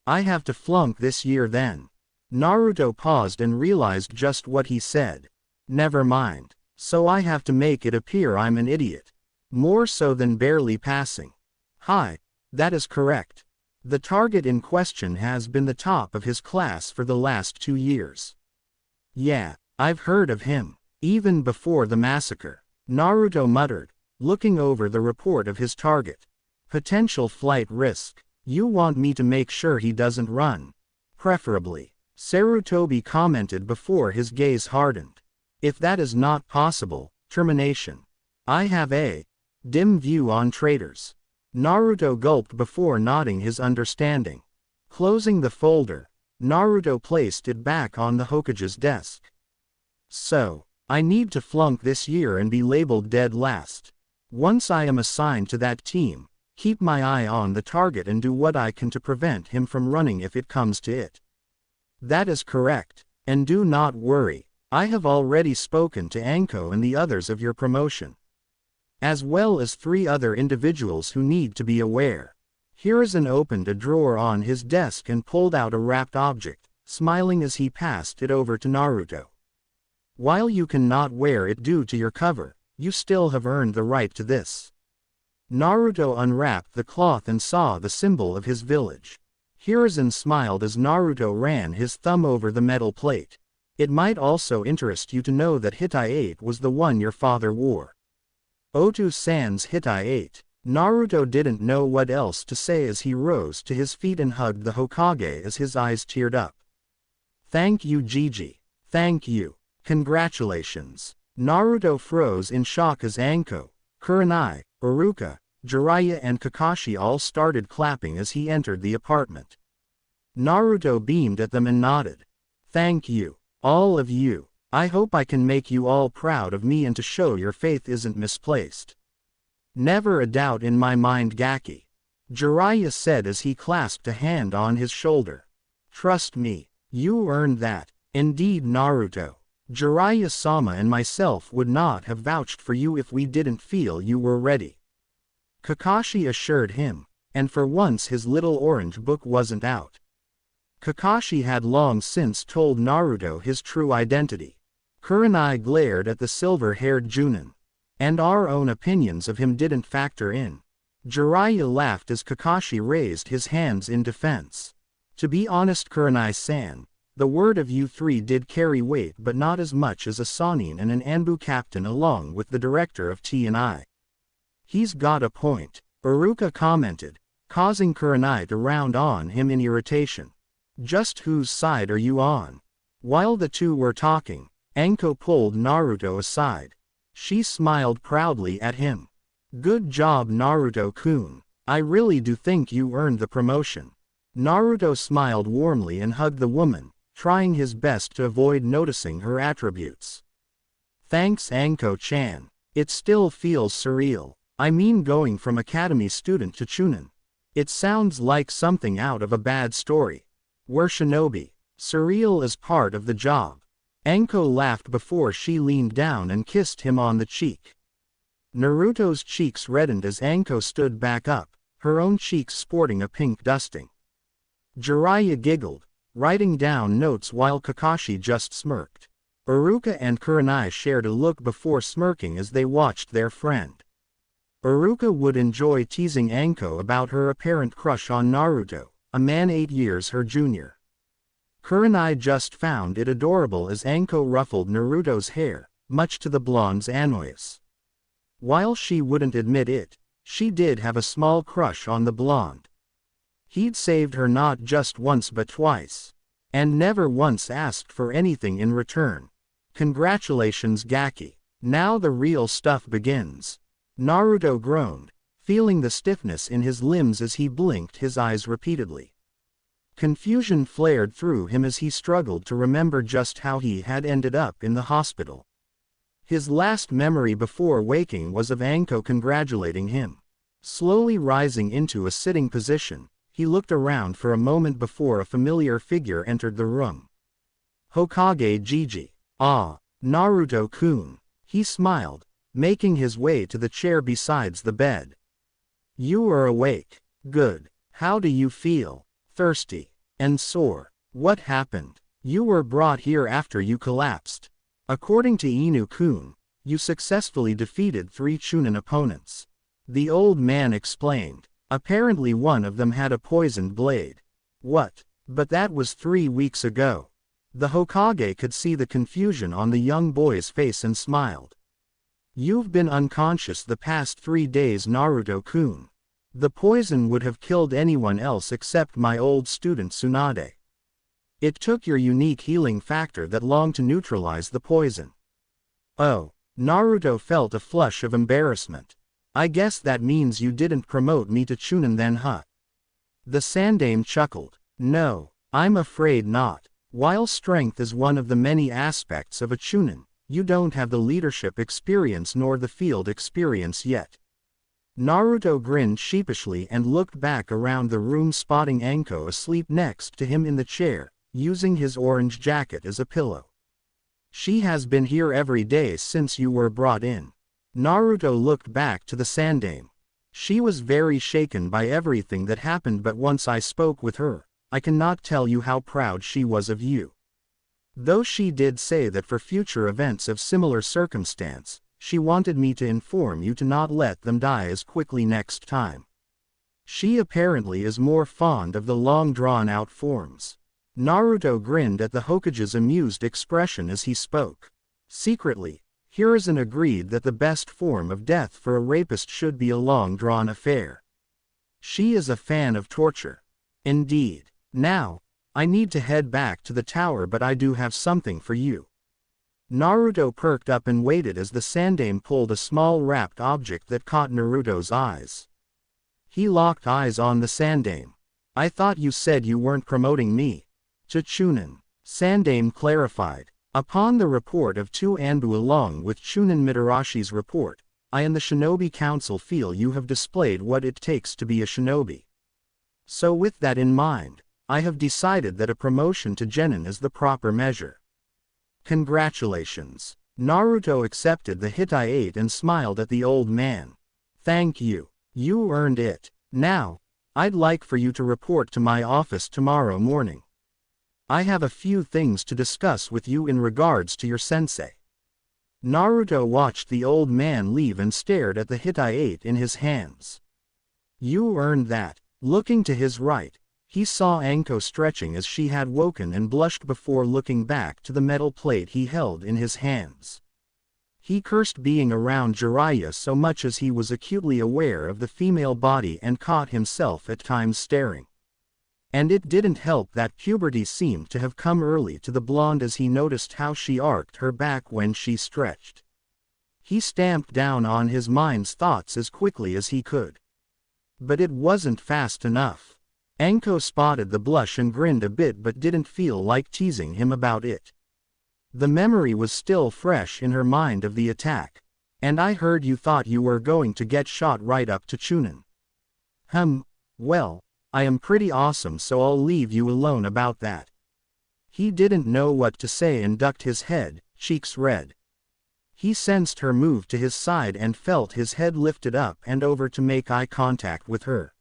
[SPEAKER 1] I have to flunk this year then. Naruto paused and realized just what he said. Never mind. So I have to make it appear I'm an idiot. More so than barely passing. Hi, that is correct. The target in question has been the top of his class for the last 2 years. Yeah, I've heard of him. Even before the massacre, Naruto muttered, looking over the report of his target. Potential flight risk. You want me to make sure he doesn't run? Preferably, Sarutobi commented before his gaze hardened. If that is not possible, termination. I have a dim view on traitors. Naruto gulped before nodding his understanding. Closing the folder, Naruto placed it back on the Hokage's desk. So, I need to flunk this year and be labeled dead last. Once I am assigned to that team, keep my eye on the target and do what I can to prevent him from running if it comes to it. That is correct, and do not worry, I have already spoken to Anko and the others of your promotion. As well as 3 other individuals who need to be aware. Hiruzen opened a drawer on his desk and pulled out a wrapped object, smiling as he passed it over to Naruto. While you cannot wear it due to your cover, you still have earned the right to this. Naruto unwrapped the cloth and saw the symbol of his village. Hiruzen smiled as Naruto ran his thumb over the metal plate. It might also interest you to know that Hitai 8 was the one your father wore. Otu-san's Hitai 8. Naruto didn't know what else to say as he rose to his feet and hugged the Hokage as his eyes teared up. Thank you, Gigi. Thank you. Congratulations. Naruto froze in shock as Anko, Kurenai, Iruka, Jiraiya and Kakashi all started clapping as he entered the apartment. Naruto beamed at them and nodded. Thank you, all of you. I hope I can make you all proud of me and to show your faith isn't misplaced. Never a doubt in my mind, Gaki. Jiraiya said as he clasped a hand on his shoulder. Trust me, you earned that. Indeed, Naruto. Jiraiya-sama and myself would not have vouched for you if we didn't feel you were ready. Kakashi assured him, and for once his little orange book wasn't out. Kakashi had long since told Naruto his true identity. Kurenai glared at the silver-haired Junin. And our own opinions of him didn't factor in. Jiraiya laughed as Kakashi raised his hands in defense. To be honest, Kurenai-san, the word of you 3 did carry weight, but not as much as a Sanin and an Anbu captain along with the director of T&I. He's got a point, Iruka commented, causing Kurenai to round on him in irritation. Just whose side are you on? While the two were talking, Anko pulled Naruto aside. She smiled proudly at him. Good job, Naruto-kun. I really do think you earned the promotion. Naruto smiled warmly and hugged the woman, trying his best to avoid noticing her attributes. Thanks, Anko-chan. It still feels surreal. I mean, going from academy student to Chunin. It sounds like something out of a bad story. We're shinobi. Surreal is part of the job. Anko laughed before she leaned down and kissed him on the cheek. Naruto's cheeks reddened as Anko stood back up, her own cheeks sporting a pink dusting. Jiraiya giggled, writing down notes while Kakashi just smirked. Iruka and Kurenai shared a look before smirking as they watched their friend. Iruka would enjoy teasing Anko about her apparent crush on Naruto, a man 8 years her junior. Kurenai just found it adorable as Anko ruffled Naruto's hair, much to the blonde's annoyance. While she wouldn't admit it, she did have a small crush on the blonde. He'd saved her not just once but twice. And never once asked for anything in return. Congratulations Gaki. Now the real stuff begins. Naruto groaned, feeling the stiffness in his limbs as he blinked his eyes repeatedly. Confusion flared through him as he struggled to remember just how he had ended up in the hospital. His last memory before waking was of Anko congratulating him. Slowly rising into a sitting position, he looked around for a moment before a familiar figure entered the room. Hokage Gigi. Ah, Naruto-kun. He smiled, making his way to the chair besides the bed. You are awake. Good. How do you feel? Thirsty. And sore. What happened? You were brought here after you collapsed. According to Inu-kun, you successfully defeated 3 Chunin opponents. The old man explained. Apparently one of them had a poisoned blade. What? But that was 3 weeks ago. The Hokage could see the confusion on the young boy's face and smiled. You've been unconscious the past 3 days, Naruto-kun. The poison would have killed anyone else except my old student Tsunade. It took your unique healing factor that long to neutralize the poison. Oh, Naruto felt a flush of embarrassment. I guess that means you didn't promote me to Chunin then, huh? The Sandaime chuckled. No, I'm afraid not. While strength is one of the many aspects of a Chunin, you don't have the leadership experience nor the field experience yet. Naruto grinned sheepishly and looked back around the room, spotting Anko asleep next to him in the chair, using his orange jacket as a pillow. She has been here every day since you were brought in. Naruto looked back to the Sandaime. She was very shaken by everything that happened, but once I spoke with her, I cannot tell you how proud she was of you. Though she did say that for future events of similar circumstance, she wanted me to inform you to not let them die as quickly next time. She apparently is more fond of the long drawn-out forms. Naruto grinned at the Hokage's amused expression as he spoke. Secretly, Hiruzen agreed that the best form of death for a rapist should be a long-drawn affair. She is a fan of torture. Indeed. Now, I need to head back to the tower, but I do have something for you. Naruto perked up and waited as the Sandaime pulled a small wrapped object that caught Naruto's eyes. He locked eyes on the Sandaime. I thought you said you weren't promoting me to Chunin. Sandaime clarified. Upon the report of 2 Anbu along with Chunin Mitarashi's report, I and the Shinobi Council feel you have displayed what it takes to be a shinobi. So with that in mind, I have decided that a promotion to Genin is the proper measure. Congratulations. Naruto accepted the Hittite and smiled at the old man. Thank you. You earned it. Now, I'd like for you to report to my office tomorrow morning. I have a few things to discuss with you in regards to your sensei. Naruto watched the old man leave and stared at the Hittite in his hands. You earned that. Looking to his right, he saw Anko stretching as she had woken and blushed before looking back to the metal plate he held in his hands. He cursed being around Jiraiya so much as he was acutely aware of the female body and caught himself at times staring. And it didn't help that puberty seemed to have come early to the blonde as he noticed how she arched her back when she stretched. He stamped down on his mind's thoughts as quickly as he could. But it wasn't fast enough. Anko spotted the blush and grinned a bit but didn't feel like teasing him about it. The memory was still fresh in her mind of the attack. And I heard you thought you were going to get shot right up to Chunin. Well, I am pretty awesome, so I'll leave you alone about that. He didn't know what to say and ducked his head, cheeks red. He sensed her move to his side and felt his head lifted up and over to make eye contact with her.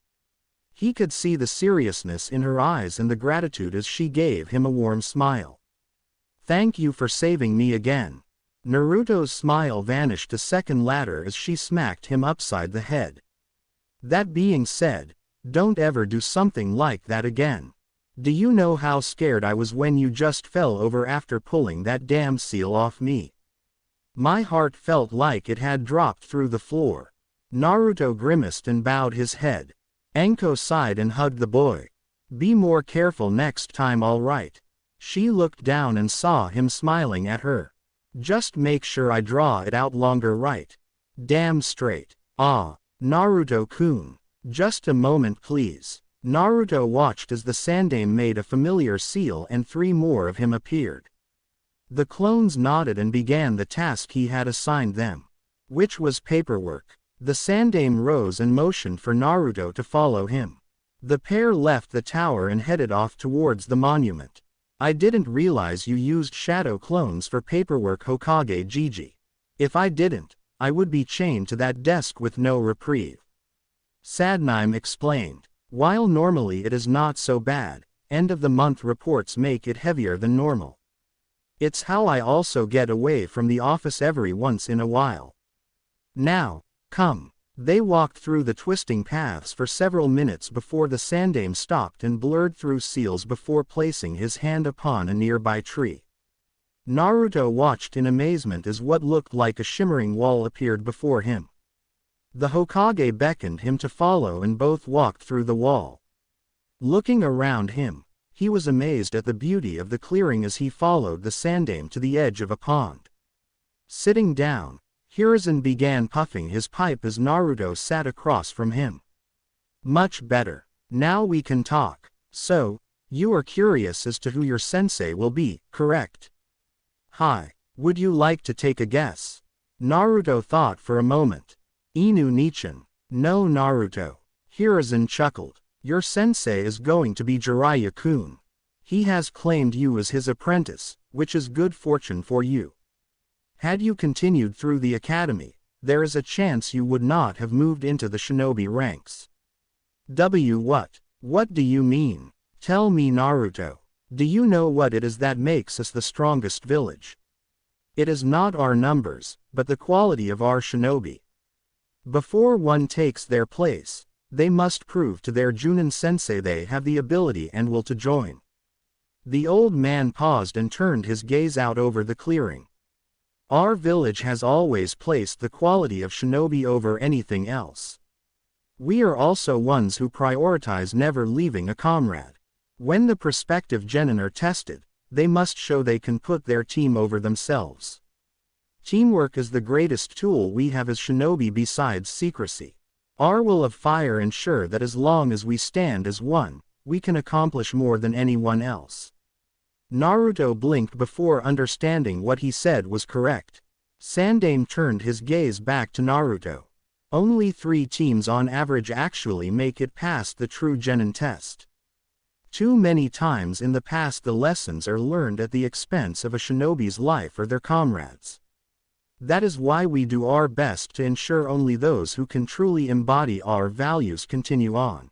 [SPEAKER 1] He could see the seriousness in her eyes and the gratitude as she gave him a warm smile. "Thank you for saving me again." Naruto's smile vanished a second later as she smacked him upside the head. "That being said, don't ever do something like that again. Do you know how scared I was when you just fell over after pulling that damn seal off me? My heart felt like it had dropped through the floor." Naruto grimaced and bowed his head. Anko sighed and hugged the boy. "Be more careful next time, all right?" She looked down and saw him smiling at her. "Just make sure I draw it out longer, right? Damn straight." "Ah, Naruto-kun. Just a moment please." Naruto watched as the Sandaime made a familiar seal and 3 more of him appeared. The clones nodded and began the task he had assigned them, which was paperwork. The Sandaime rose and motioned for Naruto to follow him. The pair left the tower and headed off towards the monument. "I didn't realize you used shadow clones for paperwork, Hokage Gigi. If I didn't, I would be chained to that desk with no reprieve." Sandaime explained. "While normally it is not so bad, end-of-the-month reports make it heavier than normal. It's how I also get away from the office every once in a while. Now, come." They walked through the twisting paths for several minutes before the Sandaime stopped and blurred through seals before placing his hand upon a nearby tree. Naruto watched in amazement as what looked like a shimmering wall appeared before him. The Hokage beckoned him to follow and both walked through the wall. Looking around him, he was amazed at the beauty of the clearing as he followed the Sandaime to the edge of a pond. Sitting down, Hiruzen began puffing his pipe as Naruto sat across from him. "Much better. Now we can talk. So, you are curious as to who your sensei will be, correct?" "Hi. Would you like to take a guess?" Naruto thought for a moment. "Inu Nichan." "No, Naruto." Hiruzen chuckled. "Your sensei is going to be Jiraiya-kun. He has claimed you as his apprentice, which is good fortune for you. Had you continued through the academy, there is a chance you would not have moved into the shinobi ranks." What do you mean? Tell me, Naruto. Do you know what it is that makes us the strongest village? It is not our numbers, but the quality of our shinobi. Before one takes their place, they must prove to their Junin sensei they have the ability and will to join." The old man paused and turned his gaze out over the clearing. "Our village has always placed the quality of shinobi over anything else. We are also ones who prioritize never leaving a comrade. When the prospective genin are tested, they must show they can put their team over themselves. Teamwork is the greatest tool we have as shinobi besides secrecy. Our will of fire ensure that as long as we stand as one, we can accomplish more than anyone else." Naruto blinked before understanding what he said was correct. Sandaime turned his gaze back to Naruto. "Only 3 teams on average actually make it past the true genin test. Too many times in the past the lessons are learned at the expense of a shinobi's life or their comrades. That is why we do our best to ensure only those who can truly embody our values continue on."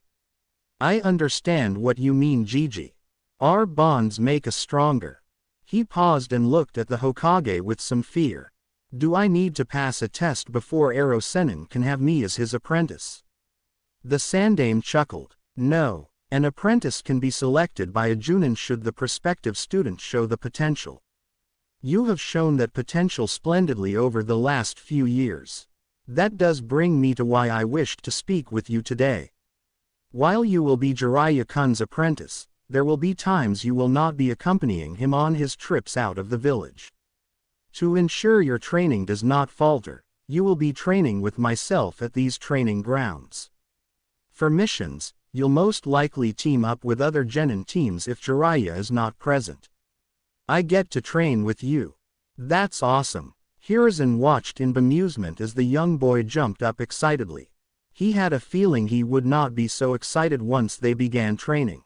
[SPEAKER 1] "I understand what you mean, Gigi. Our bonds make us stronger." He paused and looked at the Hokage with some fear. "Do I need to pass a test before Ero Sennin can have me as his apprentice?" The Sandaime chuckled. "No, an apprentice can be selected by a Junin should the prospective student show the potential. You have shown that potential splendidly over the last few years. That does bring me to why I wished to speak with you today. While you will be Jiraiya-kun's apprentice, there will be times you will not be accompanying him on his trips out of the village. To ensure your training does not falter, you will be training with myself at these training grounds. For missions, you'll most likely team up with other genin teams if Jiraiya is not present. I get to train with you. That's awesome." Hiruzen watched in bemusement as the young boy jumped up excitedly. He had a feeling he would not be so excited once they began training.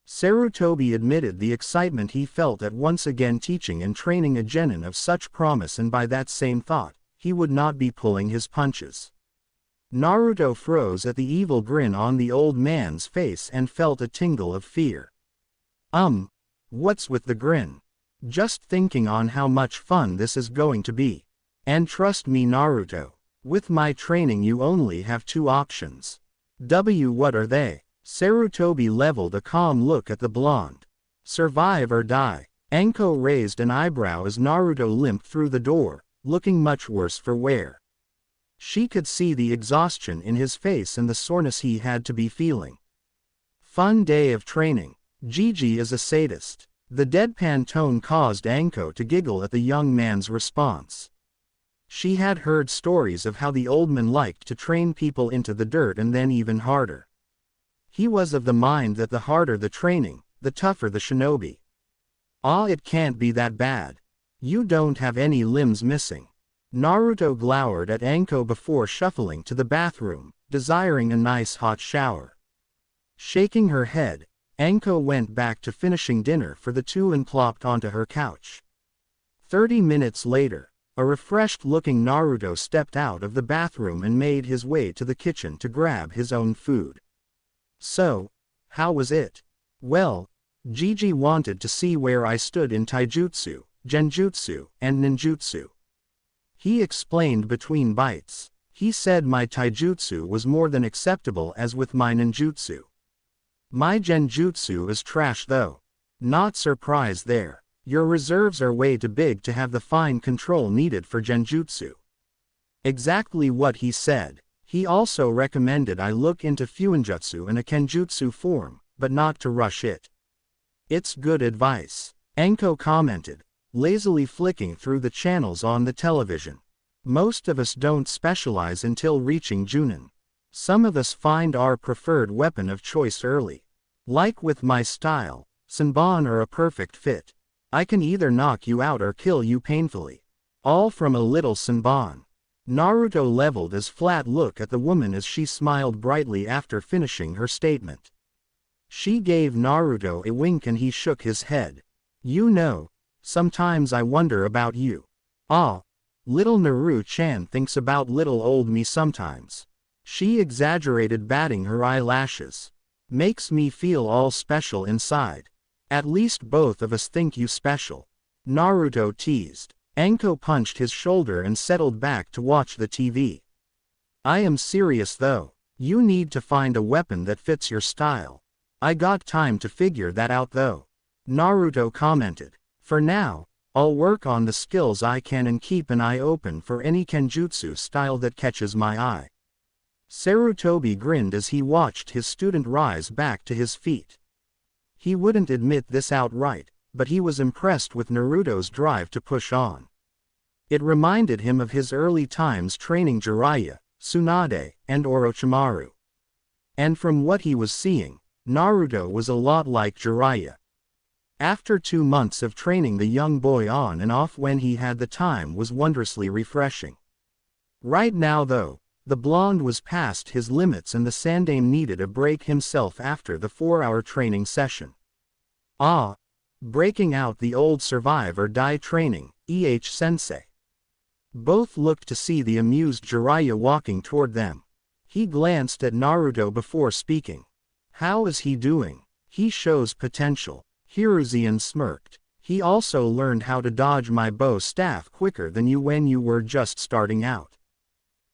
[SPEAKER 1] Sarutobi admitted the excitement he felt at once again teaching and training a genin of such promise, and by that same thought, he would not be pulling his punches. Naruto froze at the evil grin on the old man's face and felt a tingle of fear. What's with the grin? Just thinking on how much fun this is going to be. And trust me Naruto, with my training you only have two options. What are they? Sarutobi leveled a calm look at the blonde. Survive or die. Anko raised an eyebrow as Naruto limped through the door, looking much worse for wear. She could see the exhaustion in his face and the soreness he had to be feeling. Fun day of training. Gigi is a sadist. The deadpan tone caused Anko to giggle at the young man's response. She had heard stories of how the old man liked to train people into the dirt and then even harder. He was of the mind that the harder the training, the tougher the shinobi. It can't be that bad. You don't have any limbs missing. Naruto glowered at Anko before shuffling to the bathroom, desiring a nice hot shower. Shaking her head, Anko went back to finishing dinner for the two and plopped onto her couch. 30 minutes later, a refreshed-looking Naruto stepped out of the bathroom and made his way to the kitchen to grab his own food. So, how was it? Well, Gigi wanted to see where I stood in taijutsu, genjutsu, and ninjutsu. He explained between bites. He said my taijutsu was more than acceptable as with my ninjutsu. My genjutsu is trash though. Not surprised there. Your reserves are way too big to have the fine control needed for genjutsu. Exactly what he said. He also recommended I look into fuinjutsu in a kenjutsu form, but not to rush it. It's good advice, Anko commented, lazily flicking through the channels on the television. Most of us don't specialize until reaching Junin. Some of us find our preferred weapon of choice early. Like with my style, Senbon are a perfect fit. I can either knock you out or kill you painfully. All from a little Senbon. Naruto leveled his flat look at the woman as she smiled brightly after finishing her statement. She gave Naruto a wink and he shook his head. You know, sometimes I wonder about you. Little Naru-chan thinks about little old me sometimes. She exaggerated, batting her eyelashes. Makes me feel all special inside. At least both of us think you special. Naruto teased. Anko punched his shoulder and settled back to watch the TV. I am serious though. You need to find a weapon that fits your style. I got time to figure that out though. Naruto commented. For now, I'll work on the skills I can and keep an eye open for any kenjutsu style that catches my eye. Sarutobi grinned as he watched his student rise back to his feet. He wouldn't admit this outright, but he was impressed with Naruto's drive to push on. It reminded him of his early times training Jiraiya, Tsunade, and Orochimaru. And from what he was seeing, Naruto was a lot like Jiraiya. After 2 months of training the young boy on and off when he had the time was wondrously refreshing. Right now though, the blonde was past his limits and the Sandaime needed a break himself after the 4-hour training session. Breaking out the old survive or die training, sensei. Both looked to see the amused Jiraiya walking toward them. He glanced at Naruto before speaking. How is he doing? He shows potential. Hiruzen smirked. He also learned how to dodge my bow staff quicker than you when you were just starting out.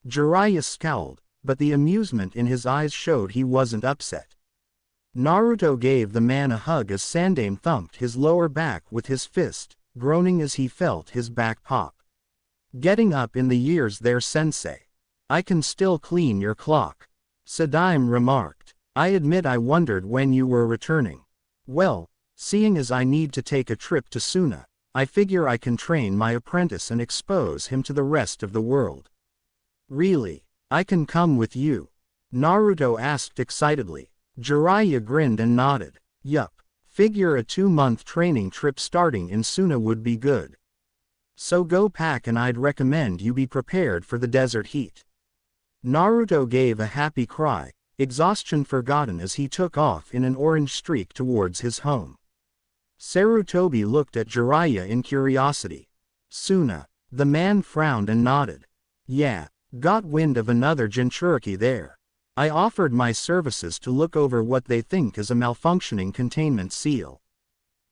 [SPEAKER 1] Jiraiya scowled, but the amusement in his eyes showed he wasn't upset. Naruto gave the man a hug as Sandaime thumped his lower back with his fist, groaning as he felt his back pop. Getting up in the years there, sensei. I can still clean your clock. Sandaime remarked. I admit I wondered when you were returning. Well, seeing as I need to take a trip to Suna, I figure I can train my apprentice and expose him to the rest of the world. Really? I can come with you? Naruto asked excitedly. Jiraiya grinned and nodded. Yup. Figure a 2-month training trip starting in Suna would be good. So go pack and I'd recommend you be prepared for the desert heat. Naruto gave a happy cry, exhaustion forgotten as he took off in an orange streak towards his home. Sarutobi looked at Jiraiya in curiosity. Suna. The man frowned and nodded. Yeah, got wind of another Jinchuriki there. I offered my services to look over what they think is a malfunctioning containment seal.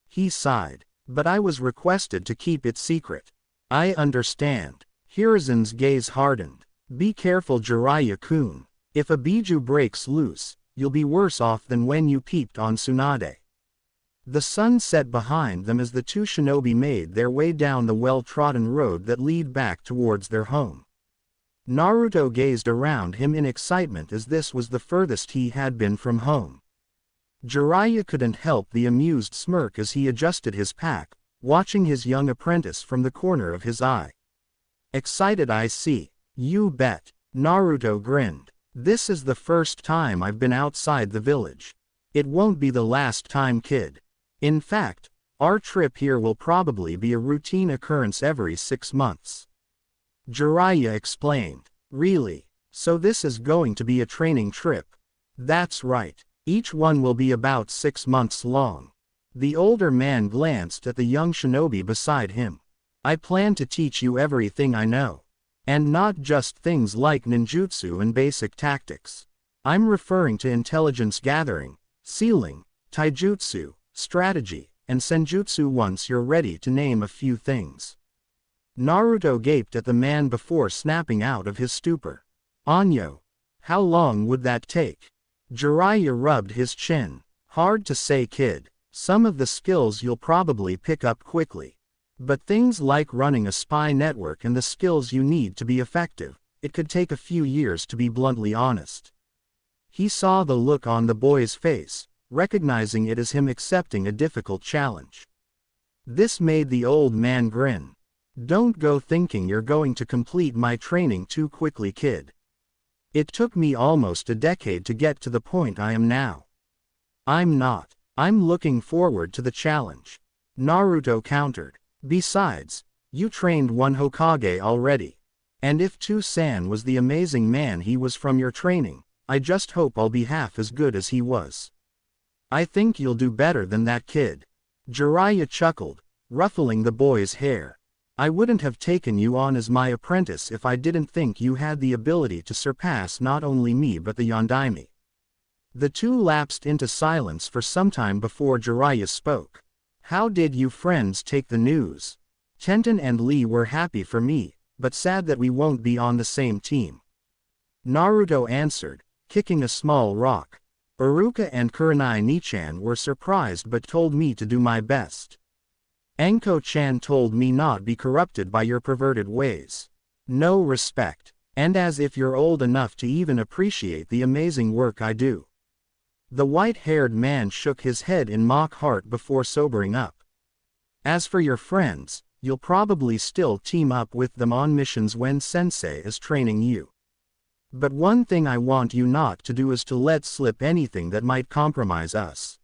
[SPEAKER 1] He sighed. But I was requested to keep it secret. I understand. Hiruzen's gaze hardened. Be careful, Jiraiya-kun. If a Biju breaks loose, you'll be worse off than when you peeped on Tsunade. The sun set behind them as the two shinobi made their way down the well-trodden road that lead back towards their home. Naruto gazed around him in excitement as this was the furthest he had been from home. Jiraiya couldn't help the amused smirk as he adjusted his pack, watching his young apprentice from the corner of his eye. Excited, I see. You bet. Naruto grinned. This is the first time I've been outside the village. It won't be the last time, kid. In fact, our trip here will probably be a routine occurrence every 6 months. Jiraiya explained. Really? So this is going to be a training trip? That's right. Each one will be about 6 months long. The older man glanced at the young shinobi beside him. I plan to teach you everything I know. And not just things like ninjutsu and basic tactics. I'm referring to intelligence gathering, sealing, taijutsu, strategy, and senjutsu once you're ready to name a few things. Naruto gaped at the man before snapping out of his stupor. Anyo. How long would that take? Jiraiya rubbed his chin. Hard to say, kid. Some of the skills you'll probably pick up quickly. But things like running a spy network and the skills you need to be effective, it could take a few years, to be bluntly honest. He saw the look on the boy's face, recognizing it as him accepting a difficult challenge. This made the old man grin. Don't go thinking you're going to complete my training too quickly, kid. It took me almost a decade to get to the point I am now. I'm not. I'm looking forward to the challenge. Naruto countered. Besides, you trained one Hokage already. And if Toussaint was the amazing man he was from your training, I just hope I'll be half as good as he was. I think you'll do better than that, kid. Jiraiya chuckled, ruffling the boy's hair. I wouldn't have taken you on as my apprentice if I didn't think you had the ability to surpass not only me but the Yondaime. The two lapsed into silence for some time before Jiraiya spoke. How did you friends take the news? Tenten and Lee were happy for me, but sad that we won't be on the same team. Naruto answered, kicking a small rock. Iruka and Kurenai Nichan were surprised but told me to do my best. Anko-chan told me not be corrupted by your perverted ways. No respect, and as if you're old enough to even appreciate the amazing work I do. The white-haired man shook his head in mock heart before sobering up. As for your friends, you'll probably still team up with them on missions when Sensei is training you. But one thing I want you not to do is to let slip anything that might compromise us.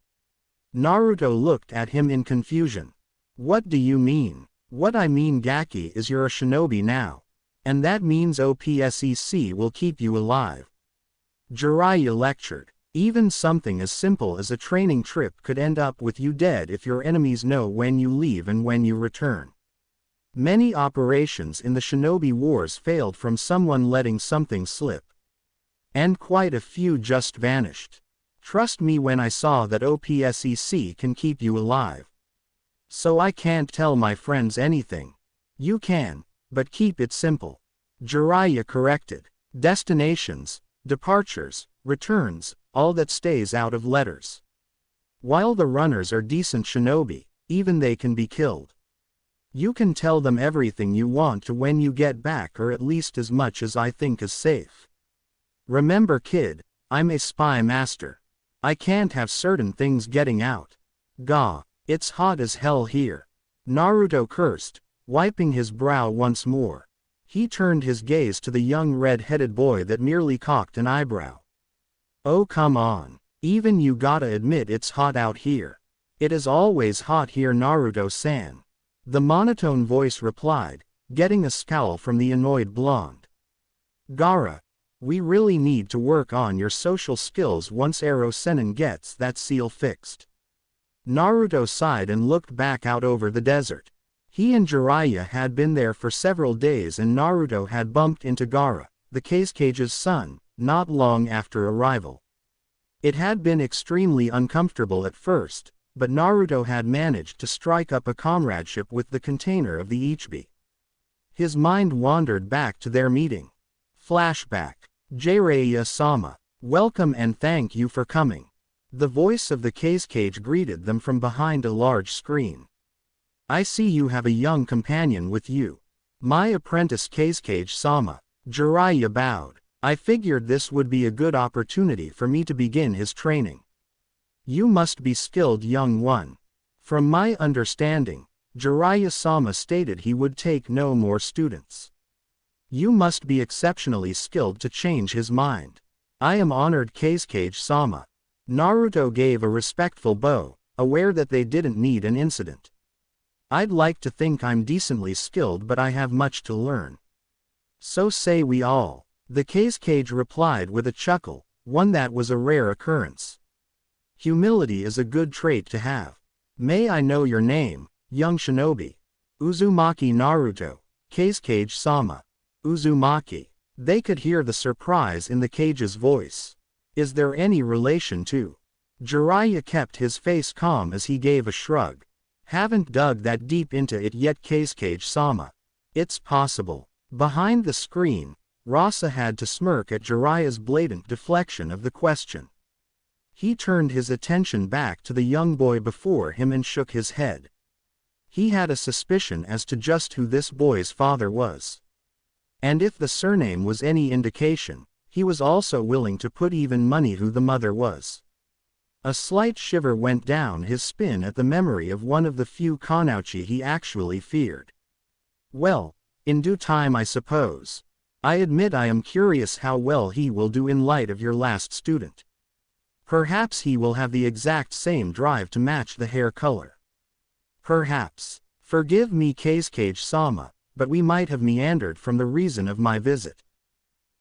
[SPEAKER 1] Naruto looked at him in confusion. What do you mean? What I mean, Gaki, is you're a shinobi now. And that means OPSEC will keep you alive. Jiraiya lectured. Even something as simple as a training trip could end up with you dead if your enemies know when you leave and when you return. Many operations in the shinobi wars failed from someone letting something slip. And quite a few just vanished. Trust me when I saw that OPSEC can keep you alive. So I can't tell my friends anything. You can, but keep it simple. Jiraiya corrected. Destinations, departures, returns, all that stays out of letters. While the runners are decent shinobi, even they can be killed. You can tell them everything you want to when you get back, or at least as much as I think is safe. Remember, kid, I'm a spy master. I can't have certain things getting out. Gah, it's hot as hell here. Naruto cursed, wiping his brow once more. He turned his gaze to the young red-headed boy that merely cocked an eyebrow. Oh come on, even you gotta admit it's hot out here. It is always hot here, Naruto-san. The monotone voice replied, getting a scowl from the annoyed blonde. Gaara, We really need to work on your social skills once Ero-Sennin gets that seal fixed. Naruto sighed and looked back out over the desert. He and Jiraiya had been there for several days and Naruto had bumped into Gaara, the Kazecage's son, not long after arrival. It had been extremely uncomfortable at first, but Naruto had managed to strike up a comradeship with the container of the Ichibi. His mind wandered back to their meeting. Flashback. Jiraiya-sama, welcome and thank you for coming. The voice of the Kazekage greeted them from behind a large screen. I see you have a young companion with you. My apprentice Kazekage-sama. Jiraiya bowed. I figured this would be a good opportunity for me to begin his training. You must be skilled, young one. From my understanding, Jiraiya-sama stated he would take no more students. You must be exceptionally skilled to change his mind. I am honored, Kazekage-sama. Naruto gave a respectful bow, aware that they didn't need an incident. I'd like to think I'm decently skilled, but I have much to learn. So say we all. The Kazekage replied with a chuckle, one that was a rare occurrence. Humility is a good trait to have. May I know your name, young shinobi? Uzumaki Naruto. Kazekage-sama. Uzumaki. They could hear the surprise in the cage's voice. Is there any relation to? Jiraiya kept his face calm as he gave a shrug. Haven't dug that deep into it yet, Kazekage-sama. It's possible. Behind the screen, Rasa had to smirk at Jiraiya's blatant deflection of the question. He turned his attention back to the young boy before him and shook his head. He had a suspicion as to just who this boy's father was. And if the surname was any indication, he was also willing to put even money who the mother was. A slight shiver went down his spine at the memory of one of the few Kanouchi he actually feared. Well, in due time I suppose. I admit I am curious how well he will do in light of your last student. Perhaps he will have the exact same drive to match the hair color. Perhaps. Forgive me, Kazekage-sama, but we might have meandered from the reason of my visit.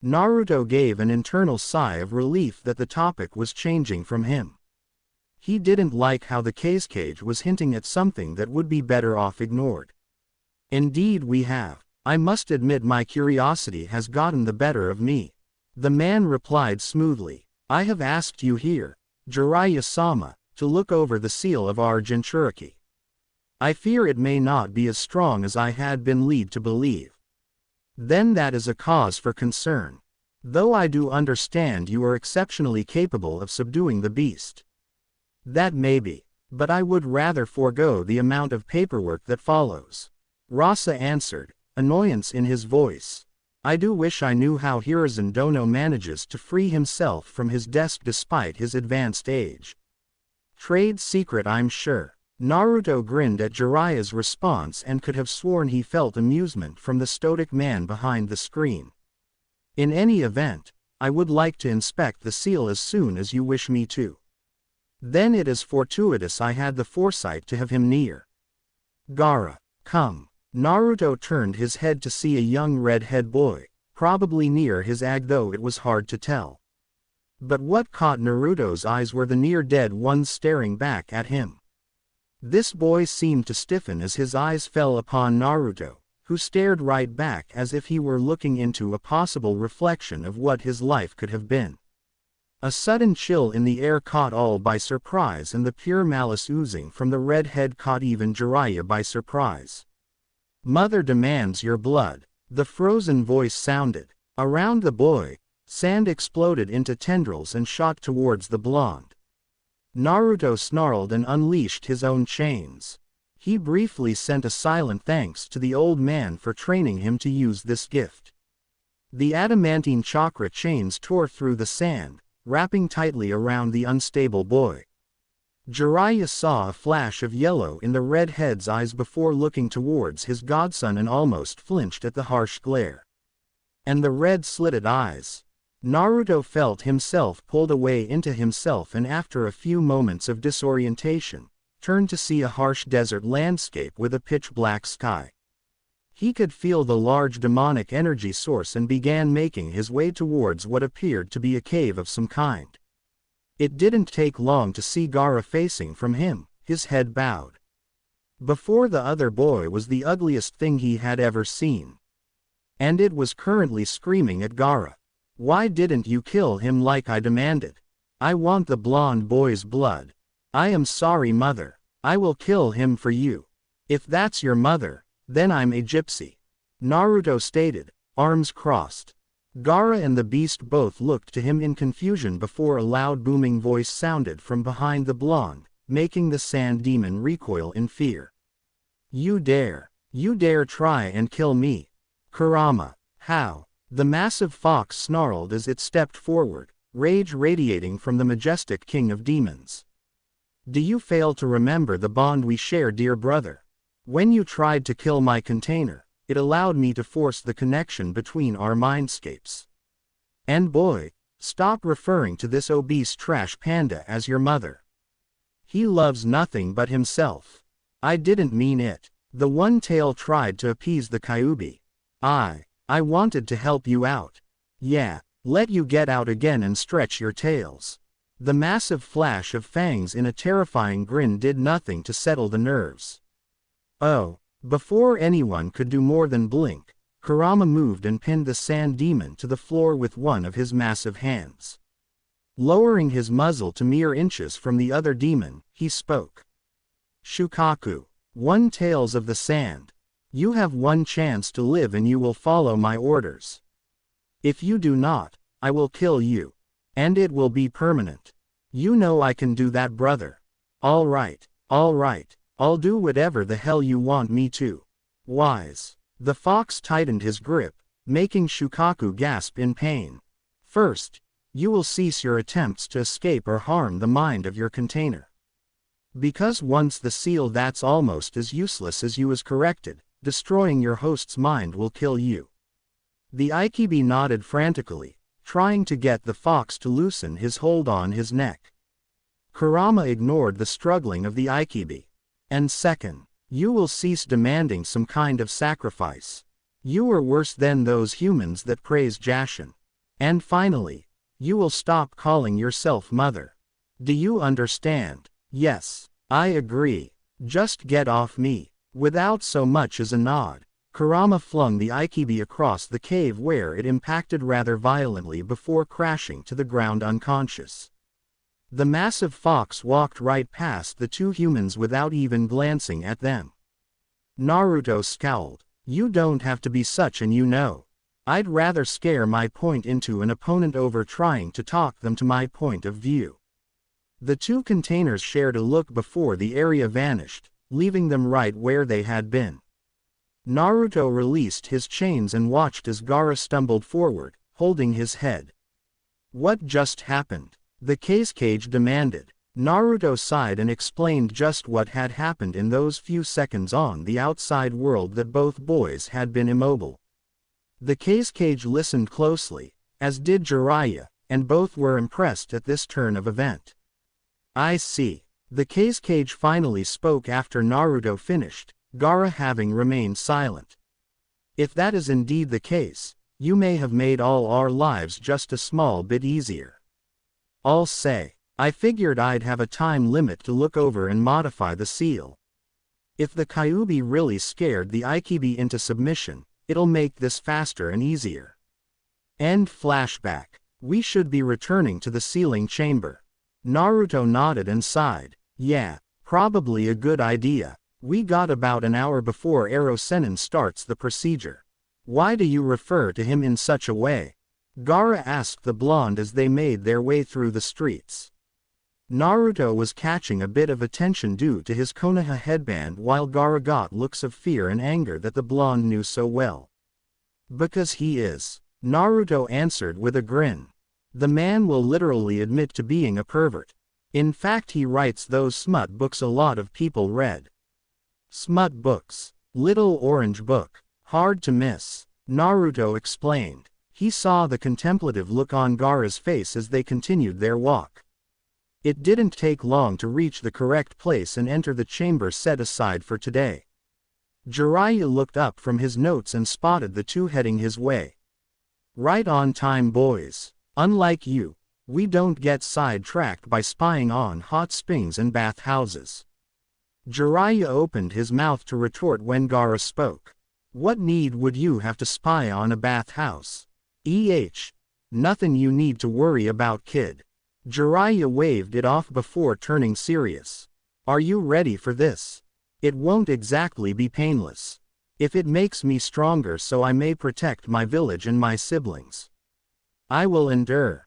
[SPEAKER 1] Naruto gave an internal sigh of relief that the topic was changing from him. He didn't like how the Kazekage was hinting at something that would be better off ignored. Indeed we have. I must admit my curiosity has gotten the better of me. The man replied smoothly. I have asked you here, Jiraiya-sama, to look over the seal of our Jinchuriki. I fear it may not be as strong as I had been led to believe. Then that is a cause for concern. Though I do understand you are exceptionally capable of subduing the beast. That may be, but I would rather forego the amount of paperwork that follows. Rasa answered, annoyance in his voice. I do wish I knew how Hiruzen Dono manages to free himself from his desk despite his advanced age. Trade secret, I'm sure. Naruto grinned at Jiraiya's response and could have sworn he felt amusement from the stoic man behind the screen. In any event, I would like to inspect the seal as soon as you wish me to. Then it is fortuitous I had the foresight to have him near. Gaara, come. Naruto turned his head to see a young red-head boy, probably near his age, though it was hard to tell. But what caught Naruto's eyes were the near-dead ones staring back at him. This boy seemed to stiffen as his eyes fell upon Naruto, who stared right back as if he were looking into a possible reflection of what his life could have been. A sudden chill in the air caught all by surprise, and the pure malice oozing from the red head caught even Jiraiya by surprise. Mother demands your blood, the frozen voice sounded. Around the boy, sand exploded into tendrils and shot towards the blonde. Naruto snarled and unleashed his own chains. He briefly sent a silent thanks to the old man for training him to use this gift. The adamantine chakra chains tore through the sand, wrapping tightly around the unstable boy. Jiraiya saw a flash of yellow in the redhead's eyes before looking towards his godson and almost flinched at the harsh glare. And the red-slitted eyes. Naruto felt himself pulled away into himself, and after a few moments of disorientation, turned to see a harsh desert landscape with a pitch-black sky. He could feel the large demonic energy source and began making his way towards what appeared to be a cave of some kind. It didn't take long to see Gaara facing from him, his head bowed. Before the other boy was the ugliest thing he had ever seen. And it was currently screaming at Gaara. "Why didn't you kill him like I demanded? I want the blonde boy's blood. I am sorry, mother. I will kill him for you. If that's your mother, then I'm a gypsy," Naruto stated, arms crossed. Gaara and the beast both looked to him in confusion before a loud booming voice sounded from behind the blonde, making the sand demon recoil in fear. You dare try and kill me. Kurama, how?" The massive fox snarled as it stepped forward, rage radiating from the majestic king of demons. "Do you fail to remember the bond we share, dear brother? When you tried to kill my container, it allowed me to force the connection between our mindscapes. And boy, stop referring to this obese trash panda as your mother. He loves nothing but himself. I didn't mean it." The one-tail tried to appease the Kyuubi. I wanted to help you out. Yeah, let you get out again and stretch your tails." The massive flash of fangs in a terrifying grin did nothing to settle the nerves. Oh, before anyone could do more than blink, Kurama moved and pinned the sand demon to the floor with one of his massive hands. Lowering his muzzle to mere inches from the other demon, he spoke. "Shukaku, one-tails of the sand. You have one chance to live and you will follow my orders. If you do not, I will kill you. And it will be permanent. You know I can do that, brother." All right, I'll do whatever the hell you want me to." Wise. The fox tightened his grip, making Shukaku gasp in pain. "First, you will cease your attempts to escape or harm the mind of your container. Because once the seal that's almost as useless as you is corrected, destroying your host's mind will kill you." The Aikibi nodded frantically, trying to get the fox to loosen his hold on his neck. Kurama ignored the struggling of the Aikibi. "And second, you will cease demanding some kind of sacrifice. You are worse than those humans that praise Jashin. And finally, you will stop calling yourself mother. Do you understand?" "Yes, I agree. Just get off me." Without so much as a nod, Kurama flung the Aikibi across the cave where it impacted rather violently before crashing to the ground unconscious. The massive fox walked right past the two humans without even glancing at them. Naruto scowled. "You don't have to be such an you-know. I'd rather scare my point into an opponent over trying to talk them to my point of view." The two containers shared a look before the area vanished, leaving them right where they had been. Naruto released his chains and watched as Gaara stumbled forward, holding his head. "What just happened?" the cage demanded. Naruto sighed and explained just what had happened in those few seconds on the outside world that both boys had been immobile. The cage listened closely, as did Jiraiya, and both were impressed at this turn of event. "I see." The cage finally spoke after Naruto finished, Gaara having remained silent. "If that is indeed the case, you may have made all our lives just a small bit easier. I'll say, I figured I'd have a time limit to look over and modify the seal. If the Kyuubi really scared the Aikibi into submission, it'll make this faster and easier." End flashback. We should be returning to the sealing chamber. Naruto nodded and sighed. "Yeah, probably a good idea. We got about an hour before Ero Sennin starts the procedure." "Why do you refer to him in such a way?" Gaara asked the blonde as they made their way through the streets. Naruto was catching a bit of attention due to his Konoha headband while Gaara got looks of fear and anger that the blonde knew so well. "Because he is," Naruto answered with a grin. "The man will literally admit to being a pervert. In fact, he writes those smut books a lot of people read." "Smut books. Little orange book. Hard to miss," Naruto explained. He saw the contemplative look on Gaara's face as they continued their walk. It didn't take long to reach the correct place and enter the chamber set aside for today. Jiraiya looked up from his notes and spotted the two heading his way. Right on time, boys. Unlike you, we don't get sidetracked by spying on hot springs and bathhouses. Jiraiya opened his mouth to retort when Gaara spoke. What need would you have to spy on a bathhouse? Nothing you need to worry about, kid. Jiraiya waved it off before turning serious. Are you ready for this? It won't exactly be painless. If it makes me stronger so I may protect my village and my siblings, I will endure.